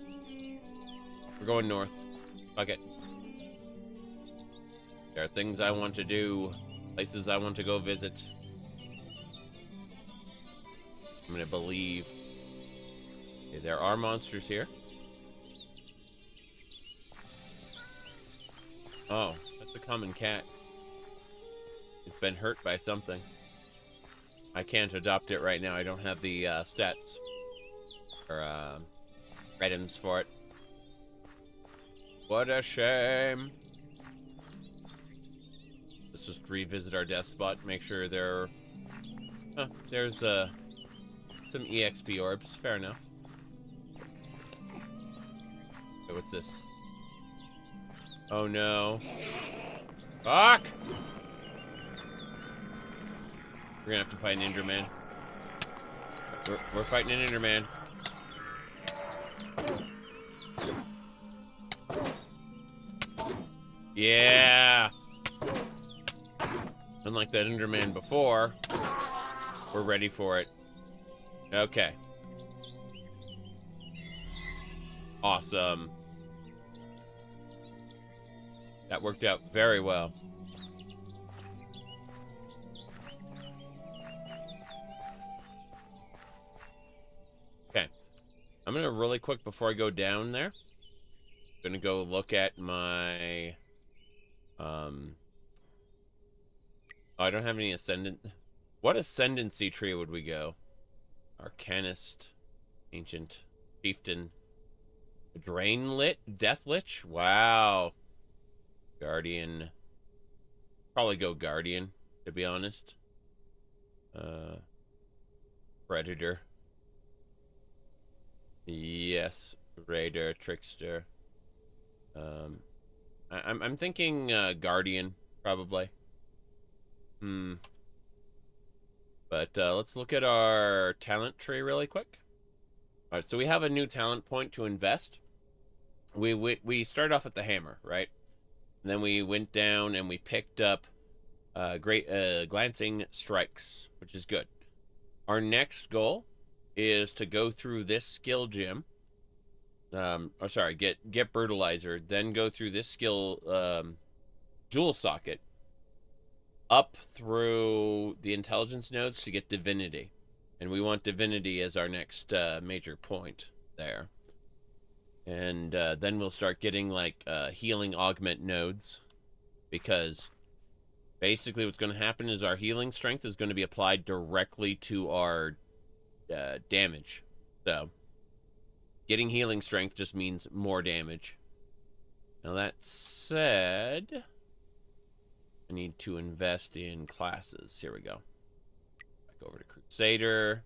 We're going north. Fuck it. There are things I want to do Places I want to go visit. I'm gonna believe. Okay, there are monsters here. Oh, that's a common cat. It's been hurt by something. I can't adopt it right now. I don't have the stats or items for it. What a shame. Let's just revisit our death spot. Make sure there. Huh, there's some EXP orbs. Fair enough. Okay, what's this? Oh no. Fuck! We're gonna have to fight an Enderman. We're fighting an Enderman. Yeah! Unlike that Enderman before, we're ready for it. Okay. Awesome. That worked out very well. Okay. I'm gonna really quick before I go down there. Gonna go look at my oh, I don't have any ascendant. What ascendancy tree would we go? Arcanist, Ancient, Chieftain, Drain Lit, Death Lich? Wow. Guardian. Probably go Guardian, to be honest. Predator. Yes, Raider, Trickster. I'm thinking Guardian, probably. But let's look at our talent tree really quick. All right, so we have a new talent point to invest. We started off at the hammer, right? And then we went down and we picked up great glancing strikes, which is good. Our next goal is to go through this skill gem. Or sorry, get brutalizer, then go through this skill jewel socket up through the intelligence nodes to get divinity. And we want divinity as our next major point there. And then we'll start getting like healing augment nodes, because basically what's going to happen is our healing strength is going to be applied directly to our damage. So getting healing strength just means more damage. Now that said, I need to invest in classes. Here we go. Back over to Crusader.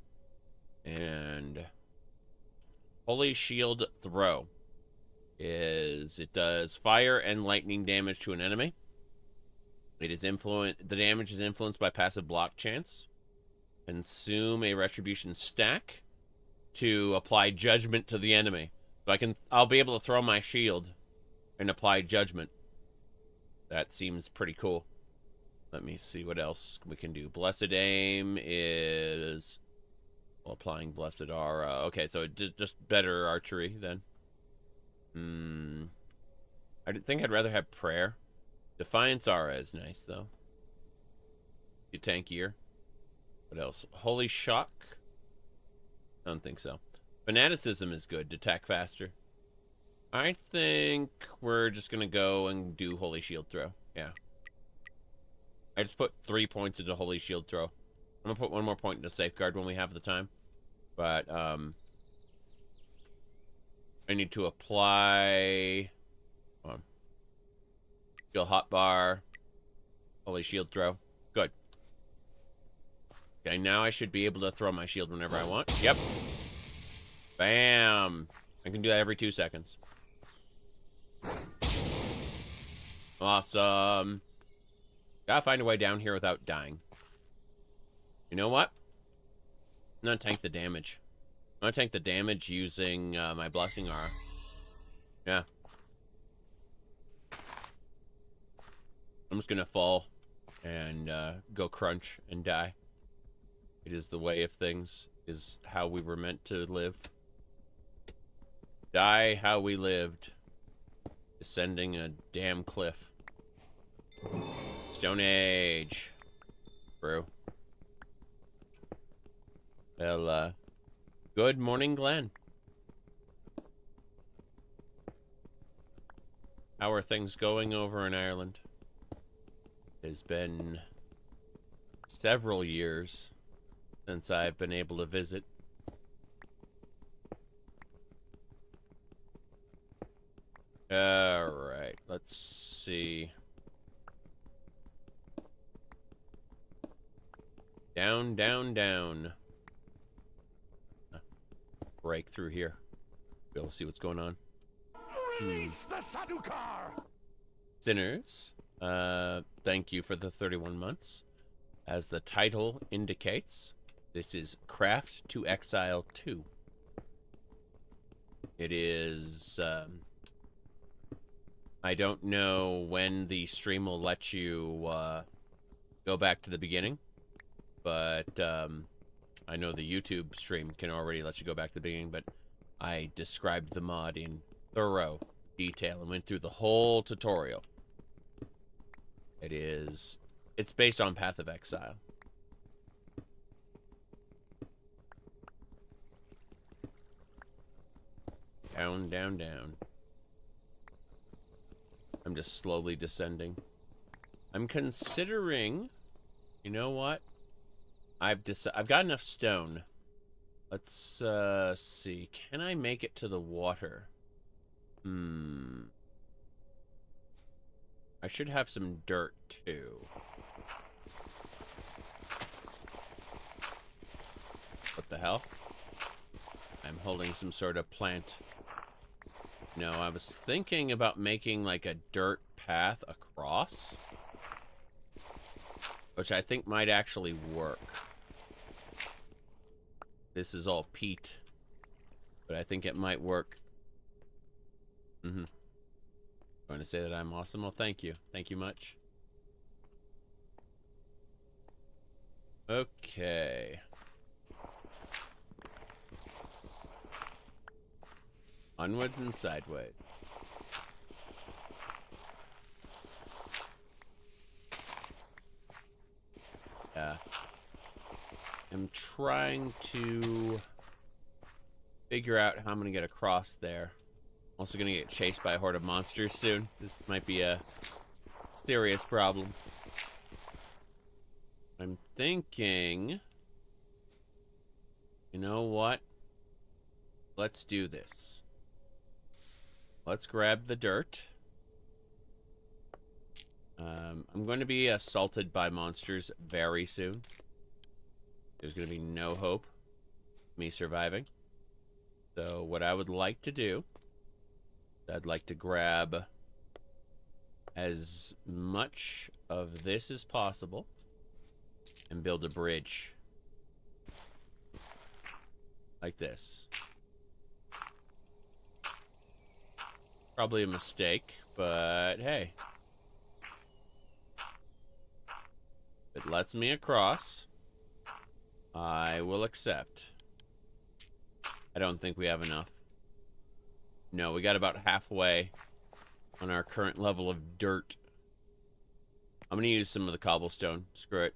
And Holy Shield Throw it does fire and lightning damage to an enemy. The damage is influenced by passive block chance. Consume a retribution stack to apply judgment to the enemy. So I'll be able to throw my shield and apply judgment. That seems pretty cool. Let me see what else we can do. Blessed Aim is applying Blessed Aura. Okay, so just better archery then. I think I'd rather have Prayer. Defiance Aura is nice though. Get tankier. What else? Holy Shock? I don't think so. Fanaticism is good to attack faster. I think we're just gonna go and do Holy Shield Throw. Yeah. I just put 3 points into Holy Shield Throw. I'm gonna put 1 more point into Safeguard when we have the time. But I need to apply Shield Hotbar, Holy Shield Throw. Good. Okay, now I should be able to throw my shield whenever I want. Yep. Bam. I can do that every 2 seconds. Awesome. Gotta find a way down here without dying. You know what? I'm gonna tank the damage. I'm gonna tank the damage using my Blessing Aura. Yeah. I'm just gonna fall and go crunch and die. It is the way of things, is how we were meant to live. Die how we lived. Descending a damn cliff. Stone Age. True. Well, good morning, Glenn. How are things going over in Ireland? It's been several years since I've been able to visit. Alright, let's see. Down, down, down. Break through here. Be able to see what's going on. Release the Sadukar! Sinners, thank you for the 31 months. As the title indicates, this is Craft to Exile 2. It is, I don't know when the stream will let you, go back to the beginning, but, I know the YouTube stream can already let you go back to the beginning, but I described the mod in thorough detail and went through the whole tutorial. It's based on Path of Exile. Down, down, down. I'm just slowly descending. I'm considering, you know what? I've got enough stone. Let's see. Can I make it to the water? I should have some dirt too. What the hell? I'm holding some sort of plant. No, I was thinking about making like a dirt path across, which I think might actually work. This is all peat, but I think it might work. Going to say that I'm awesome? Well, thank you. Thank you much. Okay. Onwards and sideways. Yeah. I'm trying to figure out how I'm going to get across there. I'm also going to get chased by a horde of monsters soon. This might be a serious problem. I'm thinking, you know what? Let's do this. Let's grab the dirt. I'm going to be assaulted by monsters very soon. There's going to be no hope of me surviving. So what I would like to do, I'd like to grab as much of this as possible and build a bridge. Like this. Probably a mistake, but hey. If it lets me across, I will accept. I don't think we have enough. No, we got about halfway on our current level of dirt. I'm gonna use some of the cobblestone. Screw it.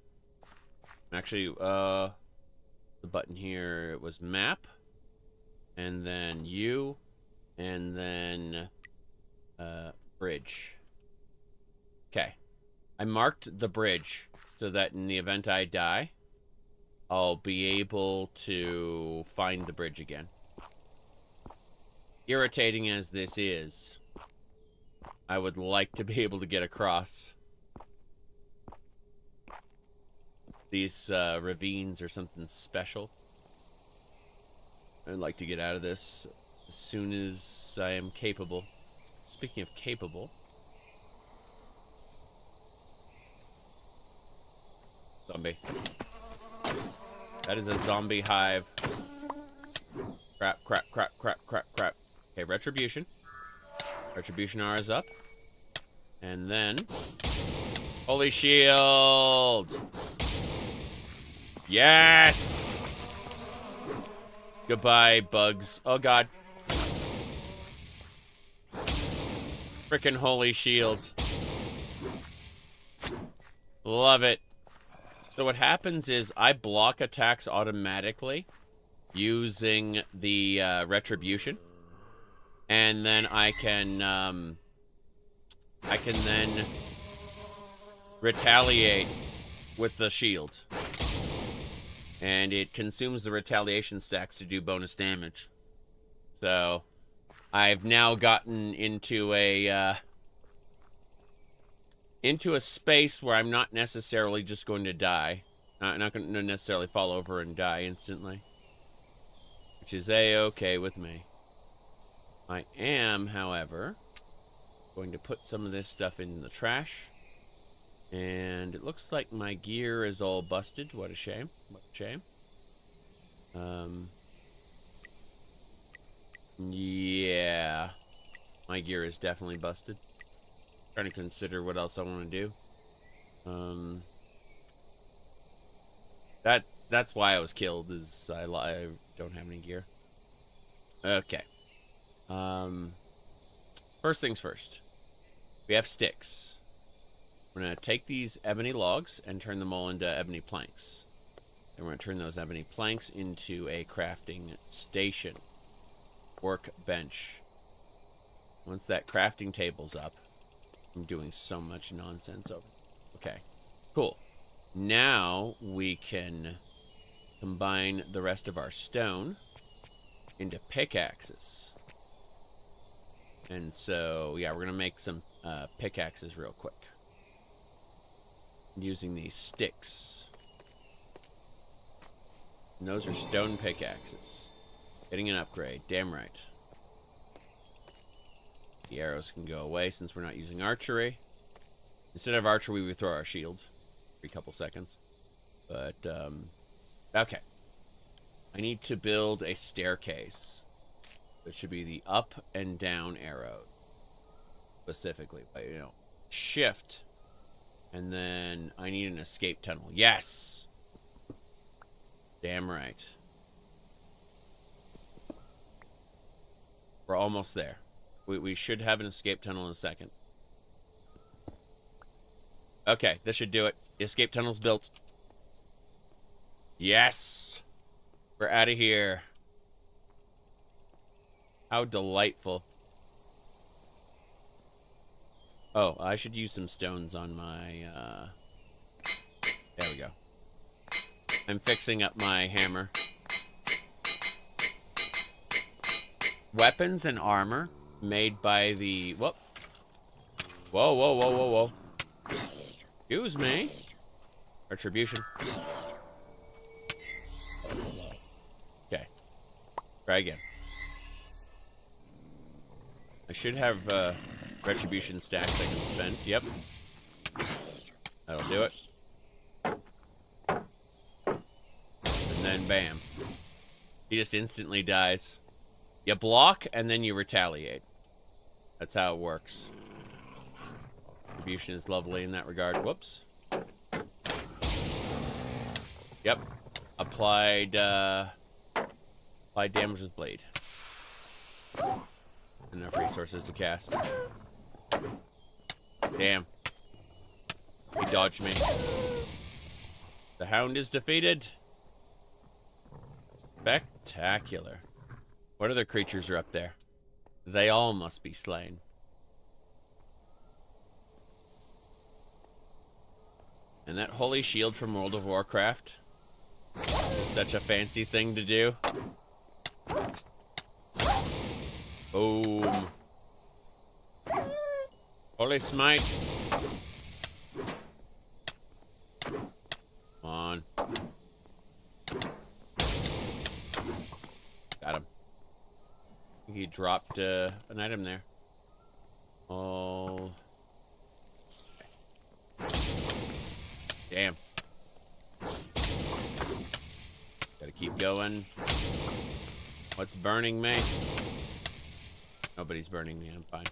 Actually, the button here, it was map, and then U, and then bridge. Okay. I marked the bridge so that in the event I die, I'll be able to find the bridge again. Irritating as this is, I would like to be able to get across. These ravines are something special. I'd like to get out of this as soon as I am capable. Speaking of capable, zombie. That is a zombie hive. Crap, crap, crap, crap, crap, crap. Okay, retribution. Retribution R is up. And then holy shield. Yes! Goodbye, bugs. Oh, God. Frickin' holy shield. Love it. So what happens is I block attacks automatically using the retribution, and then I can then retaliate with the shield, and it consumes the retaliation stacks to do bonus damage. So I've now gotten into a space where I'm not necessarily just going to die. I'm not going to necessarily fall over and die instantly, which is a-okay with me. I am, however, going to put some of this stuff in the trash. And it looks like my gear is all busted. What a shame. What a shame. Yeah. My gear is definitely busted. Trying to consider what else I want to do. That's why I was killed, is I don't have any gear. Okay. First things first. We have sticks. We're going to take these ebony logs and turn them all into ebony planks. And we're going to turn those ebony planks into a crafting station. Workbench. Once that crafting table's up, I'm doing so much nonsense over. Okay, cool. Now we can combine the rest of our stone into pickaxes. And so, yeah, we're going to make some pickaxes real quick. Using these sticks. And those are stone pickaxes. Getting an upgrade. Damn right. The arrows can go away since we're not using archery. Instead of archery, we throw our shield every couple seconds. But, okay. I need to build a staircase. It should be the up and down arrow. Specifically. But, you know, shift. And then I need an escape tunnel. Yes! Damn right. We're almost there. We should have an escape tunnel in a second. Okay, this should do it. The escape tunnel's built. Yes! We're out of here. How delightful. Oh, I should use some stones on my, there we go. I'm fixing up my hammer. Weapons and armor made by the, whoop. Whoa, whoa, whoa, whoa, whoa. Excuse me. Retribution. Okay. Try again. I should have, retribution stacks I can spend. Yep. That'll do it. And then bam. He just instantly dies. You block and then you retaliate. That's how it works. Retribution is lovely in that regard. Whoops. Yep. Applied damage with blade. Enough resources to cast. Damn. He dodged me. The hound is defeated. Spectacular. What other creatures are up there? They all must be slain. And that holy shield from World of Warcraft is such a fancy thing to do. Boom. Holy smite. Come on. Got him. I think he dropped an item there. Oh. Damn. Gotta keep going. What's burning me? Nobody's burning me, I'm fine.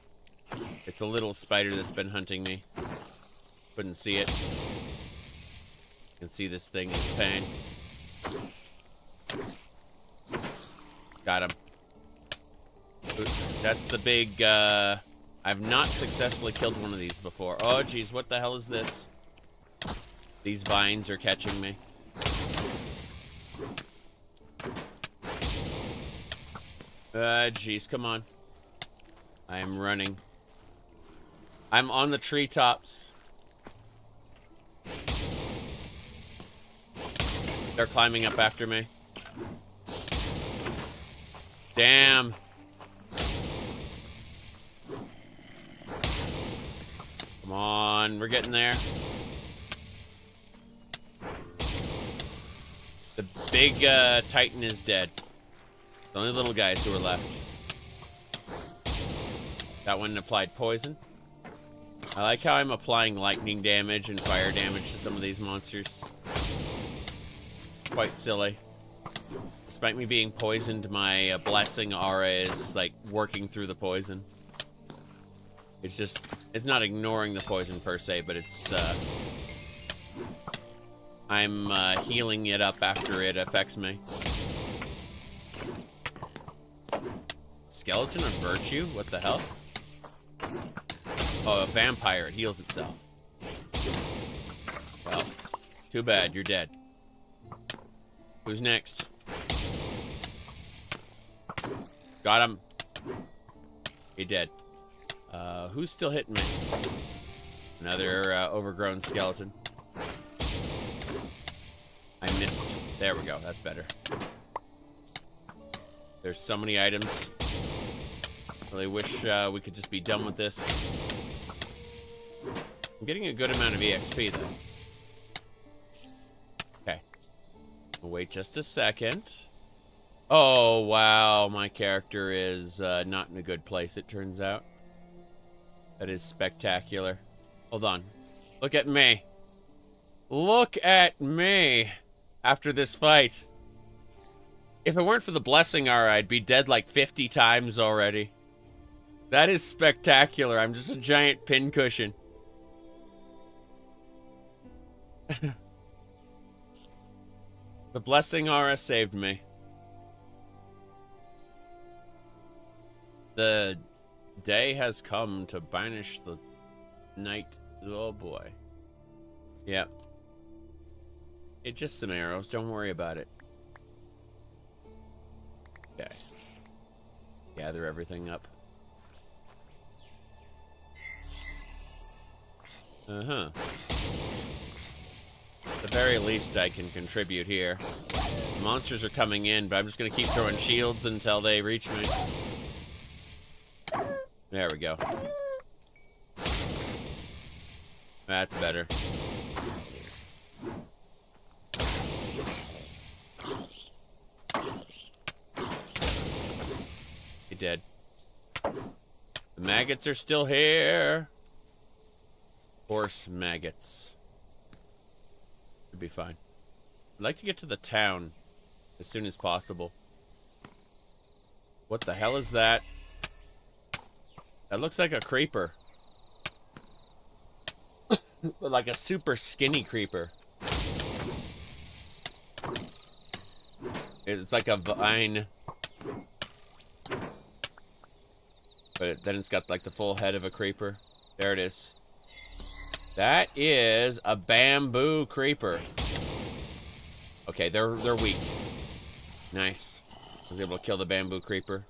It's a little spider that's been hunting me. Couldn't see it. Can see this thing in pain. Got him. That's the big, I've not successfully killed one of these before. Oh, geez, what the hell is this? These vines are catching me. Jeez, come on. I am running. I'm on the treetops. They're climbing up after me. Damn. Come on, we're getting there. The big Titan is dead. The only little guys who are left. That one applied poison. I like how I'm applying lightning damage and fire damage to some of these monsters. Quite silly. Despite me being poisoned, my blessing aura is like working through the poison. It's just, it's not ignoring the poison per se, but it's, I'm healing it up after it affects me. Skeleton of Virtue? What the hell? Oh, a vampire. It heals itself. Well, too bad. You're dead. Who's next? Got him. He dead. Who's still hitting me? Another overgrown skeleton. I missed. There we go. That's better. There's so many items. Really wish we could just be done with this. I'm getting a good amount of EXP, though. Okay. We'll wait just a second. Oh, wow. My character is not in a good place, it turns out. That is spectacular. Hold on. Look at me. Look at me after this fight. If it weren't for the blessing aura, I'd be dead like 50 times already. That is spectacular. I'm just a giant pincushion. The blessing aura saved me. The day has come to banish the night. Oh boy. Yep. It's just some arrows. Don't worry about it. Okay. Gather everything up. Uh-huh. At the very least, I can contribute here. The monsters are coming in, but I'm just going to keep throwing shields until they reach me. There we go. That's better. He dead. The maggots are still here. Horse maggots. Should be fine. I'd like to get to the town as soon as possible. What the hell is that? That looks like a creeper. But like a super skinny creeper. It's like a vine. But then it's got like the full head of a creeper. There it is. That is a bamboo creeper. Okay, they're weak. Nice. I was able to kill the bamboo creeper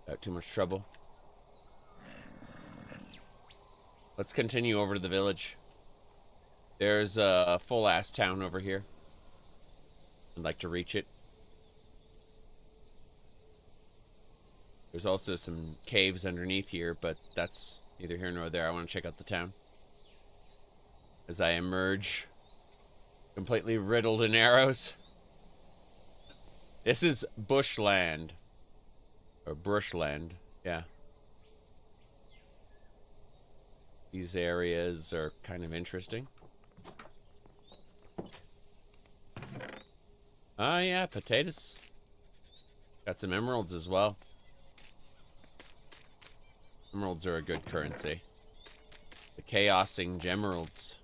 without too much trouble. Let's continue over to the village. There's a full-ass town over here. I'd like to reach it. There's also some caves underneath here, but that's neither here nor there. I want to check out the town. As I emerge, completely riddled in arrows. This is bushland. Or brushland, yeah. These areas are kind of interesting. Oh yeah, potatoes. Got some emeralds as well. Emeralds are a good currency. The chaosing gemeralds.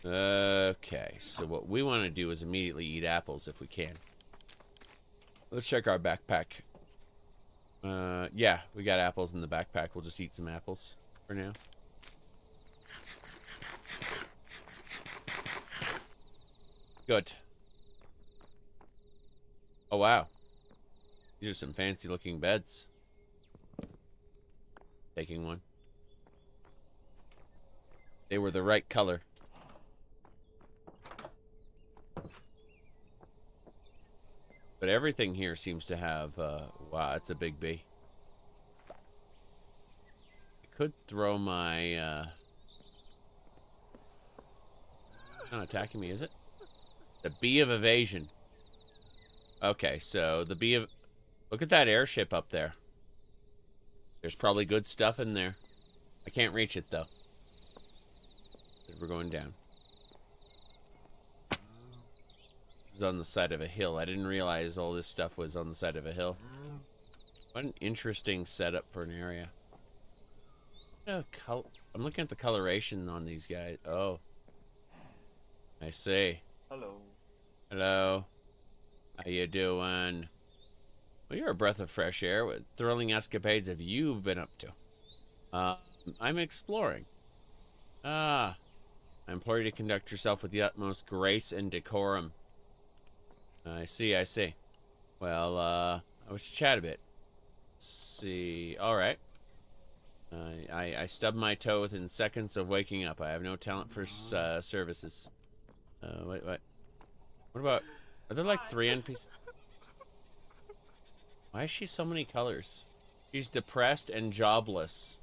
Okay, so what we want to do is immediately eat apples if we can. Let's check our backpack. Yeah, we got apples in the backpack. We'll just eat some apples for now. Good. Oh, wow. These are some fancy looking beds. Taking one. They were the right color. But everything here seems to have, wow, it's a big bee. I could throw my, not attacking me, is it? The bee of evasion. Okay, so the bee of... Look at that airship up there. There's probably good stuff in there. I can't reach it, though. We're going down. This is on the side of a hill. I didn't realize all this stuff was on the side of a hill. What an interesting setup for an area. Oh, I'm looking at the coloration on these guys. Oh. I see. Hello. Hello. How you doing? Well, you're a breath of fresh air. What thrilling escapades have you been up to? I'm exploring. I implore you to conduct yourself with the utmost grace and decorum. I see, I see. Well, I wish to chat a bit. Let's see. Alright. I stubbed my toe within seconds of waking up. I have no talent for services. Wait. What about... Are there like 3 NPCs? Why is she so many colors? She's depressed and jobless.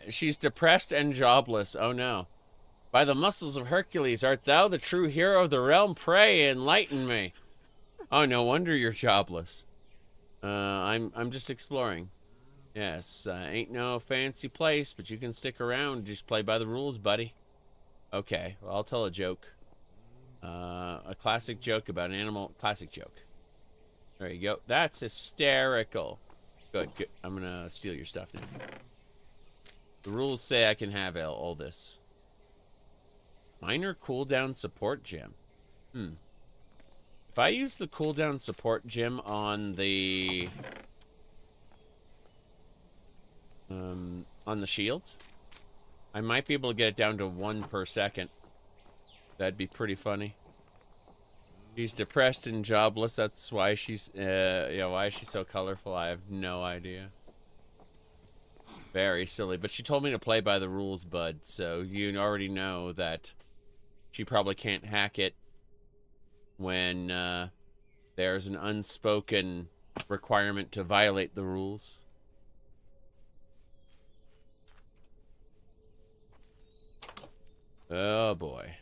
She's depressed and jobless. Oh no. By the muscles of Hercules, art thou the true hero of the realm? Pray, enlighten me. Oh, no wonder you're jobless. I'm just exploring. Yes, ain't no fancy place, but you can stick around. Just play by the rules, buddy. Okay, well, I'll tell a joke. A classic joke about an animal. Classic joke. There you go. That's hysterical. Good, good. I'm gonna steal your stuff now. The rules say I can have all this. Minor cooldown support gem. If I use the cooldown support gem on the shield, I might be able to get it down to 1 per second. That'd be pretty funny. She's depressed and jobless. That's why she's yeah, why is she so colorful? I have no idea. Very silly, but she told me to play by the rules, bud, so you already know that she probably can't hack it when there's an unspoken requirement to violate the rules. Oh boy.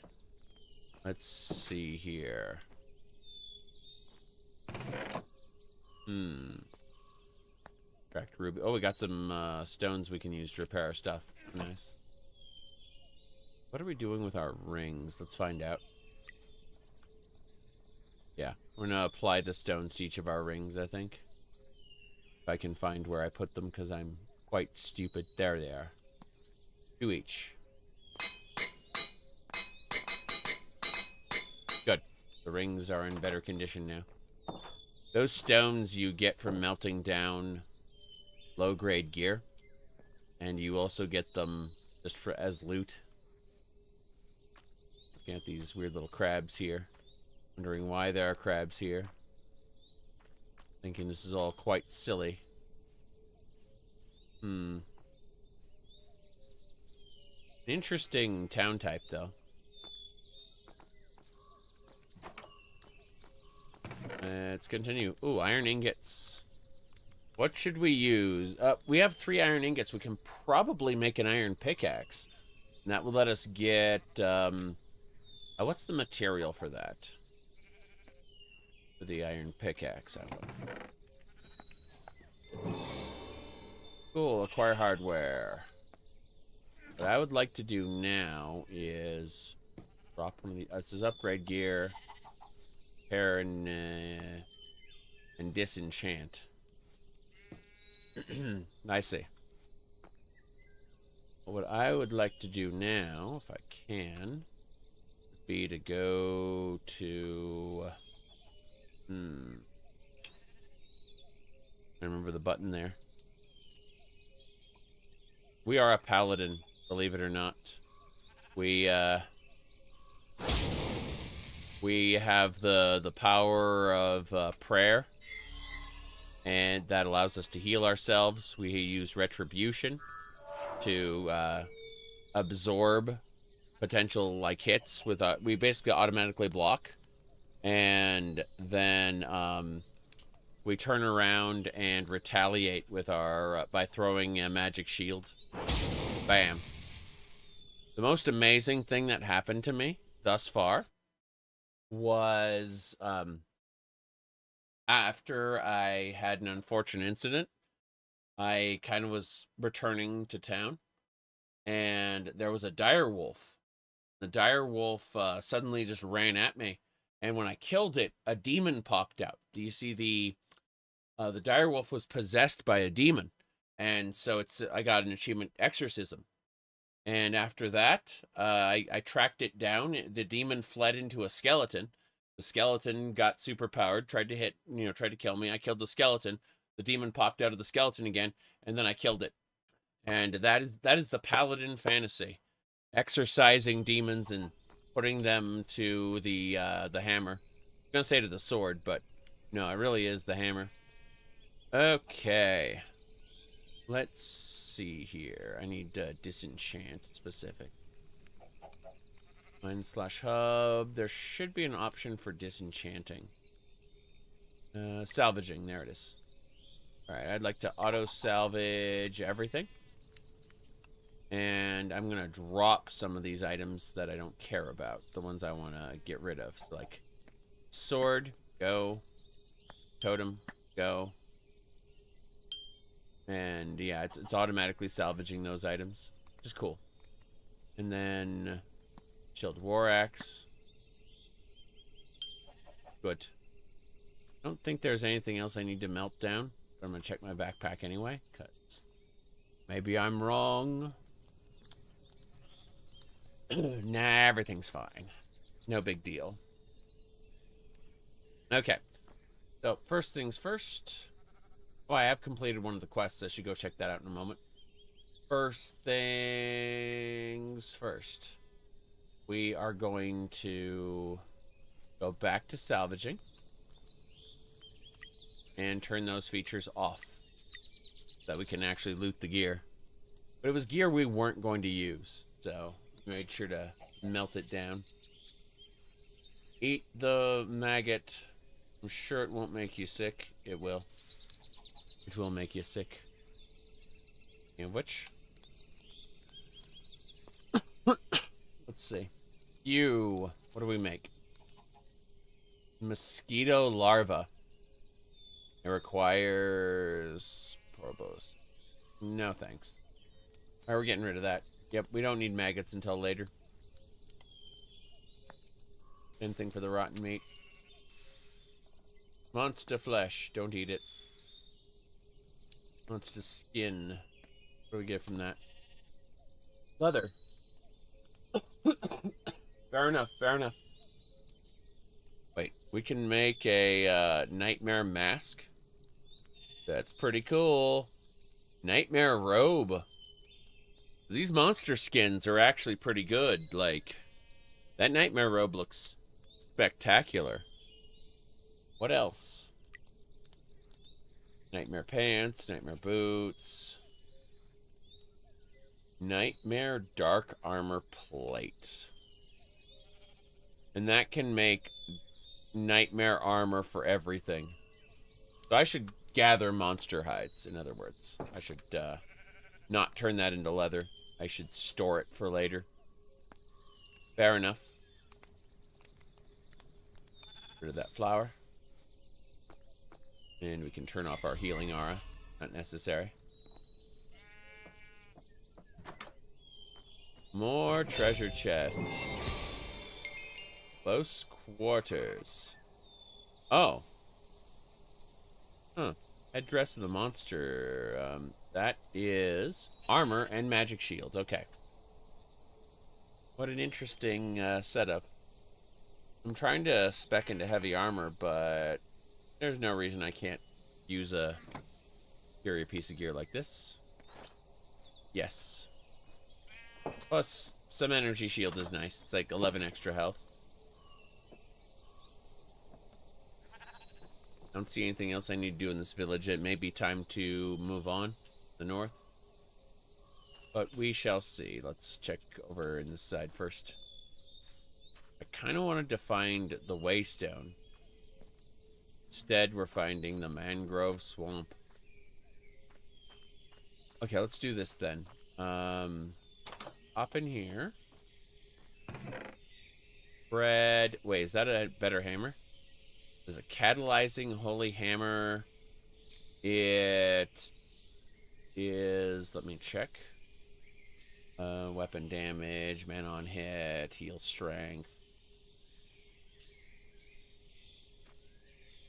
Let's see here. Cracked ruby. Oh, we got some stones we can use to repair our stuff. Nice. What are we doing with our rings? Let's find out. Yeah, we're gonna apply the stones to each of our rings, I think. If I can find where I put them, because I'm quite stupid. There they are. 2 each. Good. The rings are in better condition now. Those stones you get from melting down low-grade gear, and you also get them just as loot. Looking at these weird little crabs here, wondering why there are crabs here, thinking this is all quite silly. Interesting town type, though. Let's continue. Ooh, iron ingots. What should we use? We have 3 iron ingots. We can probably make an iron pickaxe. And that will let us get, what's the material for that? For the iron pickaxe, I would. Cool, acquire hardware. What I would like to do now is drop one of the, this is upgrade gear, repair and disenchant. I see. What I would like to do now, if I can, would be to go to... I remember the button there. We are a paladin, believe it or not. We, We have the power of prayer, and that allows us to heal ourselves. We use retribution to absorb potential like hits with we basically automatically block, and then we turn around and retaliate with our by throwing a magic shield. Bam. The most amazing thing that happened to me thus far was after I had an unfortunate incident. I kind of was returning to town, and there was a dire wolf. The dire wolf suddenly just ran at me, and when I killed it, a demon popped out. Do you see the dire wolf was possessed by a demon, and so I got an achievement, exorcism. And after that, I tracked it down. The demon fled into a skeleton. The skeleton got superpowered, tried to kill me. I killed the skeleton. The demon popped out of the skeleton again, and then I killed it. And that is the Paladin fantasy. Exorcising demons and putting them to the hammer. I'm gonna say to the sword, but no, it really is the hammer. Okay. Let's see here. I need disenchant specific. Mine/hub. There should be an option for disenchanting. Salvaging. There it is. Alright, I'd like to auto-salvage everything. And I'm going to drop some of these items that I don't care about. The ones I want to get rid of. So, like, sword, go. Totem, go. And, yeah, it's automatically salvaging those items. Which is cool. And then, Shield War Axe. Good. I don't think there's anything else I need to melt down. But I'm going to check my backpack anyway. Because maybe I'm wrong. Nah, everything's fine. No big deal. Okay. So, first things first. Oh, I have completed one of the quests. I should go check that out in a moment. First things first. We are going to go back to salvaging. And turn those features off. So that we can actually loot the gear. But it was gear we weren't going to use. So, make sure to melt it down. Eat the maggot. I'm sure it won't make you sick. It will. It will make you sick. In which? Let's see. You. What do we make? Mosquito larva. It requires Porbos. No thanks. Alright, we're getting rid of that. Yep, we don't need maggots until later. Same thing for the rotten meat. Monster flesh. Don't eat it. Monster skin. What do we get from that? Leather. Fair enough, fair enough. Wait, we can make a nightmare mask. That's pretty cool. Nightmare robe. These monster skins are actually pretty good. Like, that nightmare robe looks spectacular. What else? Nightmare pants, nightmare boots. Nightmare dark armor plate. And that can make nightmare armor for everything. So I should gather monster hides, in other words. I should not turn that into leather. I should store it for later. Fair enough. Get rid of that flower. And we can turn off our healing aura. Not necessary. More treasure chests. Close quarters. Oh. Huh. Headdress of the monster. That is armor and magic shield. Okay. What an interesting setup. I'm trying to spec into heavy armor, but there's no reason I can't use a superior piece of gear like this. Yes. Plus, some energy shield is nice. It's like 11 extra health. I don't see anything else I need to do in this village. It may be time to move on to the north. But we shall see. Let's check over in this side first. I kind of wanted to find the Waystone. Instead, we're finding the mangrove swamp. Okay, let's do this then. Up in here. Bread. Wait, is that a better hammer? There's a catalyzing holy hammer. It is, let me check. Weapon damage, man on hit, heal strength.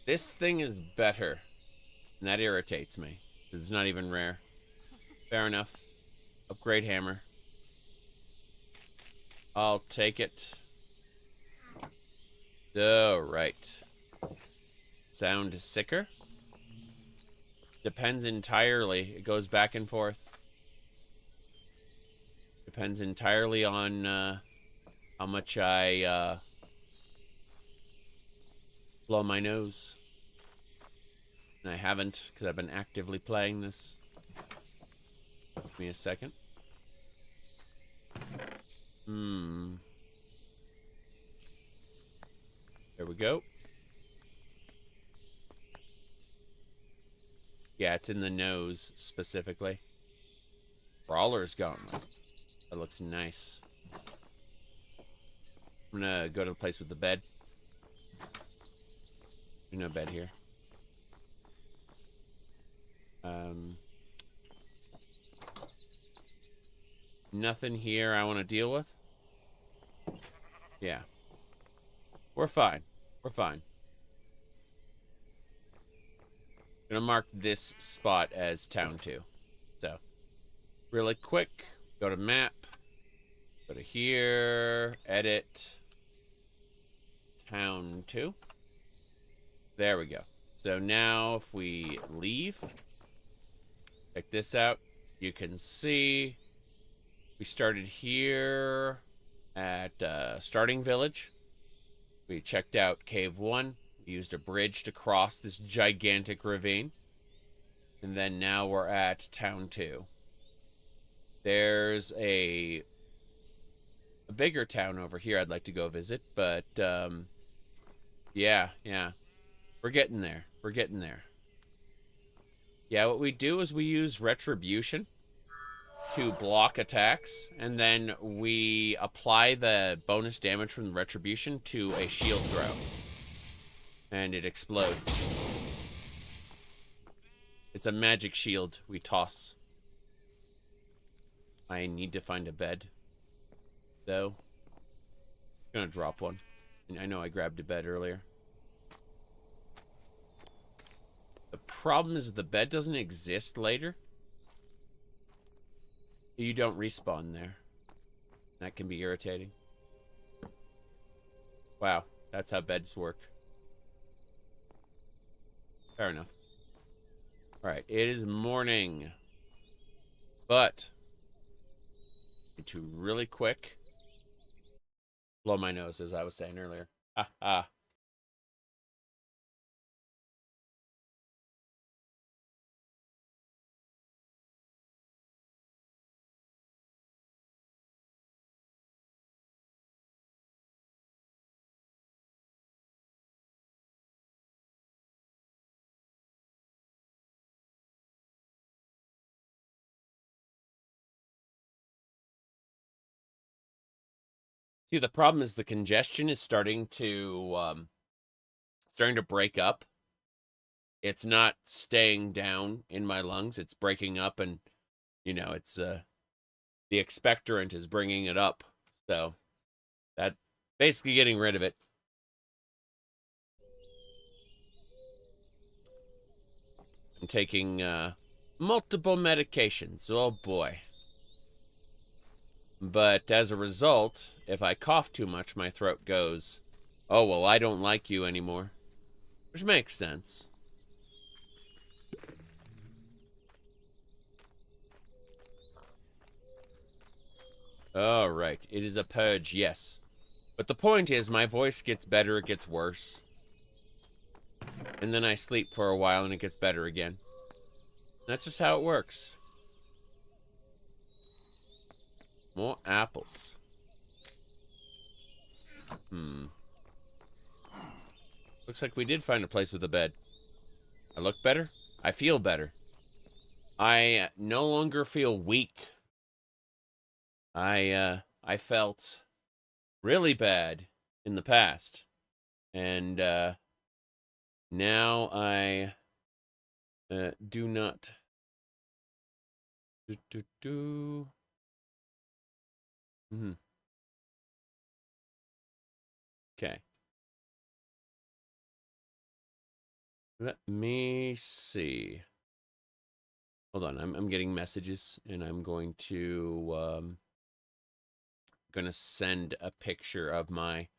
This thing is better. And that irritates me. It's not even rare. Fair enough. Upgrade hammer. I'll take it. Alright. Sound sicker? Depends entirely. It goes back and forth. Depends entirely on how much I blow my nose. And I haven't, because I've been actively playing this. Give me a second. There we go. Yeah, it's in the nose, specifically. Brawler's Gauntlet. That looks nice. I'm gonna go to the place with the bed. There's no bed here. Nothing here I want to deal with. Yeah. We're fine. We're fine. Gonna mark this spot as Town 2. So, really quick, go to map, go to here, edit, Town 2. There we go. So now if we leave, check this out, you can see we started here at Starting Village. We checked out Cave 1. We used a bridge to cross this gigantic ravine. And then now we're at Town 2. There's a bigger town over here I'd like to go visit, but yeah. We're getting there. We're getting there. Yeah, what we do is we use Retribution to block attacks, and then we apply the bonus damage from the Retribution to a shield throw. And it explodes. It's a magic shield we toss. I need to find a bed, though. I'm gonna drop one. And I know I grabbed a bed earlier. The problem is the bed doesn't exist later. You don't respawn there. That can be irritating. Wow, that's how beds work. Fair enough. Alright, it is morning. But need to really quick blow my nose, as I was saying earlier. Ah. See, the problem is the congestion is starting to break up. It's not staying down in my lungs. It's breaking up, and you know, it's the expectorant is bringing it up. So that basically getting rid of it. I'm taking multiple medications. Oh boy. But as a result, if I cough too much, my throat goes, oh, well, I don't like you anymore. Which makes sense. All right, it is a purge, yes. But the point is, my voice gets better, it gets worse. and then I sleep for a while and it gets better again. That's just how it works. More apples. Looks like we did find a place with a bed. I look better. I feel better. I no longer feel weak. I felt really bad in the past. And now I do not. Okay. Let me see. Hold on, I'm getting messages, and I'm going to send a picture of my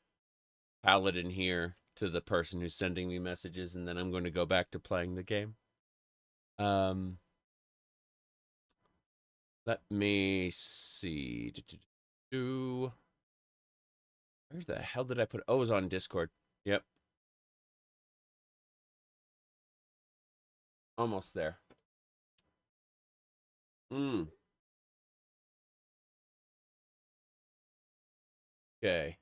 Paladin here to the person who's sending me messages, and then I'm going to go back to playing the game. Let me see. Where the hell did I put? Oh, it was on Discord. Yep. Almost there. Okay.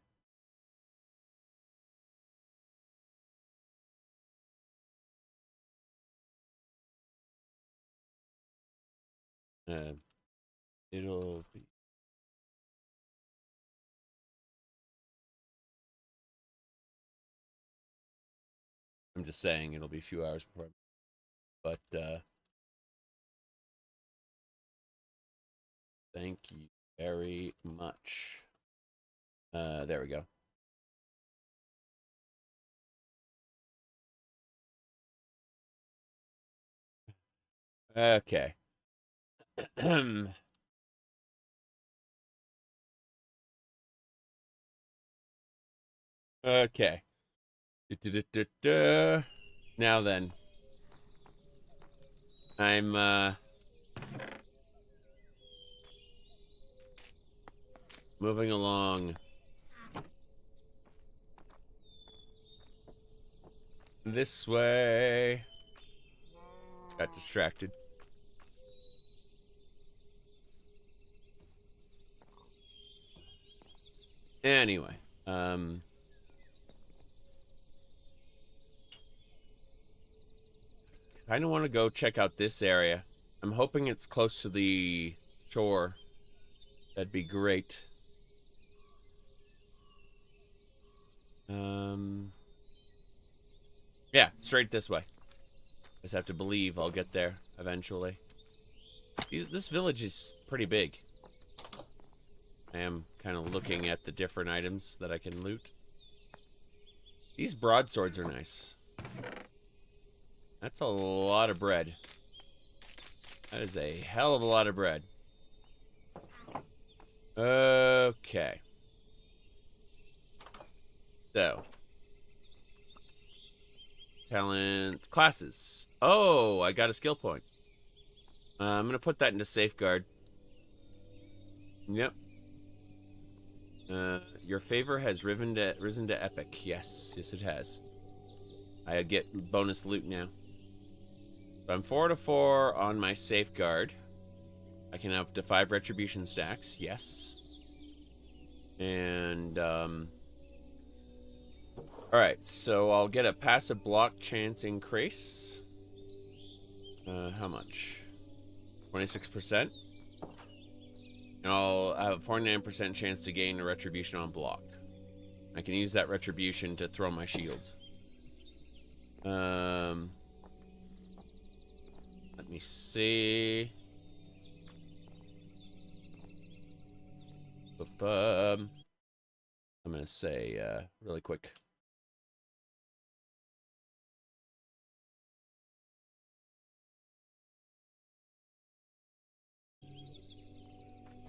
It'll be. I'm just saying it'll be a few hours before. But thank you very much. There we go. Okay. Okay. Now then. I'm moving along. This way. Got distracted. Anyway, kind of want to go check out this area. I'm hoping it's close to the shore. That'd be great. Yeah, straight this way. Just have to believe I'll get there eventually. This village is pretty big. I am kind of looking at the different items that I can loot. These broadswords are nice. That's a lot of bread. That is a hell of a lot of bread. Okay. So. Talents. Classes. Oh, I got a skill point. I'm going to put that into safeguard. Yep. Your favor has risen to epic. Yes, it has. I get bonus loot now. So I'm 4 to 4 on my safeguard. I can have up to 5 retribution stacks. Yes. And all right, so I'll get a passive block chance increase. How much? 26%. And I'll have a 49% chance to gain a retribution on block. I can use that retribution to throw my shield. Let me see. I'm gonna say really quick.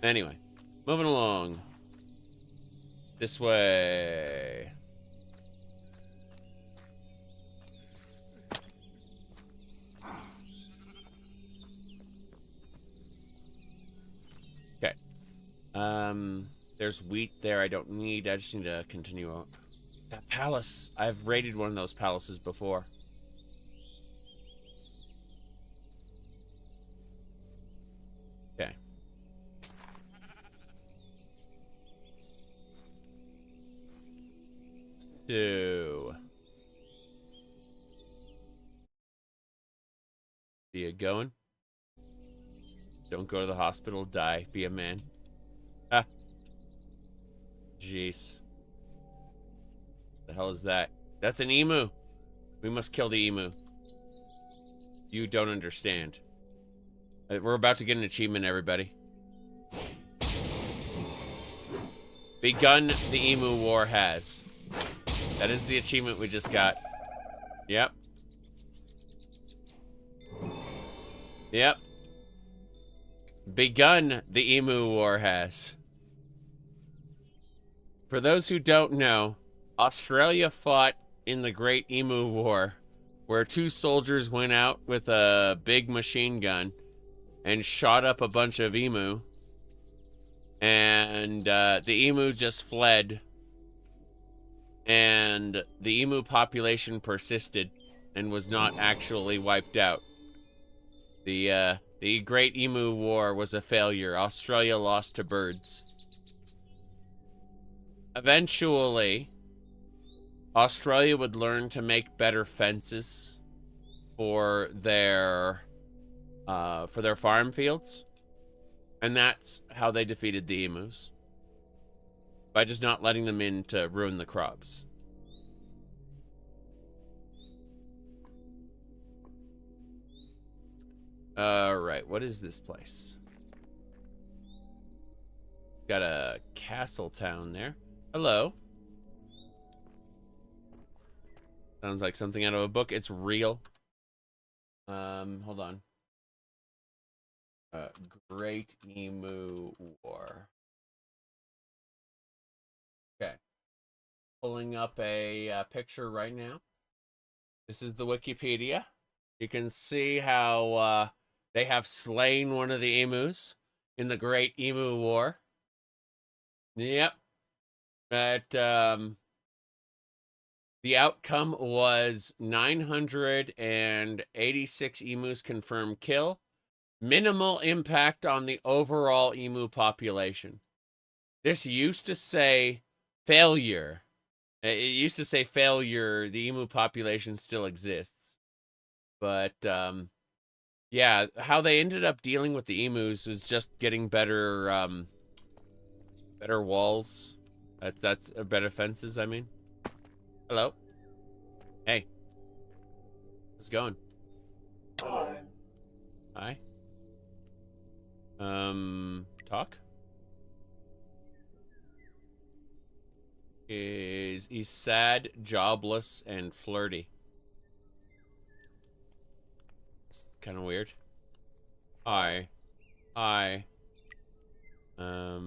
Anyway, moving along. This way. Okay. There's wheat there I don't need. I just need to continue on. That palace. I've raided one of those palaces before. Okay. So, be you going? Don't go to the hospital. Die. Be a man. Ah. Jeez. The hell is that? That's an emu. We must kill the emu. You don't understand. We're about to get an achievement, everybody. Begun the emu war has. That is the achievement we just got. Yep. Yep. Begun the emu war has. For those who don't know, Australia fought in the Great Emu War, where 2 soldiers went out with a big machine gun and shot up a bunch of emu, and the emu just fled, and the emu population persisted and was not actually wiped out. The Great Emu War was a failure. Australia lost to birds. Eventually, Australia would learn to make better fences for their farm fields, and that's how they defeated the emus, by just not letting them in to ruin the crops. All right, what is this place? Got a castle town there. Hello. Sounds like something out of a book. It's real. Hold on. Great Emu War. Okay. Pulling up a picture right now. This is the Wikipedia. You can see how they have slain one of the emus in the Great Emu War. Yep. But the outcome was 986 emus confirmed kill. Minimal impact on the overall emu population. This used to say failure. It used to say failure. The emu population still exists. But, yeah, how they ended up dealing with the emus is just getting better, better walls. That's better fences, I mean. Hello. Hey. How's it going? Hi. Talk? He's sad, jobless, and flirty. It's kind of weird. Hi. Hi. Yeah,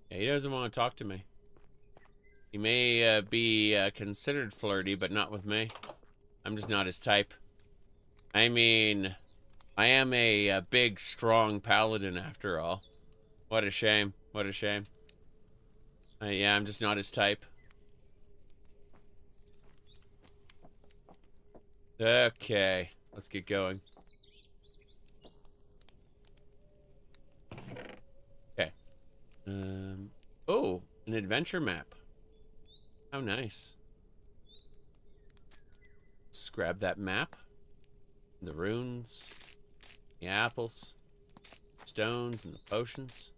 he doesn't want to talk to me. He may be considered flirty, but not with me. I'm just not his type. I mean, I am a big, strong paladin after all. What a shame. What a shame. Yeah, I'm just not his type. Okay, let's get going. Okay. Oh, an adventure map. How nice. Let's grab that map. The runes. The apples. Stones and the potions.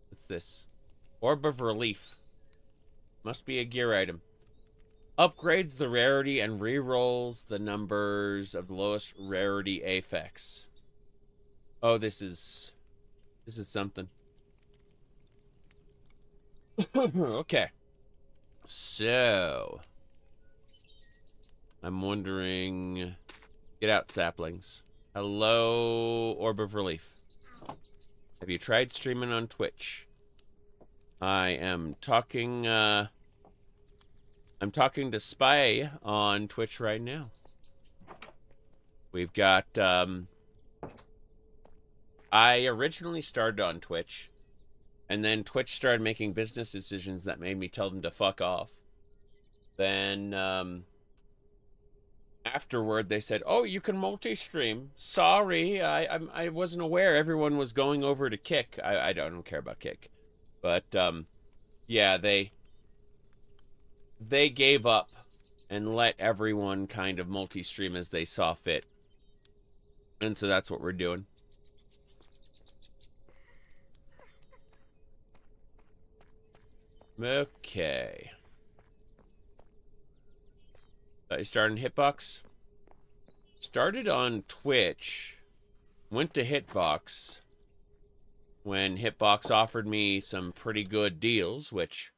What's this? Orb of Relief. Must be a gear item. Upgrades the rarity and re-rolls the numbers of the lowest rarity affix. Oh, this is something. Okay. So, I'm wondering... Get out, saplings. Hello, Orb of Relief. Have you tried streaming on Twitch? I am talking, I'm talking to Spy on Twitch right now. We've got, I originally started on Twitch, and then Twitch started making business decisions that made me tell them to fuck off. Then, afterward they said, "Oh, you can multi-stream." Sorry, I wasn't aware everyone was going over to Kick. I don't care about Kick, but yeah, they gave up and let everyone kind of multi-stream as they saw fit, and so that's what we're doing. Okay. I started in Hitbox. Started on Twitch. Went to Hitbox when Hitbox offered me some pretty good deals, which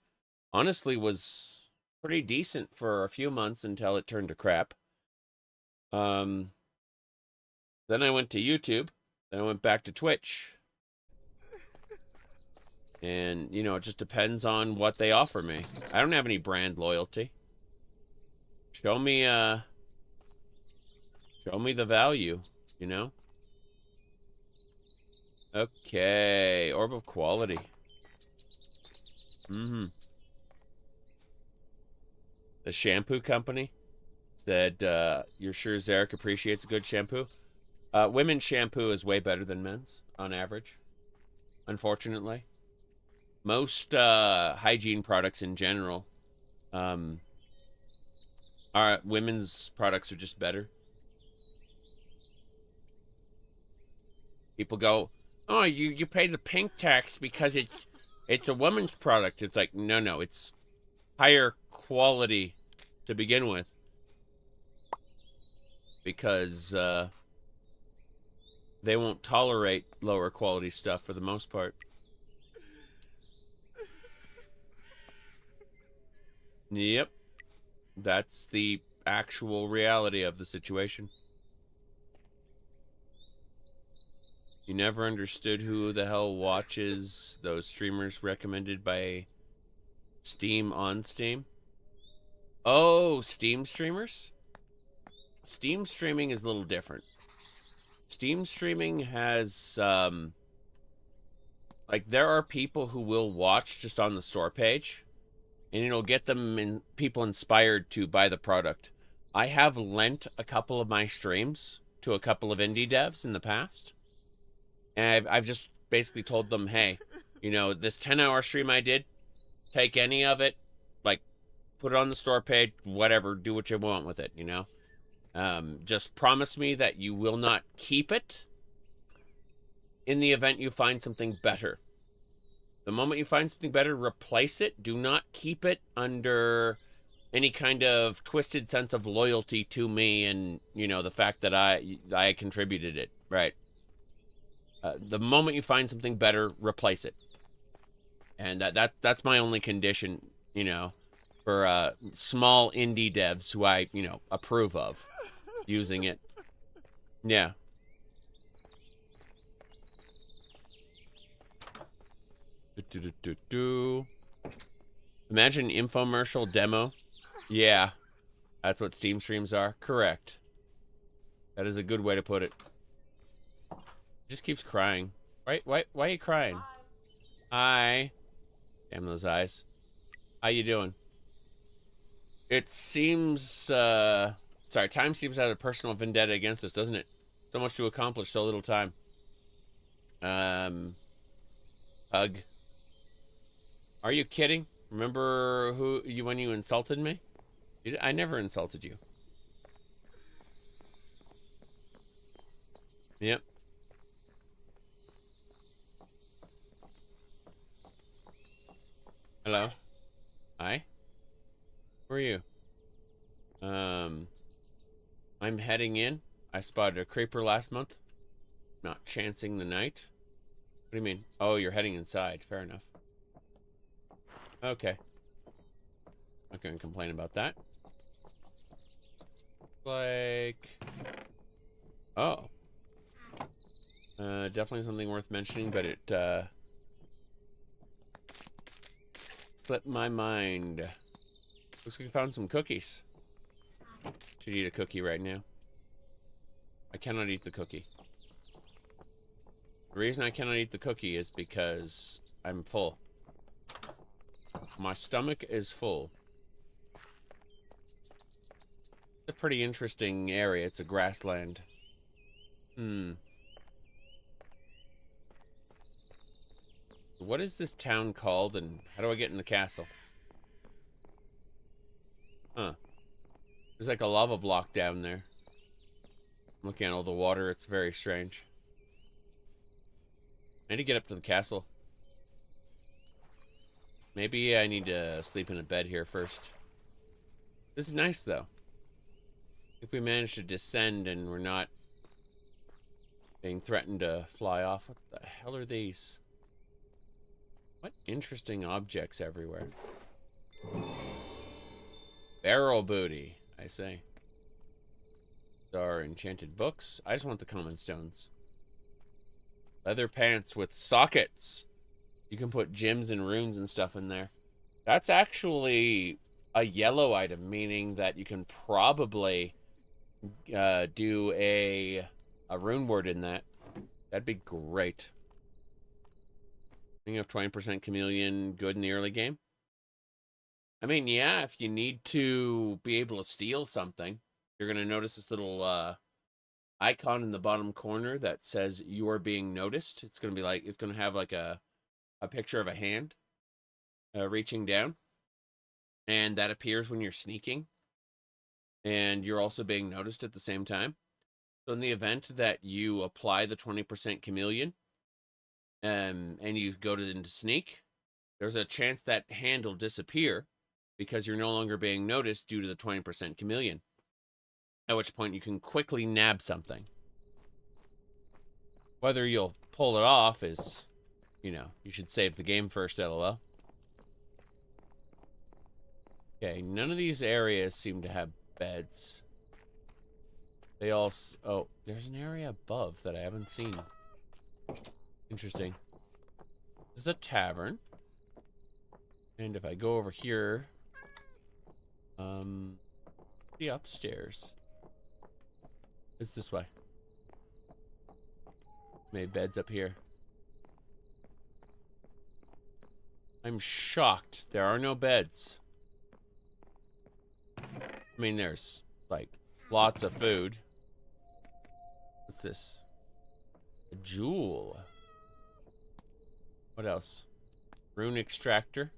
honestly was pretty decent for a few months until it turned to crap. Then I went to YouTube. Then I went back to Twitch. And, you know, it just depends on what they offer me. I don't have any brand loyalty. Show me the value, you know? Okay, Orb of Quality. The shampoo company said, you're sure Zarek appreciates a good shampoo? Women's shampoo is way better than men's, on average. Unfortunately. Most hygiene products in general, women's products are just better. People go, "Oh, you pay the pink tax because it's a woman's product." It's like, no, it's higher quality to begin with, because they won't tolerate lower quality stuff for the most part. Yep. That's the actual reality of the situation. You never understood who the hell watches those streamers recommended by Steam on Steam? Oh, Steam streamers? Steam streaming is a little different. Steam streaming has, like, there are people who will watch just on the store page, and it'll get them people inspired to buy the product. I have lent a couple of my streams to a couple of indie devs in the past, and I've just basically told them, hey, you know, this 10-hour stream I did, take any of it, like, put it on the store page, whatever, do what you want with it, you know? Just promise me that you will not keep it in the event you find something better. The moment you find something better, replace it. Do not keep it under any kind of twisted sense of loyalty to me and, you know, the fact that I contributed it, right? The moment you find something better, replace it. And that's my only condition, you know, for small indie devs who I, you know, approve of using it. Yeah. Imagine infomercial demo. Yeah, that's what Steam streams are. Correct. That is a good way to put it. Just keeps crying. Why are you crying? Hi. Damn those eyes. How you doing? It seems, sorry, time seems to have a personal vendetta against us, doesn't it? So much to accomplish, so little time. Hug. Are you kidding? Remember when you insulted me? I never insulted you. Yep. Hello? Hi? Where are you? I'm heading in. I spotted a creeper last month. Not chancing the night. What do you mean? Oh, you're heading inside. Fair enough. Okay. Not gonna complain about that. Like... Oh. Definitely something worth mentioning, but it, slipped my mind. Looks like we found some cookies. Should eat a cookie right now. I cannot eat the cookie. The reason I cannot eat the cookie is because I'm full. My stomach is full. a pretty interesting area. It's a grassland. What is this town called, and how do I get in the castle? Huh. There's like a lava block down there. I'm looking at all the water. It's very strange. I need to get up to the castle. Maybe I need to sleep in a bed here first. This is nice, though. If we manage to descend and we're not being threatened to fly off. What the hell are these? What interesting objects everywhere. Barrel booty, I say. There are enchanted books. I just want the common stones. Leather pants with sockets. You can put gems and runes and stuff in there. That's actually a yellow item, meaning that you can probably do a rune word in that. That'd be great. You have 20% chameleon good in the early game. I mean, yeah, if you need to be able to steal something, you're going to notice this little icon in the bottom corner that says you are being noticed. It's going to be like, it's going to have like a picture of a hand reaching down. And that appears when you're sneaking. And you're also being noticed at the same time. So in the event that you apply the 20% chameleon and you go into sneak, there's a chance that hand will disappear because you're no longer being noticed due to the 20% chameleon. At which point you can quickly nab something. Whether you'll pull it off is, you know, you should save the game first, LOL. Okay, none of these areas seem to have beds. They all... Oh, there's an area above that I haven't seen. Interesting. This is a tavern. And if I go over here... the upstairs. It's this way. Made beds up here. I'm shocked. There are no beds. I mean, there's, like, lots of food. What's this? A jewel. What else? Rune extractor.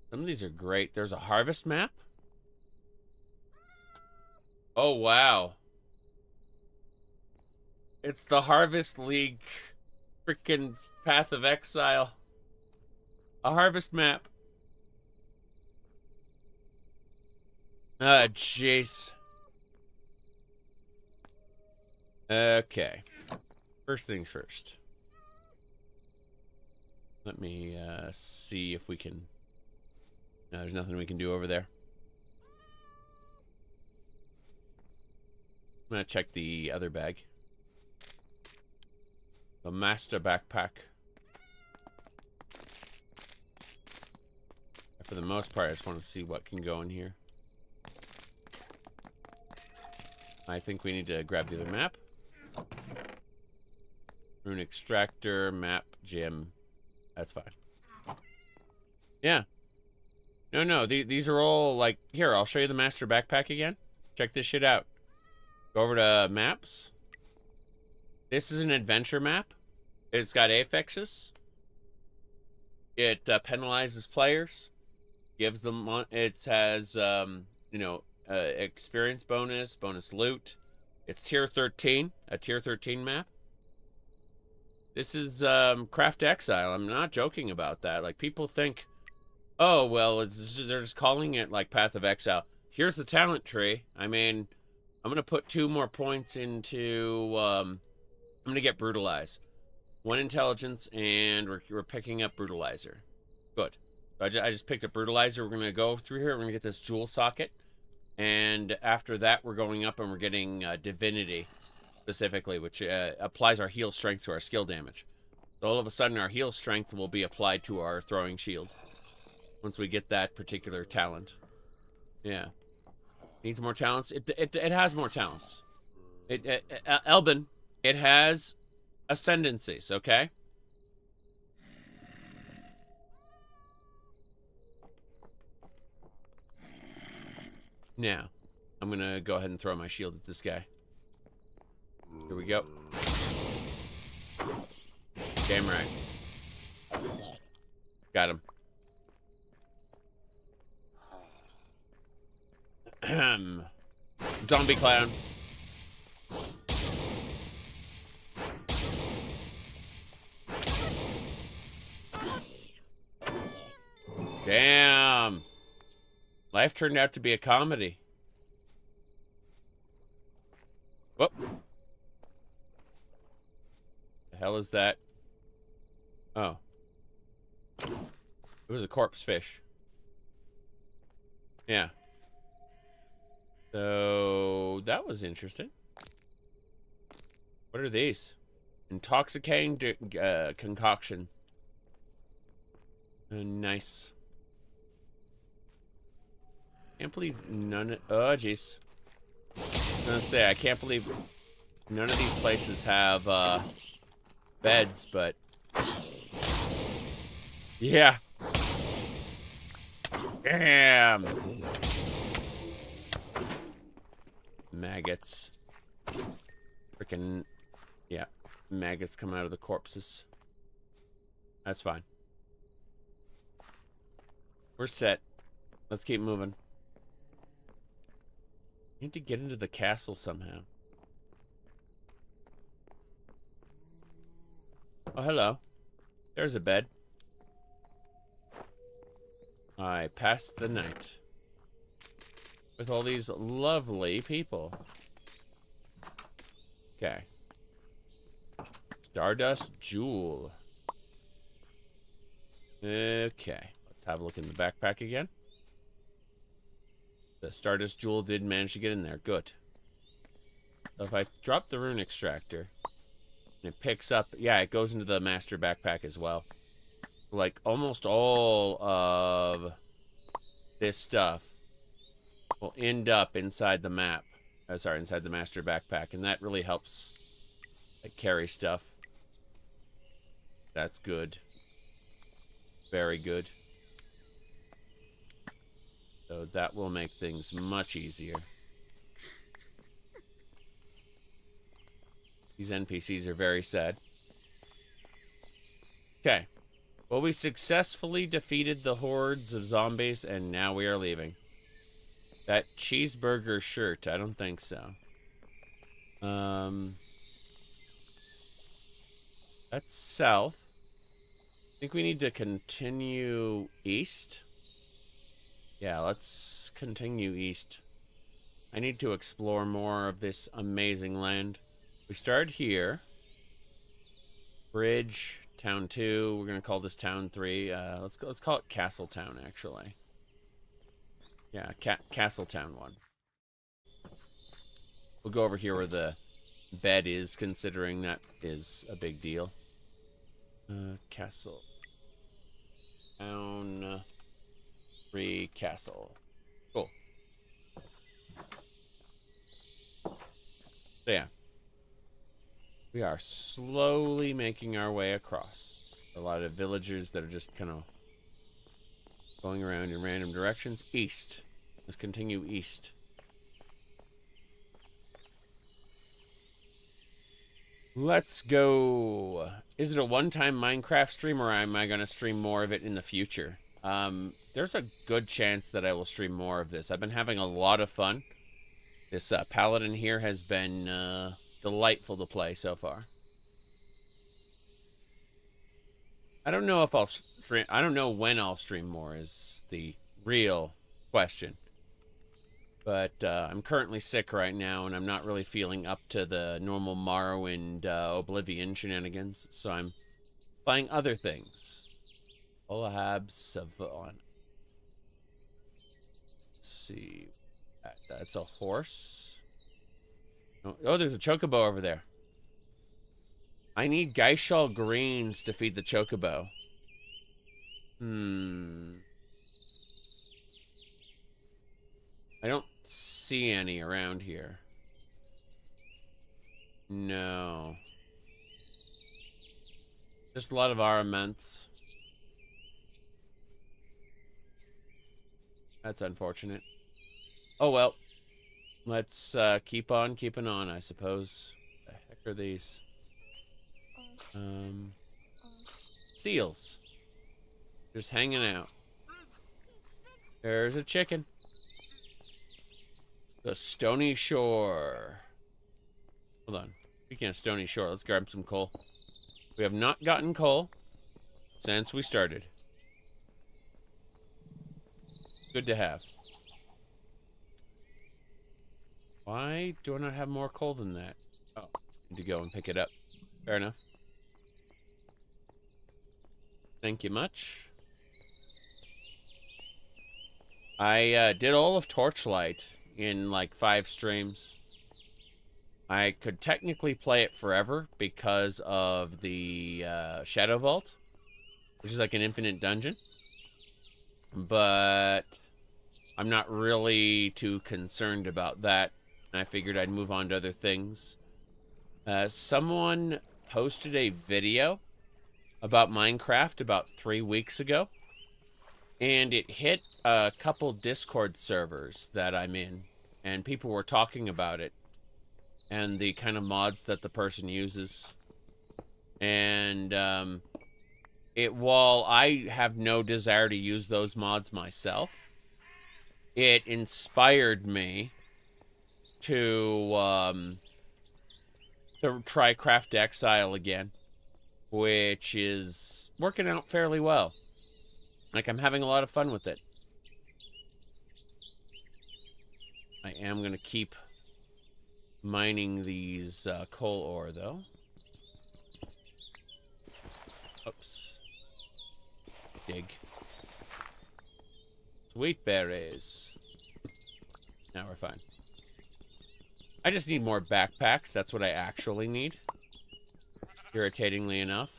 Some of these are great. There's a harvest map. Oh, wow. It's the Harvest League freaking Path of Exile. A harvest map. Ah, jeez. Okay. First things first. Let me see if we can... No, there's nothing we can do over there. I'm gonna check the other bag. The master backpack. For the most part, I just want to see what can go in here. I think we need to grab the other map. Rune extractor, map, gem. That's fine. Yeah. No, these are all like... Here, I'll show you the master backpack again. Check this shit out. Go over to maps. This is an adventure map. It's got affixes. It penalizes players. Gives them... It has, you know, experience bonus, bonus loot. It's tier 13, a tier 13 map. This is Craft Exile. I'm not joking about that. Like, people think, oh, well, they're just calling it, like, Path of Exile. Here's the talent tree. I mean, I'm going to put 2 more points into... I'm going to get Brutalize. 1 intelligence, and we're picking up Brutalizer. Good. So I just picked up Brutalizer. We're going to go through here. We're going to get this jewel socket. And after that, we're going up and we're getting Divinity, specifically, which applies our heal strength to our skill damage. So all of a sudden, our heal strength will be applied to our throwing shield once we get that particular talent. Yeah. Needs more talents? It has more talents. Elbin, it has ascendancies, okay? Now, I'm gonna go ahead and throw my shield at this guy. Here we go. Damn right. Got him. Zombie clown. Damn. Life turned out to be a comedy. Whoop. The hell is that? Oh. It was a corpse fish. Yeah. So, that was interesting. What are these? Intoxicating concoction. Nice. Can't believe none of... Oh, jeez. I was gonna say, I can't believe none of these places have, beds, but... Yeah. Damn. Maggots. Freaking... Yeah. Maggots come out of the corpses. That's fine. We're set. Let's keep moving. Need to get into the castle somehow. Oh, hello. There's a bed. I passed the night with all these lovely people. Okay. Stardust Jewel. Okay. Let's have a look in the backpack again. The Stardust Jewel did manage to get in there. Good. So if I drop the rune extractor, and it picks up... Yeah, it goes into the master backpack as well. Like, almost all of this stuff will end up inside the map. Oh, sorry, inside the master backpack. And that really helps, like, carry stuff. That's good. Very good. So that will make things much easier. These NPCs are very sad. Okay. Well, we successfully defeated the hordes of zombies, and now we are leaving. That cheeseburger shirt, I don't think so. That's south. I think we need to continue east. Yeah, let's continue east. I need to explore more of this amazing land. We started here. Bridge, Town 2. We're gonna call this Town 3. Let's call it Castle Town, actually. Yeah, Castle Town 1. We'll go over here where the bed is, considering that is a big deal. Castle Town 3 Castle. Cool. So yeah. We are slowly making our way across. A lot of villagers that are just kind of going around in random directions. East. Let's continue east. Let's go. Is it a one-time Minecraft stream, or am I going to stream more of it in the future? There's a good chance that I will stream more of this. I've been having a lot of fun. This Paladin here has been delightful to play so far. I don't know if I'll stream. I don't know when I'll stream more is the real question. But I'm currently sick right now, and I'm not really feeling up to the normal Morrowind Oblivion shenanigans, so I'm playing other things. Olahab Savon. Let's see. That's a horse. Oh, there's a chocobo over there. I need Geishal greens to feed the chocobo. I don't see any around here. No. Just a lot of Araments. That's unfortunate. Oh well. let's keep on keeping on, I suppose. What the heck are these? Seals. Just hanging out. There's a chicken. The Stony Shore. Hold on. Speaking of Stony Shore, let's grab some coal. We have not gotten coal since we started. Good to have. Why do I not have more coal than that? Oh, need to go and pick it up. Fair enough. Thank you much. I did all of Torchlight in like 5 streams. I could technically play it forever because of the Shadow Vault, which is like an infinite dungeon. But I'm not really too concerned about that. I figured I'd move on to other things. Someone posted a video about Minecraft about 3 weeks ago. And it hit a couple Discord servers that I'm in. And people were talking about it. And the kind of mods that the person uses. And while I have no desire to use those mods myself, it inspired me to try Craft Exile again, which is working out fairly well. Like, I'm having a lot of fun with it. I am going to keep mining these coal ore, though. Oops. Dig. Sweet berries. Now we're fine. I just need more backpacks. That's what I actually need. Irritatingly enough.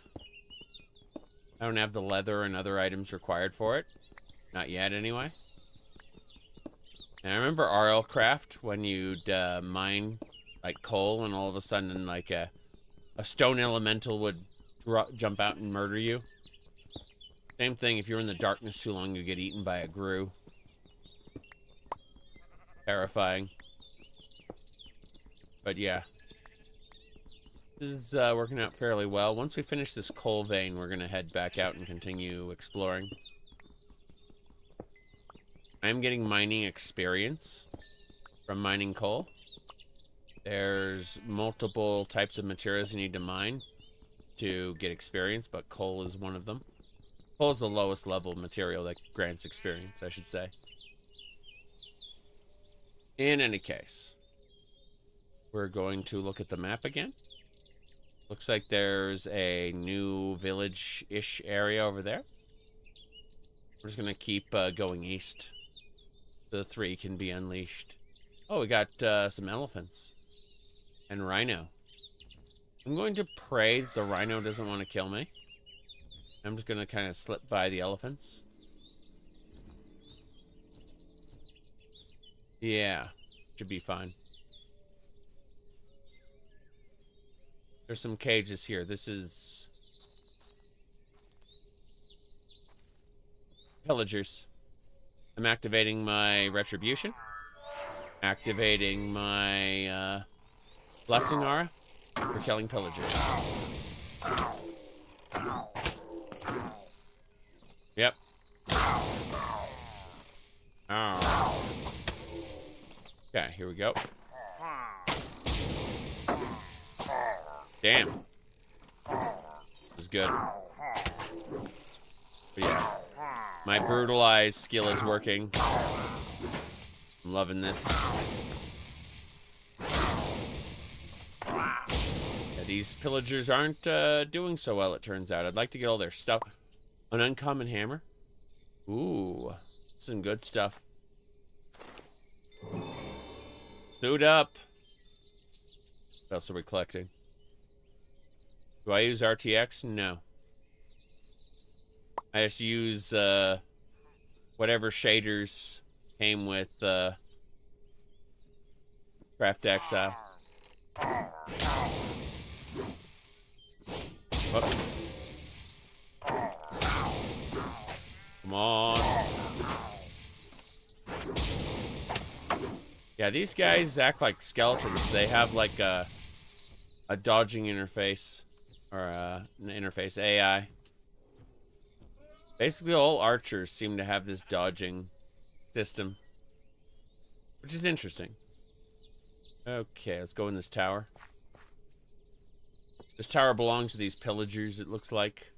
I don't have the leather and other items required for it. Not yet, anyway. And I remember RLcraft, when you'd mine, like, coal, and all of a sudden, like, a stone elemental would jump out and murder you. Same thing, if you're in the darkness too long, you get eaten by a grue. Terrifying. But yeah. This is working out fairly well. Once we finish this coal vein, we're going to head back out and continue exploring. I'm getting mining experience from mining coal. There's multiple types of materials you need to mine to get experience, but coal is one of them. Coal is the lowest level material that grants experience, I should say. In any case, we're going to look at the map again. Looks like there's a new village-ish area over there. We're just going to keep going east. The 3 can be unleashed. Oh, we got some elephants. And rhino. I'm going to pray that the rhino doesn't want to kill me. I'm just going to kind of slip by the elephants. Yeah, should be fine. There's some cages here. This is pillagers. I'm activating my retribution. Activating my blessing aura for killing pillagers. Yep. Oh. Okay, here we go. Damn. This is good. But yeah. My brutalize skill is working. I'm loving this. Yeah, these pillagers aren't doing so well, it turns out. I'd like to get all their stuff. An uncommon hammer. Ooh. Some good stuff. Suit up. What else are we collecting? Do I use RTX? No. I just use whatever shaders came with Craft Exile. Whoops. Come on. Yeah, these guys act like skeletons. They have like a dodging interface, or an interface AI. Basically, all archers seem to have this dodging system, which is interesting. Okay, let's go in this tower. This tower belongs to these pillagers, it looks like.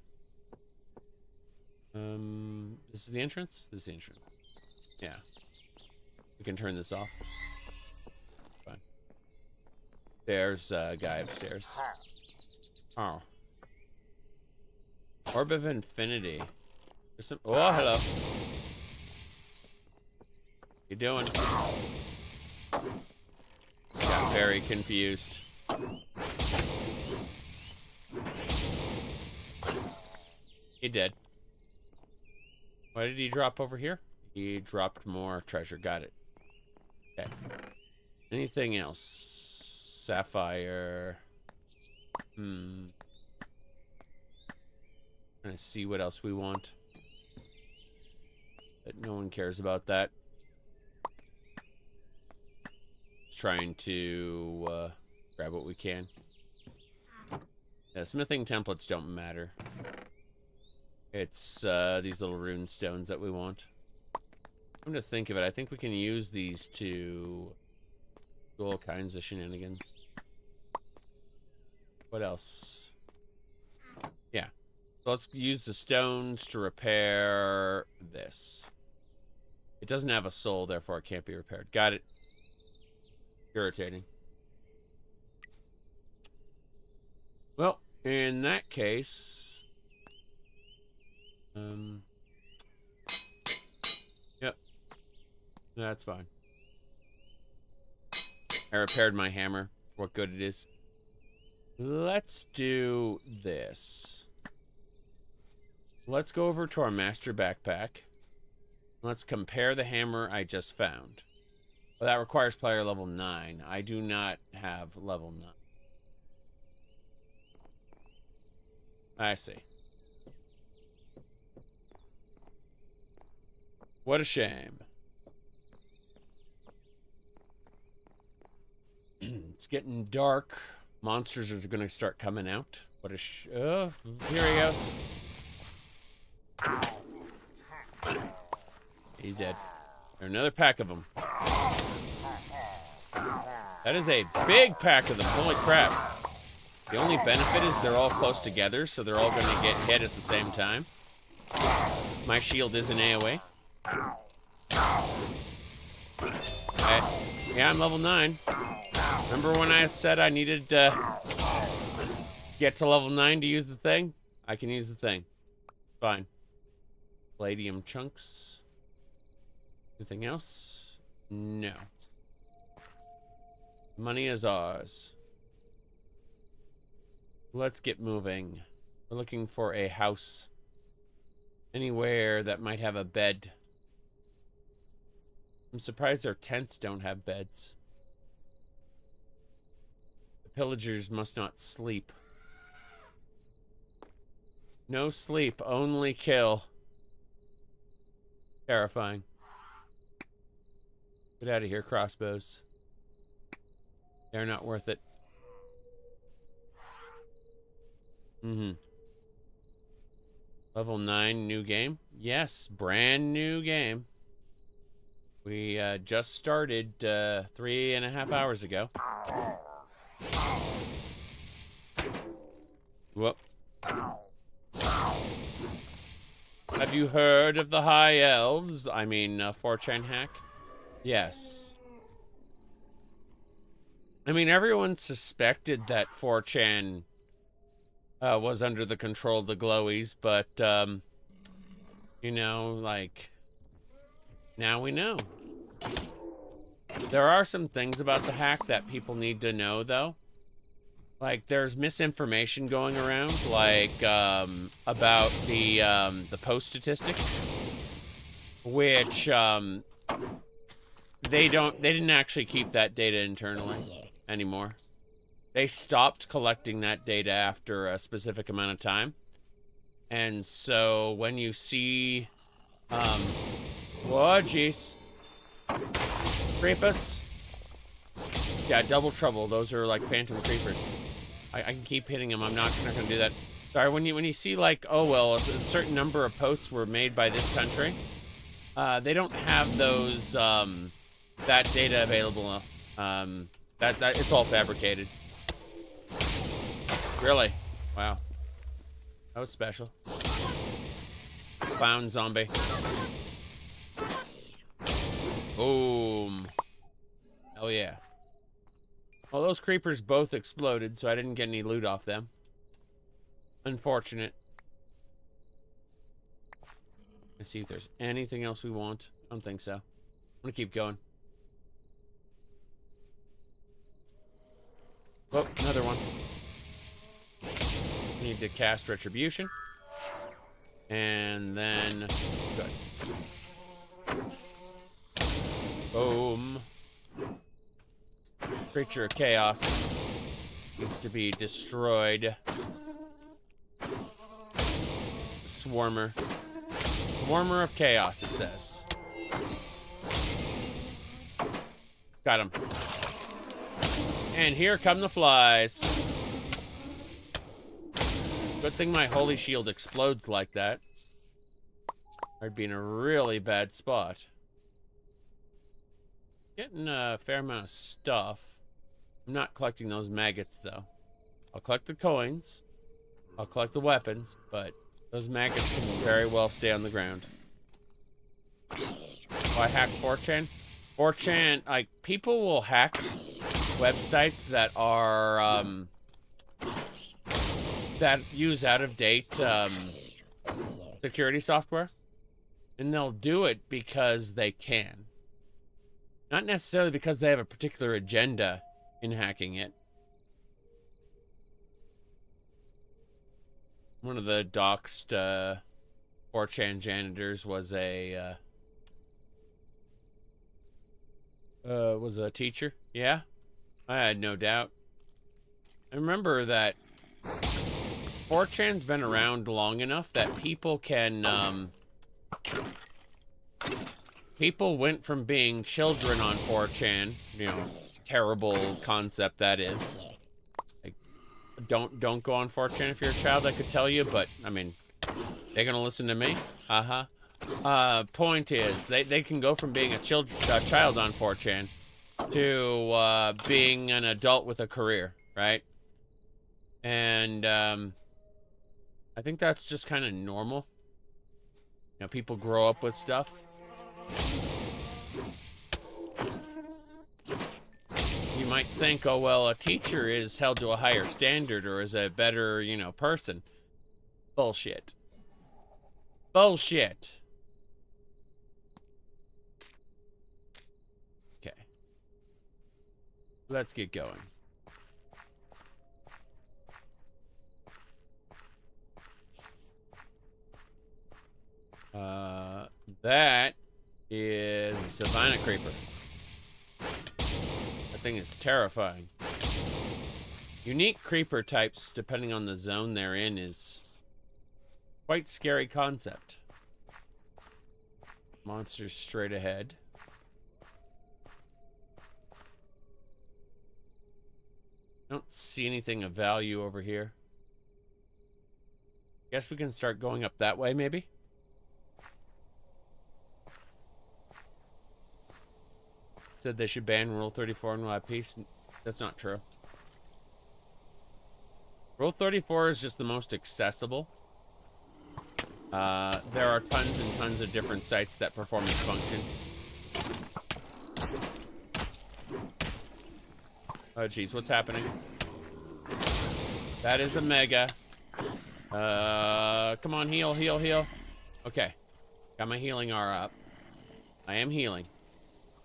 This is the entrance? This is the entrance. Yeah. We can turn this off. Fine. There's a guy upstairs. Oh. Orb of Infinity. There's some... Oh, hello. You doing? Got very confused. He did. Why did he drop over here? He dropped more treasure. Got it. Okay. Anything else? Sapphire. Trying to see what else we want. But no one cares about that. Just trying to grab what we can. Yeah, smithing templates don't matter. It's these little rune stones that we want. I'm gonna think of it. I think we can use these to do all kinds of shenanigans. What else? Yeah. So let's use the stones to repair this. It doesn't have a soul, therefore it can't be repaired. Got it. Irritating. Well, in that case... Yep. That's fine. I repaired my hammer. For what good it is. Let's do this. Let's go over to our master backpack. Let's compare the hammer I just found. Well, that requires player level 9. I do not have level 9. I see. What a shame. It's getting dark. Monsters are going to start coming out. What a oh, here he goes. He's dead. There's another pack of them. That is a big pack of them. Holy crap. The only benefit is they're all close together, so they're all going to get hit at the same time. My shield is an AoE. Yeah, I'm level 9. Remember when I said I needed to get to level 9 to use the thing? I can use the thing. Fine. Palladium chunks. Anything else? No. Money is ours. Let's get moving. We're looking for a house. Anywhere that might have a bed. I'm surprised their tents don't have beds. The pillagers must not sleep. No sleep, only kill. Terrifying. Get out of here, crossbows. They're not worth it. Level 9, new game? Yes, brand new game. We just started 3.5 hours ago. Whoop. Have you heard of the High Elves? I mean, 4chan hack? Yes. I mean, everyone suspected that 4chan was under the control of the Glowies, but, you know, like, now we know. There are some things about the hack that people need to know, though. Like, there's misinformation going around, like, about the post statistics, which, they didn't actually keep that data internally anymore. They stopped collecting that data after a specific amount of time. And so when you see, whoa, jeez. Creepus. Yeah, double trouble. Those are like phantom creepers. I can keep hitting them. I'm not gonna do that. Sorry, when you see like, oh well, a certain number of posts were made by this country, they don't have those that data available. That it's all fabricated. Really? Wow. That was special. Clown zombie. Boom. Hell yeah. Well, those creepers both exploded, so I didn't get any loot off them. Unfortunate. Let's see if there's anything else we want. I don't think so. I'm gonna keep going. Oh, another one. Need to cast Retribution. And then... Good. Boom. Creature of Chaos needs to be destroyed. Swarmer. Swarmer of Chaos, it says. Got him. And here come the flies. Good thing my holy shield explodes like that. I'd be in a really bad spot. Getting a fair amount of stuff. I'm not collecting those maggots, though. I'll collect the coins. I'll collect the weapons, but those maggots can very well stay on the ground. Oh, I hacked 4chan? 4chan, like, people will hack websites that are, that use out-of-date, security software. And they'll do it because they can. Not necessarily because they have a particular agenda in hacking it. One of the doxed 4chan janitors was a teacher. Yeah, I had no doubt. I remember that 4chan's been around long enough that people can people went from being children on 4chan, you know, terrible concept that is. Like, don't go on 4chan if you're a child, I could tell you, but, I mean, they're gonna listen to me? Point is, they can go from being a child on 4chan to, being an adult with a career, right? And, I think that's just kind of normal. You know, people grow up with stuff. You might think, oh, well, a teacher is held to a higher standard or is a better, you know, person. Bullshit. Bullshit. Okay. Let's get going. That is a Savannah Creeper. That thing is terrifying. Unique creeper types, depending on the zone they're in, is quite scary concept. Monsters straight ahead. I don't see anything of value over here. Guess we can start going up that way, maybe? Said they should ban Rule 34 and we'll have peace. That's not true. Rule 34 is just the most accessible. There are tons and tons of different sites that perform this function. Oh geez, what's happening? That is a mega. Come on, heal, heal, heal. Okay, got my healing R up. I am healing.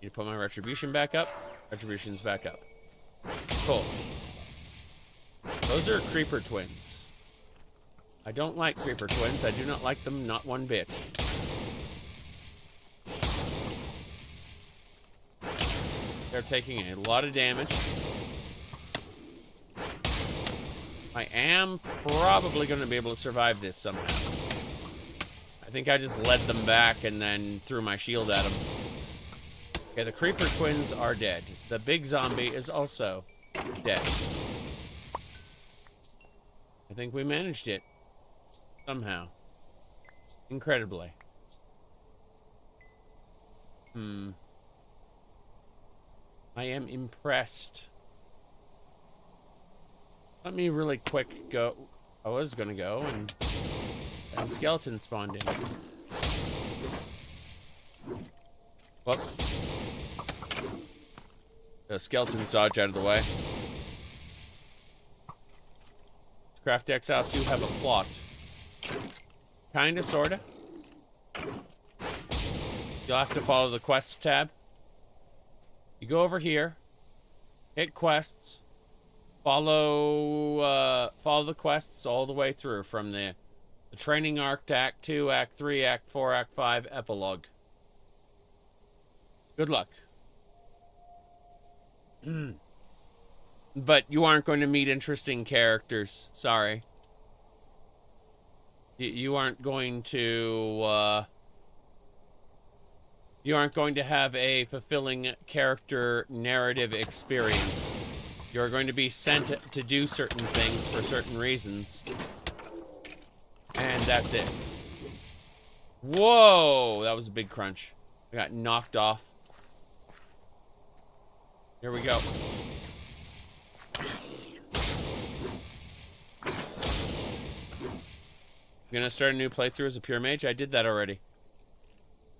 Need to put my retribution back up. Retribution's back up. Cool. Those are creeper twins. I don't like creeper twins. I do not like them, not one bit. They're taking a lot of damage. I am probably going to be able to survive this somehow. I think I just led them back and then threw my shield at them. Okay, the creeper twins are dead. The big zombie is also dead. I think we managed it. Somehow. Incredibly. I am impressed. Let me really quick go. I was gonna go and skeletons spawned in. Whoop. The skeletons dodge out of the way. Craft Exile 2 have a plot. Kinda, sorta. You'll have to follow the quests tab. You go over here, hit quests, follow the quests all the way through from the training arc to Act 2, Act 3, Act 4, Act 5, Epilogue. Good luck. But you aren't going to meet interesting characters. Sorry. You aren't going to, you aren't going to have a fulfilling character narrative experience. You're going to be sent to do certain things for certain reasons. And that's it. Whoa! That was a big crunch. I got knocked off. Here we go. I'm gonna start a new playthrough as a pure mage. I did that already.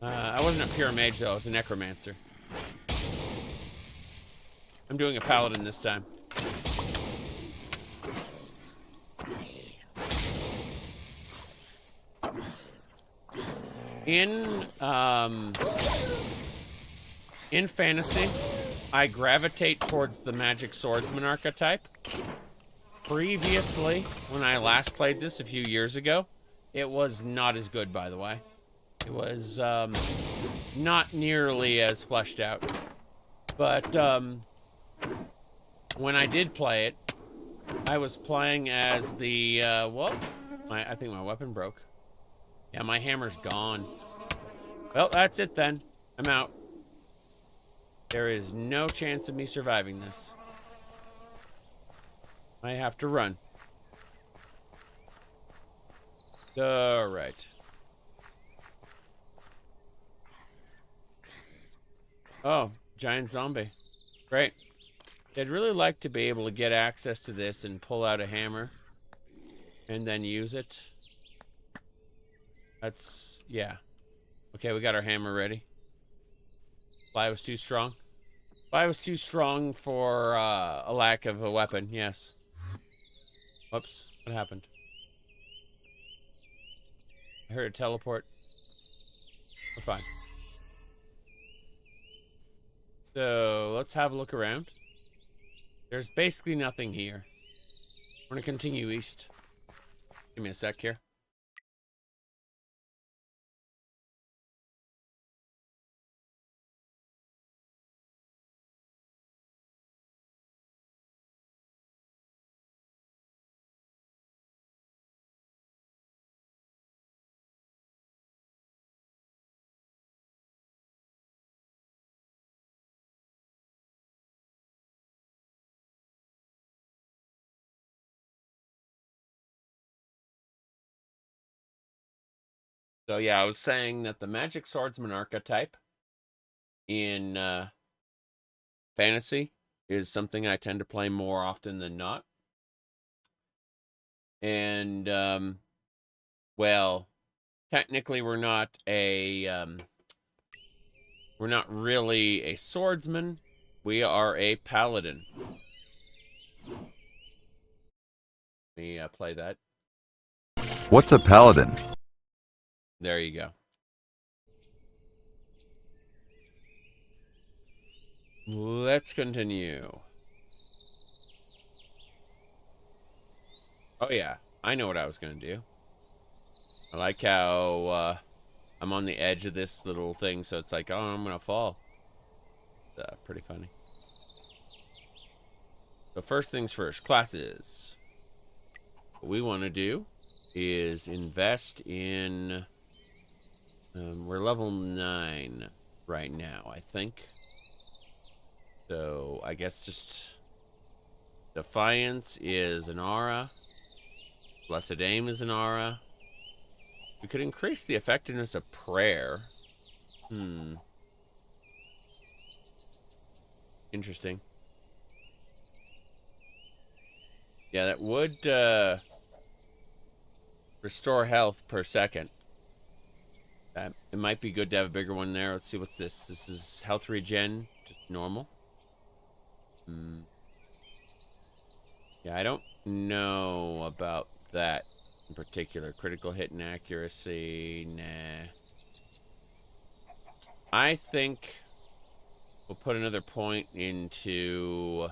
I wasn't a pure mage though, I was a necromancer. I'm doing a paladin this time. In fantasy, I gravitate towards the magic swordsman archetype. Previously, when I last played this a few years ago, it was not as good, by the way. It was not nearly as fleshed out. But when I did play it, I was playing as the, well, I think my weapon broke. Yeah, my hammer's gone. Well, that's it then. I'm out. There is no chance of me surviving this. I have to run. Alright. Oh, giant zombie. Great. I'd really like to be able to get access to this and pull out a hammer and then use it. That's, yeah. Okay, we got our hammer ready. Fly was too strong. Fly was too strong for a lack of a weapon, yes. Whoops, what happened? I heard a teleport. We're fine. So, let's have a look around. There's basically nothing here. We're gonna continue east. Give me a sec here. So yeah, I was saying that the magic swordsman archetype in fantasy is something I tend to play more often than not. And well, technically we're not really a swordsman. We are a paladin. Let me play that. What's a paladin? There you go. Let's continue. Oh yeah, I know what I was gonna do. I like how I'm on the edge of this little thing, so it's like, oh, I'm gonna fall. Pretty funny. So first things first, classes. What we want to do is invest in... we're level 9 right now, I think. So I guess just Defiance is an aura. Blessed Aim is an aura. We could increase the effectiveness of prayer. Interesting. Yeah, that would restore health per second. It might be good to have a bigger one there. Let's see what's this. This is health regen, just normal. Yeah, I don't know about that in particular. Critical hit and accuracy, nah. I think we'll put another point into...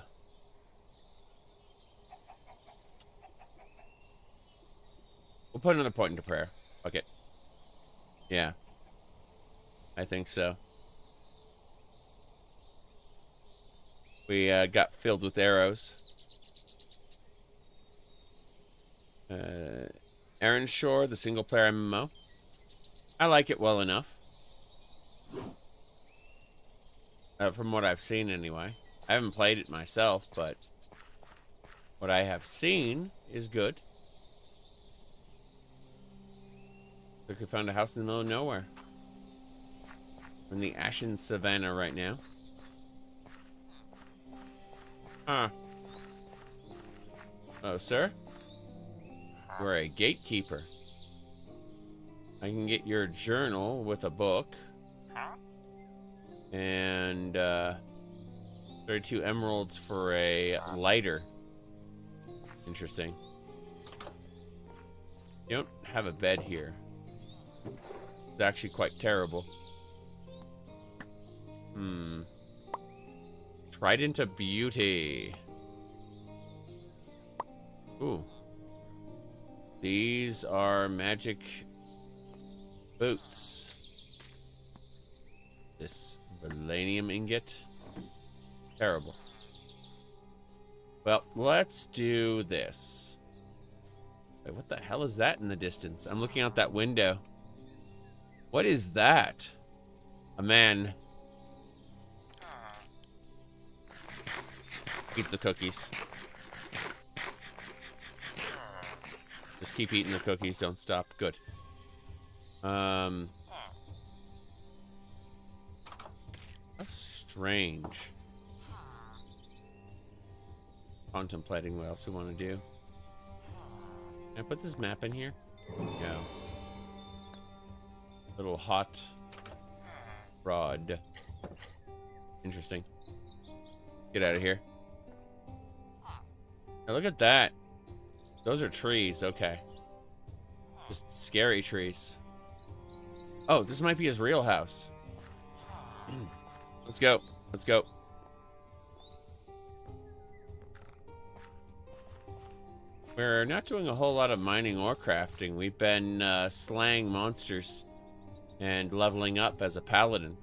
We'll put another point into prayer. Okay. Yeah. I think so. We got filled with arrows. Aaron Shore, the single player MMO. I like it well enough. From what I've seen anyway. I haven't played it myself, but what I have seen is good. Look, we found a house in the middle of nowhere. We're in the Ashen Savannah right now. Huh. Oh, sir? You're a gatekeeper. I can get your journal with a book. And 32 emeralds for a lighter. Interesting. You don't have a bed here. It's actually quite terrible. Trident of Beauty. Ooh. These are magic boots. This Valanium ingot. Terrible. Well, let's do this. Wait, what the hell is that in the distance? I'm looking out that window. What is that? A man. Eat the cookies. Just keep eating the cookies, don't stop. Good. How strange. Contemplating what else we want to do. Can I put this map in here? No. Little hot rod. Interesting. Get out of here. Now look at that. Those are trees, okay. Just scary trees. Oh, this might be his real house. Let's go. Let's go. We're not doing a whole lot of mining or crafting. We've been slaying monsters and leveling up as a paladin.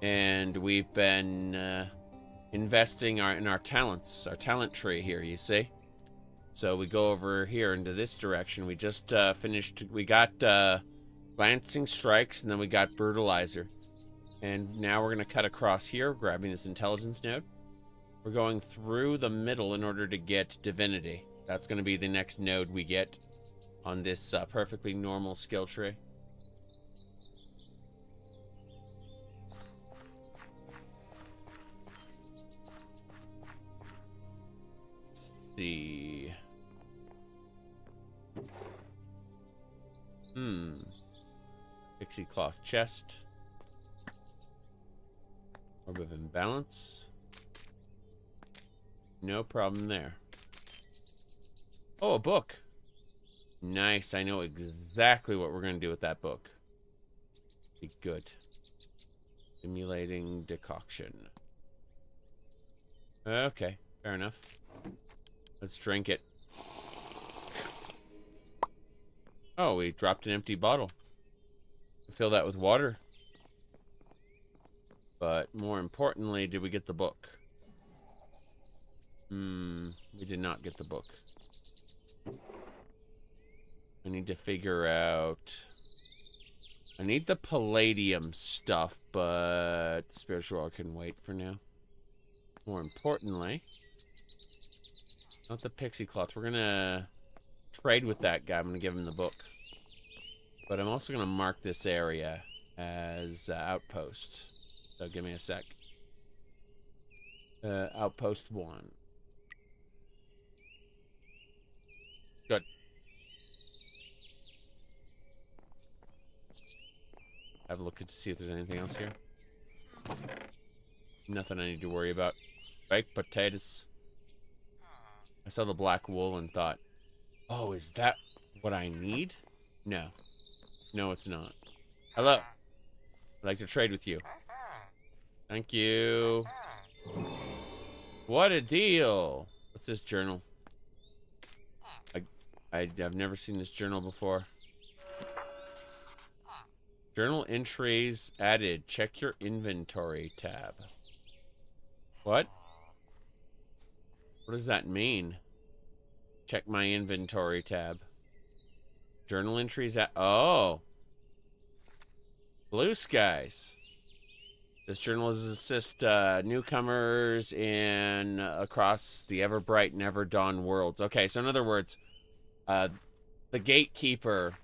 And we've been investing in our talents, our talent tree here, you see? So we go over here into this direction. We just finished, we got Glancing Strikes, and then we got Brutalizer. And now we're going to cut across here, grabbing this intelligence node. We're going through the middle in order to get Divinity. That's going to be the next node we get on this perfectly normal skill tree. Let's see. Pixie cloth chest. Orb of imbalance. No problem there. Oh, a book. Nice. I know exactly what we're going to do with that book. Be good. Simulating decoction. Okay, fair enough. Let's drink it. Oh, we dropped an empty bottle. Fill that with water. But more importantly, did we get the book? We did not get the book. I need to figure out... I need the palladium stuff, but spiritual can wait for now. More importantly, not the pixie cloth. We're gonna trade with that guy. I'm gonna give him the book. But I'm also gonna mark this area as outpost. So give me a sec. Outpost 1. Good. Have a look to see if there's anything else here. Nothing I need to worry about. Baked potatoes. I saw the black wool and thought, oh, is that what I need? No. No, it's not. Hello. I'd like to trade with you. Thank you. What a deal. What's this journal? I've never seen this journal before. Journal entries added. Check your inventory tab. What? What does that mean? Check my inventory tab. Journal entries at... Oh. Blue skies. This journal is assist newcomers in across the ever bright and ever dawn worlds. Okay, so in other words, the gatekeeper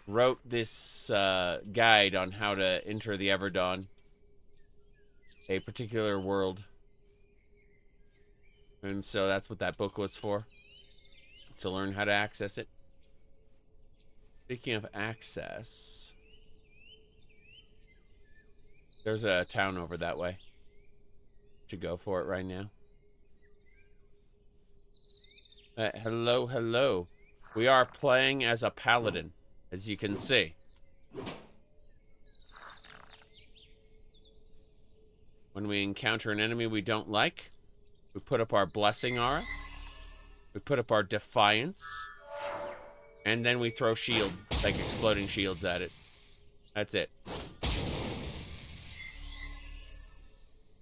wrote this guide on how to enter the Everdawn, a particular world. And so that's what that book was for, to learn how to access it. Speaking of access, there's a town over that way. Should go for it right now. Hello, hello. We are playing as a paladin, as you can see. When we encounter an enemy we don't like, we put up our blessing aura, we put up our defiance, and then we throw shield, like exploding shields at it. That's it.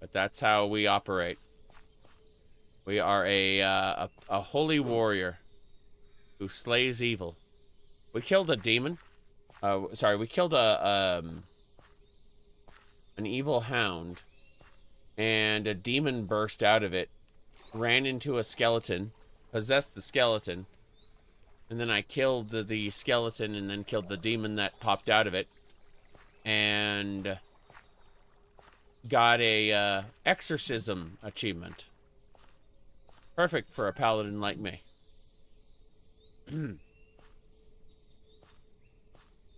But that's how we operate. We are a holy warrior who slays evil. We killed a demon. Sorry, we killed an evil hound, and a demon burst out of it, ran into a skeleton, possessed the skeleton, and then I killed the skeleton and then killed the demon that popped out of it, and got a exorcism achievement. Perfect for a paladin like me. You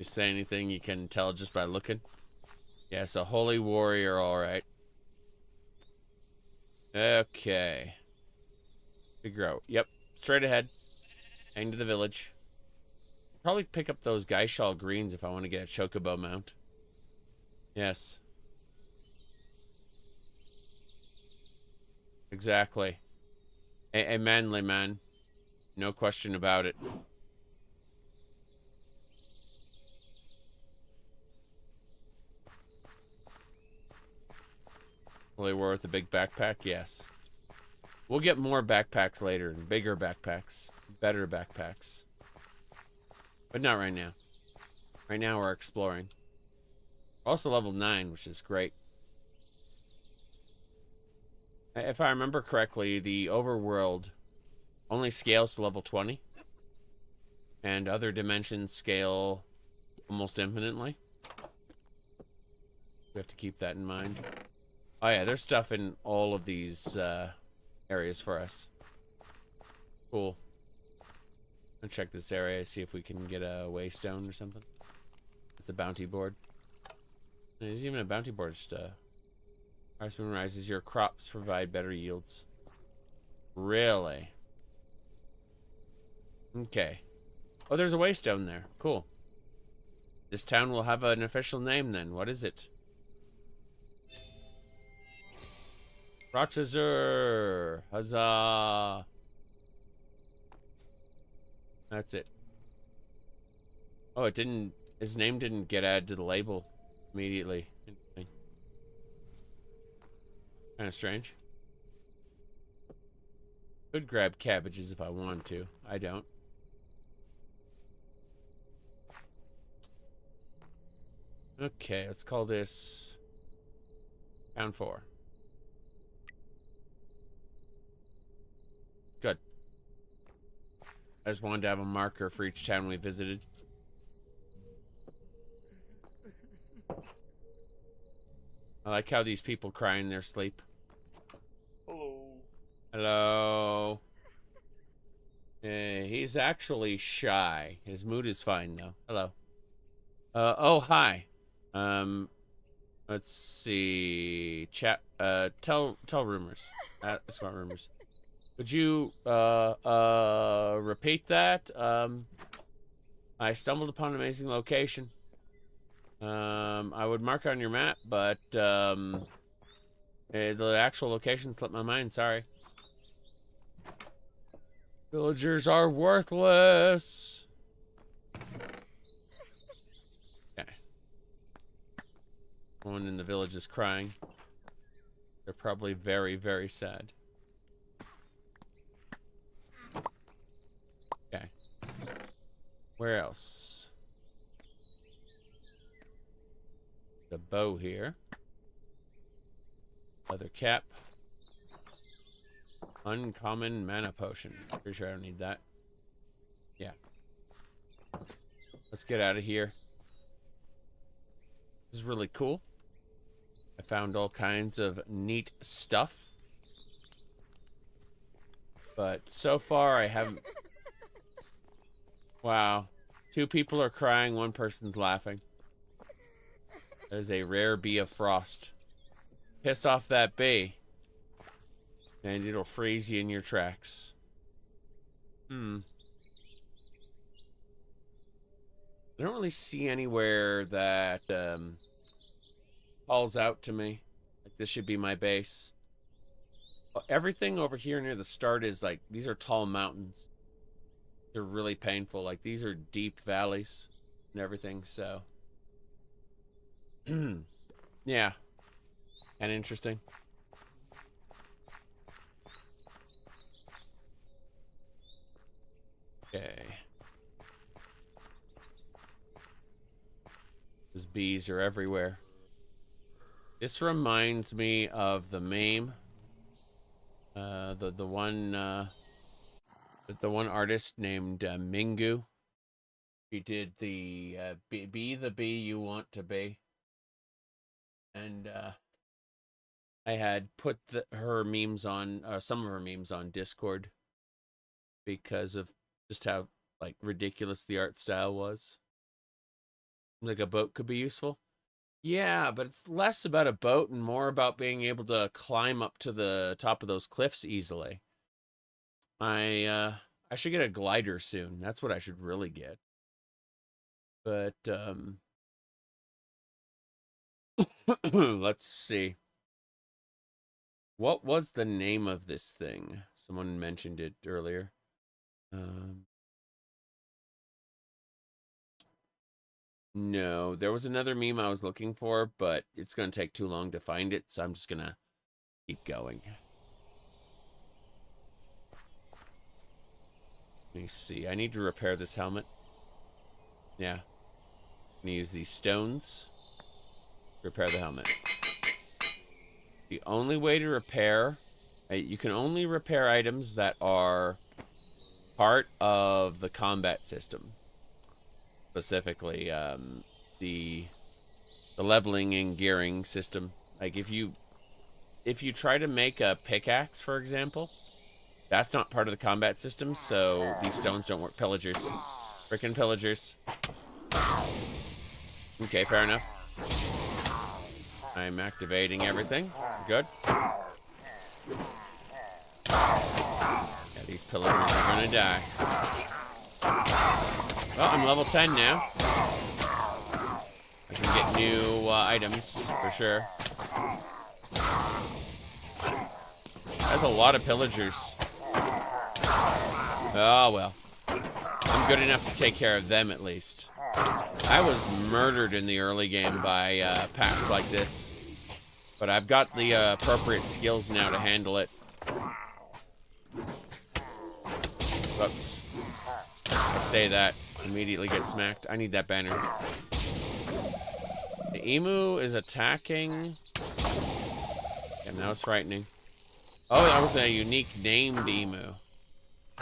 say anything you can tell just by looking? Yes, a holy warrior, alright. Okay. Figure out. Yep, straight ahead. Hang to the village. Probably pick up those Geishal greens if I want to get a chocobo mount. Yes. Exactly. A manly man. No question about it. Holy war with a big backpack? Yes. We'll get more backpacks later. Bigger backpacks. Better backpacks. But not right now. Right now we're exploring. Also level 9, which is great. If I remember correctly, the Overworld only scales to level 20. And other dimensions scale almost infinitely. We have to keep that in mind. Oh yeah, there's stuff in all of these areas for us. Cool. I'll check this area, see if we can get a waystone or something. It's a bounty board. There's even a bounty board. Just harvest moon rises, your crops provide better yields. Really? Okay. Oh, there's a waystone there. Cool. This town will have an official name then. What is it? Rochester! Huzzah! That's it. Oh, it didn't... His name didn't get added to the label immediately. Kind of strange. Could grab cabbages if I wanted to. I don't. Okay, let's call this... Town 4. I just wanted to have a marker for each town we visited. I like how these people cry in their sleep. Hello. Hello. He's actually shy. His mood is fine though. Hello. Oh, hi. Let's see. Chat. Tell rumors. Smart rumors. Would you repeat that? I stumbled upon an amazing location. I would mark it on your map, but the actual location slipped my mind. Sorry. Villagers are worthless. Okay. One in the village is crying. They're probably very, very sad. Okay. Where else? The bow here. Leather cap. Uncommon mana potion. Pretty sure I don't need that. Yeah. Let's get out of here. This is really cool. I found all kinds of neat stuff. But so far I haven't... Wow. 2 people are crying, 1 person's laughing. That is a rare bee of frost. Piss off that bee. And it'll freeze you in your tracks. I don't really see anywhere that calls out to me. Like, this should be my base. Everything over here near the start is like, these are tall mountains. They're really painful. Like, these are deep valleys and everything, so. Yeah. And interesting. Okay. These bees are everywhere. This reminds me of the meme. The one artist named Mingu. He did the be the bee you want to be. And I had put her memes on, some of her memes on Discord because of just how like ridiculous the art style was. Like a boat could be useful. Yeah, but it's less about a boat and more about being able to climb up to the top of those cliffs easily. I should get a glider soon. That's what I should really get. But let's see. What was the name of this thing? Someone mentioned it earlier. No, there was another meme I was looking for, but it's going to take too long to find it, so I'm just going to keep going. Let me see. I need to repair this helmet. Yeah. I'm going to use these stones. Repair the helmet. The only way to repair... You can only repair items that are part of the combat system. Specifically, the leveling and gearing system. Like, if you try to make a pickaxe, for example, that's not part of the combat system, so these stones don't work. Pillagers. Frickin' pillagers. Okay, fair enough. I'm activating everything. Good. Yeah, these pillagers are gonna die. Well, I'm level 10 now. I can get new items, for sure. That's a lot of pillagers. Oh, well. I'm good enough to take care of them, at least. I was murdered in the early game by packs like this. But I've got the appropriate skills now to handle it. Whoops. I say that, immediately get smacked. I need that banner. The emu is attacking. And that was frightening. Oh, that was a unique named emu.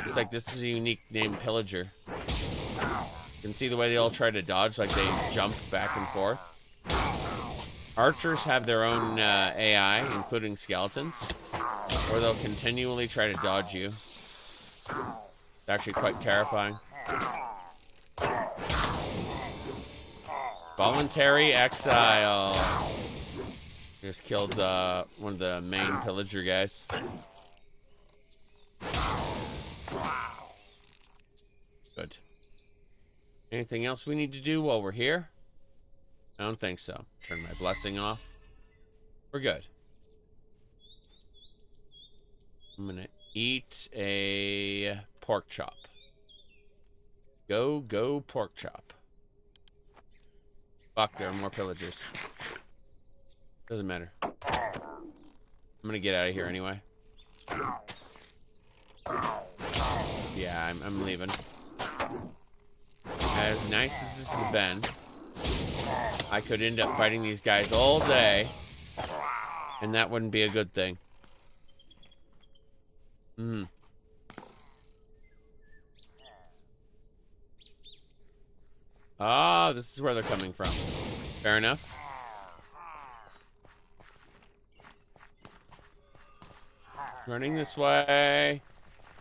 It's like this is a unique named pillager. You can see the way they all try to dodge, like they jump back and forth. Archers have their own AI, including skeletons, or they'll continually try to dodge you. It's actually quite terrifying. Voluntary exile. Just killed one of the main pillager guys. Good. Anything else we need to do while we're here? I don't think so. Turn my blessing off. We're good. I'm gonna eat a pork chop. Go pork chop. Fuck, there are more pillagers. Doesn't matter. I'm gonna get out of here anyway. Yeah, I'm leaving. As nice as this has been, I could end up fighting these guys all day, and that wouldn't be a good thing. Ah, this is where they're coming from. Fair enough. Running this way.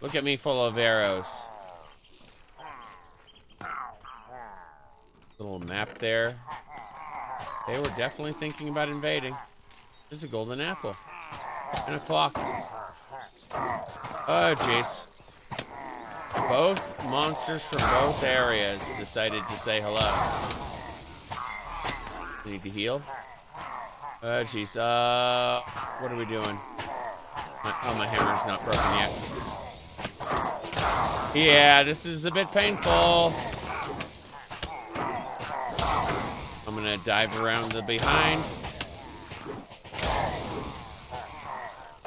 Look at me full of arrows. Little map there. They were definitely thinking about invading. There's a golden apple. And a clock. Oh, jeez. Both monsters from both areas decided to say hello. Need to heal. Oh, jeez. What are we doing? My hammer's not broken yet. Yeah, this is a bit painful. I'm gonna dive around the behind.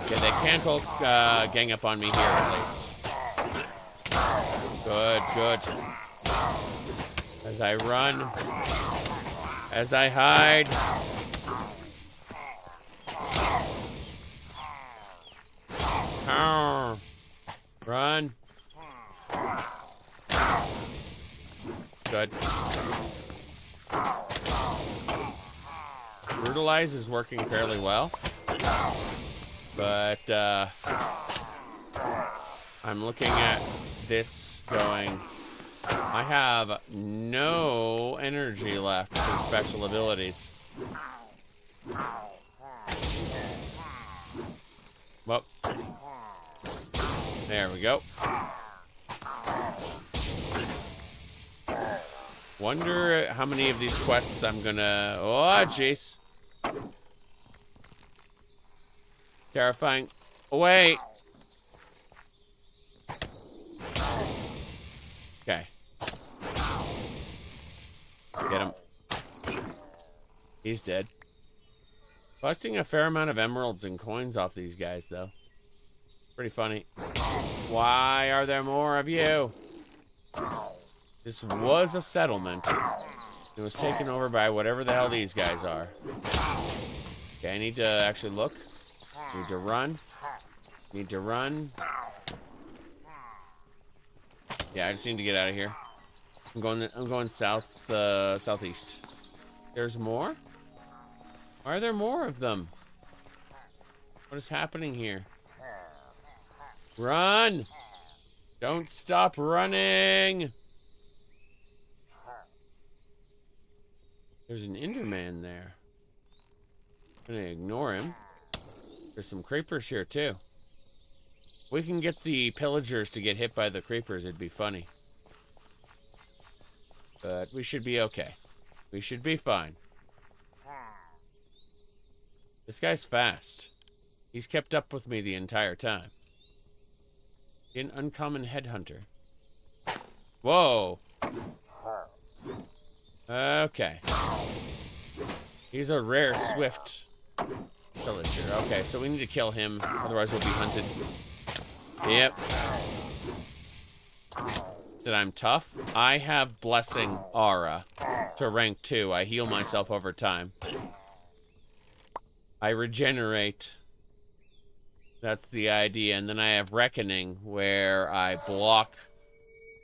Okay, they can't all gang up on me here at least. Good. As I run. As I hide. Run. Good. Brutalize is working fairly well. But, I'm looking at this going, I have no energy left for special abilities. Well, there we go. Wonder how many of these quests I'm gonna... Oh, jeez. Terrifying. Away. Okay. Get him. He's dead. Collecting a fair amount of emeralds and coins off these guys, though. Pretty funny. Why are there more of you? This was a settlement. It was taken over by whatever the hell these guys are. Okay, I need to actually look. Need to run. Need to run. Yeah, I just need to get out of here. I'm going south, southeast. There's more? Why are there more of them? What is happening here? Run! Don't stop running! There's an Enderman there. I'm gonna ignore him. There's some creepers here too. We can get the pillagers to get hit by the creepers, it'd be funny. But we should be okay. We should be fine. This guy's fast. He's kept up with me the entire time. An uncommon headhunter. Whoa. Okay. He's a rare swift villager. Okay, so we need to kill him, otherwise we'll be hunted. Yep. Said I'm tough. I have Blessing Aura to rank 2. I heal myself over time. I regenerate That's the idea. And then I have Reckoning, where I block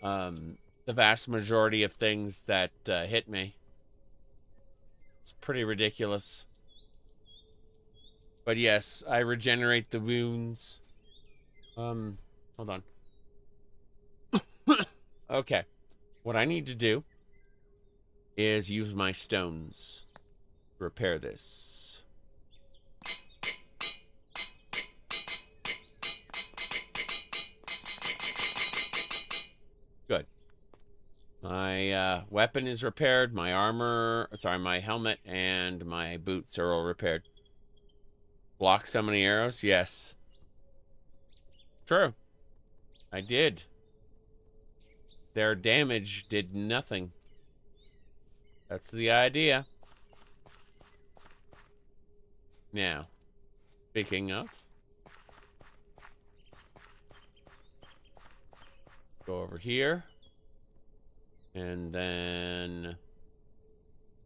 the vast majority of things that hit me. It's pretty ridiculous. But yes, I regenerate the wounds. Hold on. Okay. What I need to do is use my stones to repair this. Good. My weapon is repaired. My armor, sorry, my helmet and my boots are all repaired. Block so many arrows? Yes. True. I did. Their damage did nothing. That's the idea. Now, speaking of, go over here and then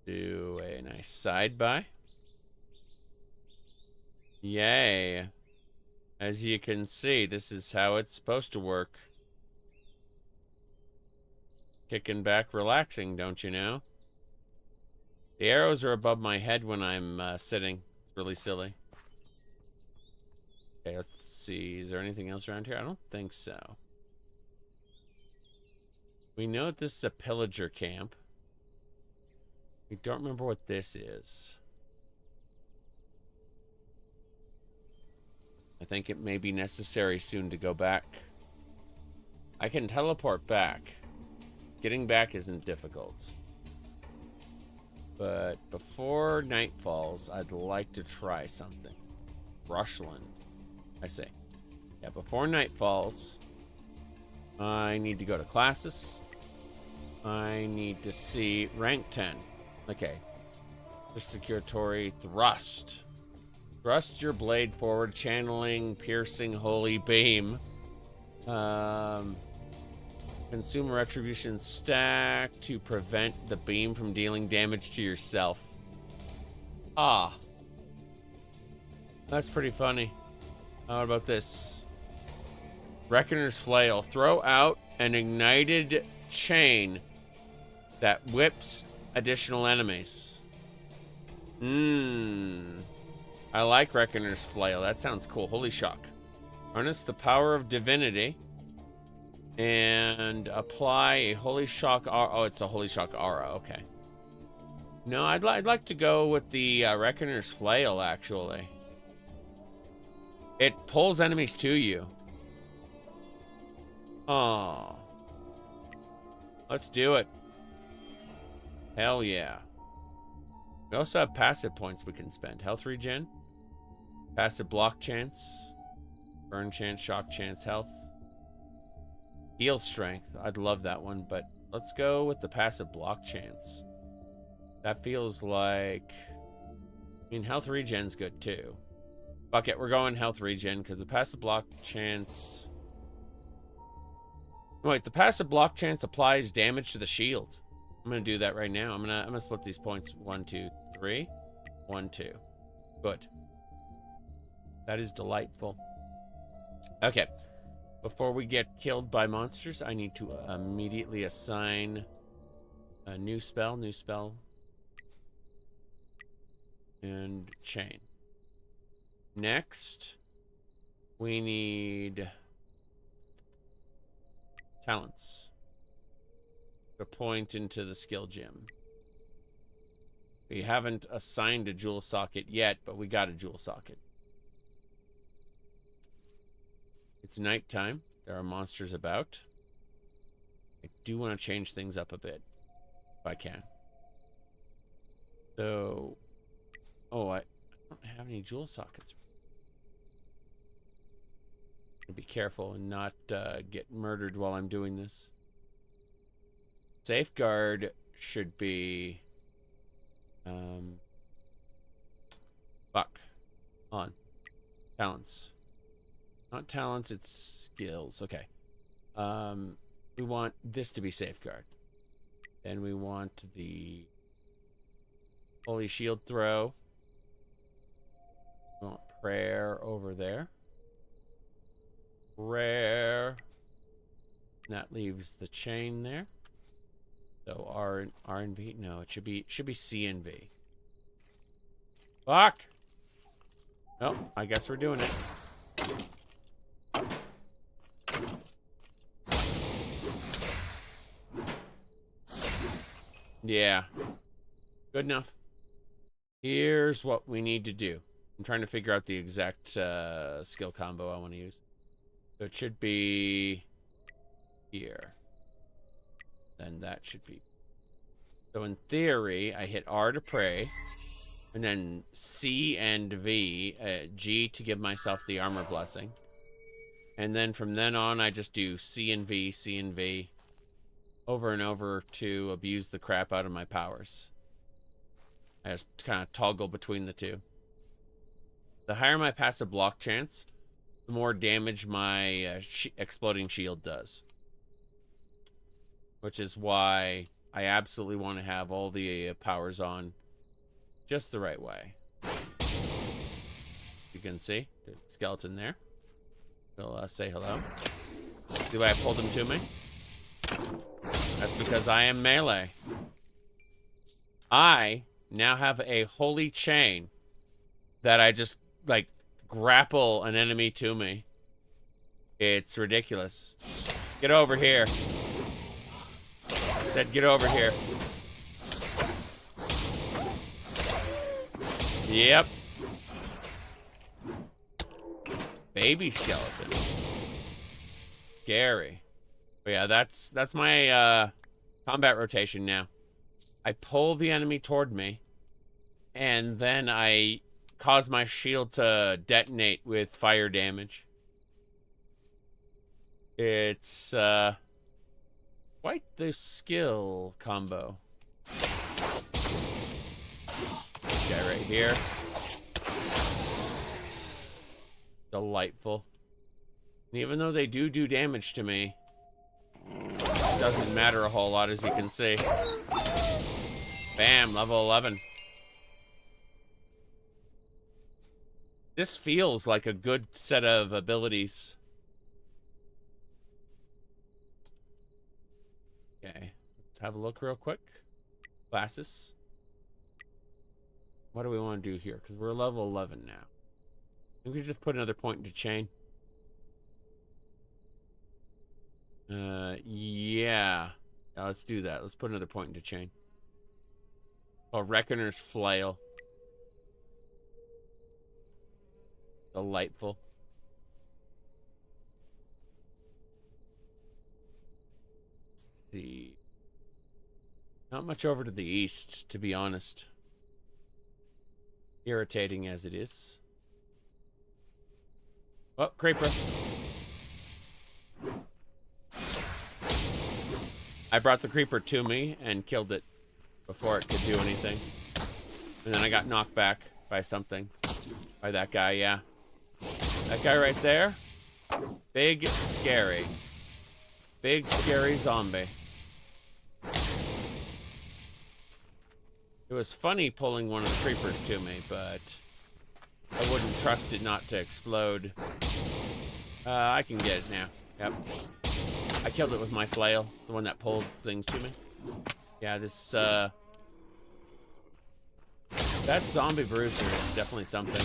do a nice side by. Yay. As you can see, this is how it's supposed to work. Kicking back, relaxing, don't you know? The arrows are above my head when I'm sitting. It's really silly. Okay, let's see. Is there anything else around here? I don't think so. We know that this is a pillager camp. We don't remember what this is. I think it may be necessary soon to go back. I can teleport back. Getting back isn't difficult. But before night falls, I'd like to try something. Rushland, I say. Yeah, before night falls, I need to go to classes. I need to see rank 10. Okay. Circulatory thrust. Thrust your blade forward, channeling, piercing, holy beam. Consume a retribution stack to prevent the beam from dealing damage to yourself. Ah. That's pretty funny. How about this? Reckoner's Flail. Throw out an ignited chain that whips additional enemies. I like Reckoner's Flail. That sounds cool. Holy shock. Harness the power of divinity and apply a holy shock aura. Oh, it's a holy shock aura. Okay. No, I'd like to go with the Reckoner's Flail, actually. It pulls enemies to you. Oh. Let's do it. Hell yeah. We also have passive points we can spend. Health regen. Passive block chance. Burn chance, shock chance, health. Heal strength. I'd love that one, but let's go with the passive block chance. That feels like... I mean, health regen's good too. Fuck it, we're going health regen because the passive block chance... Wait, the passive block chance applies damage to the shield. I'm gonna do that right now. I'm gonna split these points. 1, 2, 3. 1, 2. Good. That is delightful. Okay. Before we get killed by monsters, I need to immediately assign a new spell, and chain. Next, we need talents to point into the skill gem. We haven't assigned a jewel socket yet, but we got a jewel socket. It's nighttime. There are monsters about. I do want to change things up a bit, if I can. So, I don't have any jewel sockets. Be careful and not get murdered while I'm doing this. Safeguard should be on talents. Not talents, it's skills. Okay. We want this to be safeguard. Then we want the holy shield throw. We want prayer over there. Rare. That leaves the chain there. So R and V. No, it should be C and V. Fuck. Oh, I guess we're doing it. Yeah. Good enough. Here's what we need to do. I'm trying to figure out the exact skill combo I want to use. So it should be here. Then that should be. So in theory, I hit R to pray. And then C and V, G to give myself the armor blessing. And then from then on, I just do C and V, over and over to abuse the crap out of my powers. I just kind of toggle between the two. The higher my passive block chance, the more damage my exploding shield does. Which is why I absolutely want to have all the powers on just the right way. You can see the skeleton there. He'll say hello. See why I pulled him to me? That's because I am melee. I now have a holy chain that I just, like, grapple an enemy to me. It's ridiculous. Get over here. I said get over here. Yep. Baby skeleton. Scary. But yeah, that's my combat rotation now. I pull the enemy toward me, and then I cause my shield to detonate with fire damage. It's quite the skill combo. This guy right here. Delightful. And even though they do damage to me, it doesn't matter a whole lot, as you can see. Bam, level 11. This feels like a good set of abilities. Okay, let's have a look real quick. Classes. What do we want to do here? Because we're level 11 now. We could just put another point into chain. Yeah, let's do that. Let's put another point into chain. Oh, Reckoner's Flail. Delightful. Let's see. Not much over to the east, to be honest. Irritating as it is. Oh, creeper. I brought the creeper to me and killed it before it could do anything. And then I got knocked back by something. By that guy, yeah. That guy right there. Big, scary. Big, scary zombie. It was funny pulling one of the creepers to me, but I wouldn't trust it not to explode. I can get it now. Yep. I killed it with my flail, the one that pulled things to me. Yeah, this, that zombie bruiser is definitely something.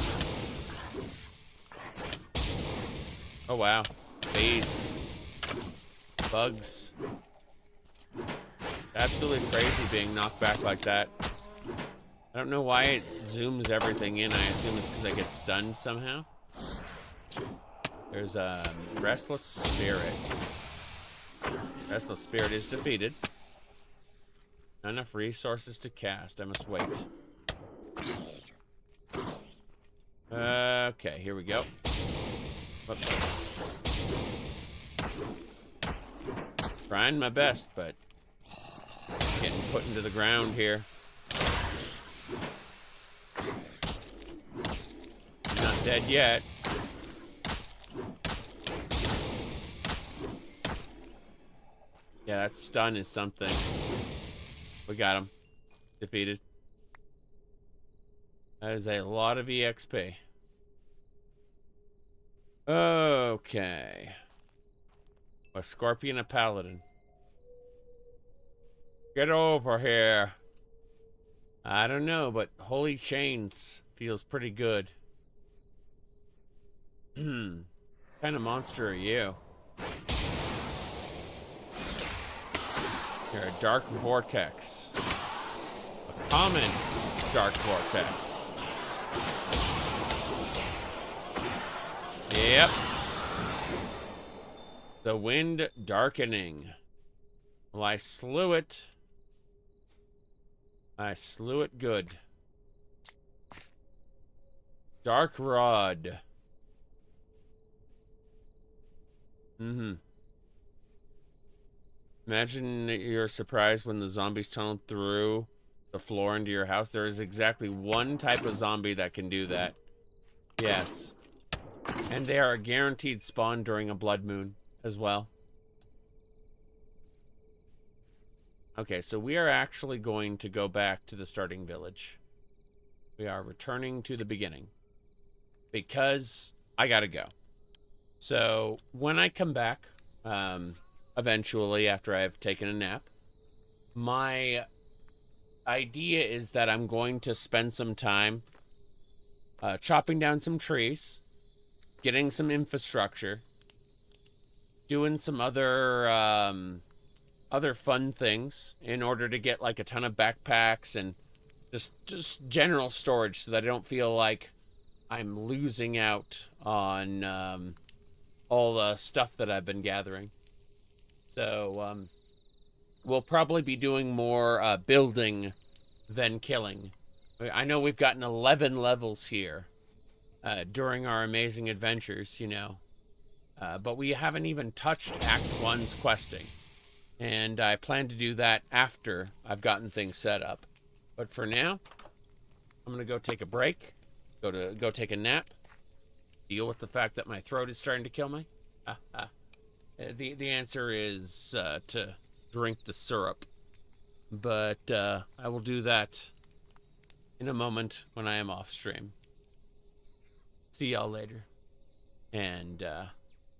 Oh, wow. Bees. Bugs. Absolutely crazy being knocked back like that. I don't know why it zooms everything in. I assume it's because I get stunned somehow. There's a Restless Spirit. Restless Spirit is defeated. Not enough resources to cast. I must wait. Okay, here we go. Whoops. Trying my best, but getting put into the ground here. Not dead yet. Yeah, that stun is something. We got him. Defeated. That is a lot of EXP. Okay. A scorpion, a paladin. Get over here. I don't know, but holy chains feels pretty good. What kind of monster are you? You're a dark vortex. A common dark vortex. Yep. The wind darkening. Well, I slew it. I slew it good. Dark rod. Imagine you're surprised when the zombies tunneled through the floor into your house. There is exactly one type of zombie that can do that. Yes. And they are a guaranteed spawn during a blood moon as well. Okay, so we are actually going to go back to the starting village. We are returning to the beginning. Because I gotta go. So, when I come back, eventually after I've taken a nap, my idea is that I'm going to spend some time chopping down some trees, getting some infrastructure, doing some other fun things in order to get like a ton of backpacks and just general storage so that I don't feel like I'm losing out on all the stuff that I've been gathering. So we'll probably be doing more building than killing. I know we've gotten 11 levels here during our amazing adventures, you know. But we haven't even touched Act 1's questing. And I plan to do that after I've gotten things set up. But for now, I'm going to go take a break, go take a nap, deal with the fact that my throat is starting to kill me. The answer is to drink the syrup. But I will do that in a moment when I am off stream. See y'all later. And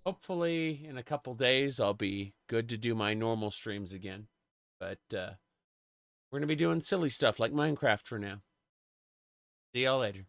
hopefully in a couple days I'll be good to do my normal streams again. But we're going to be doing silly stuff like Minecraft for now. See y'all later.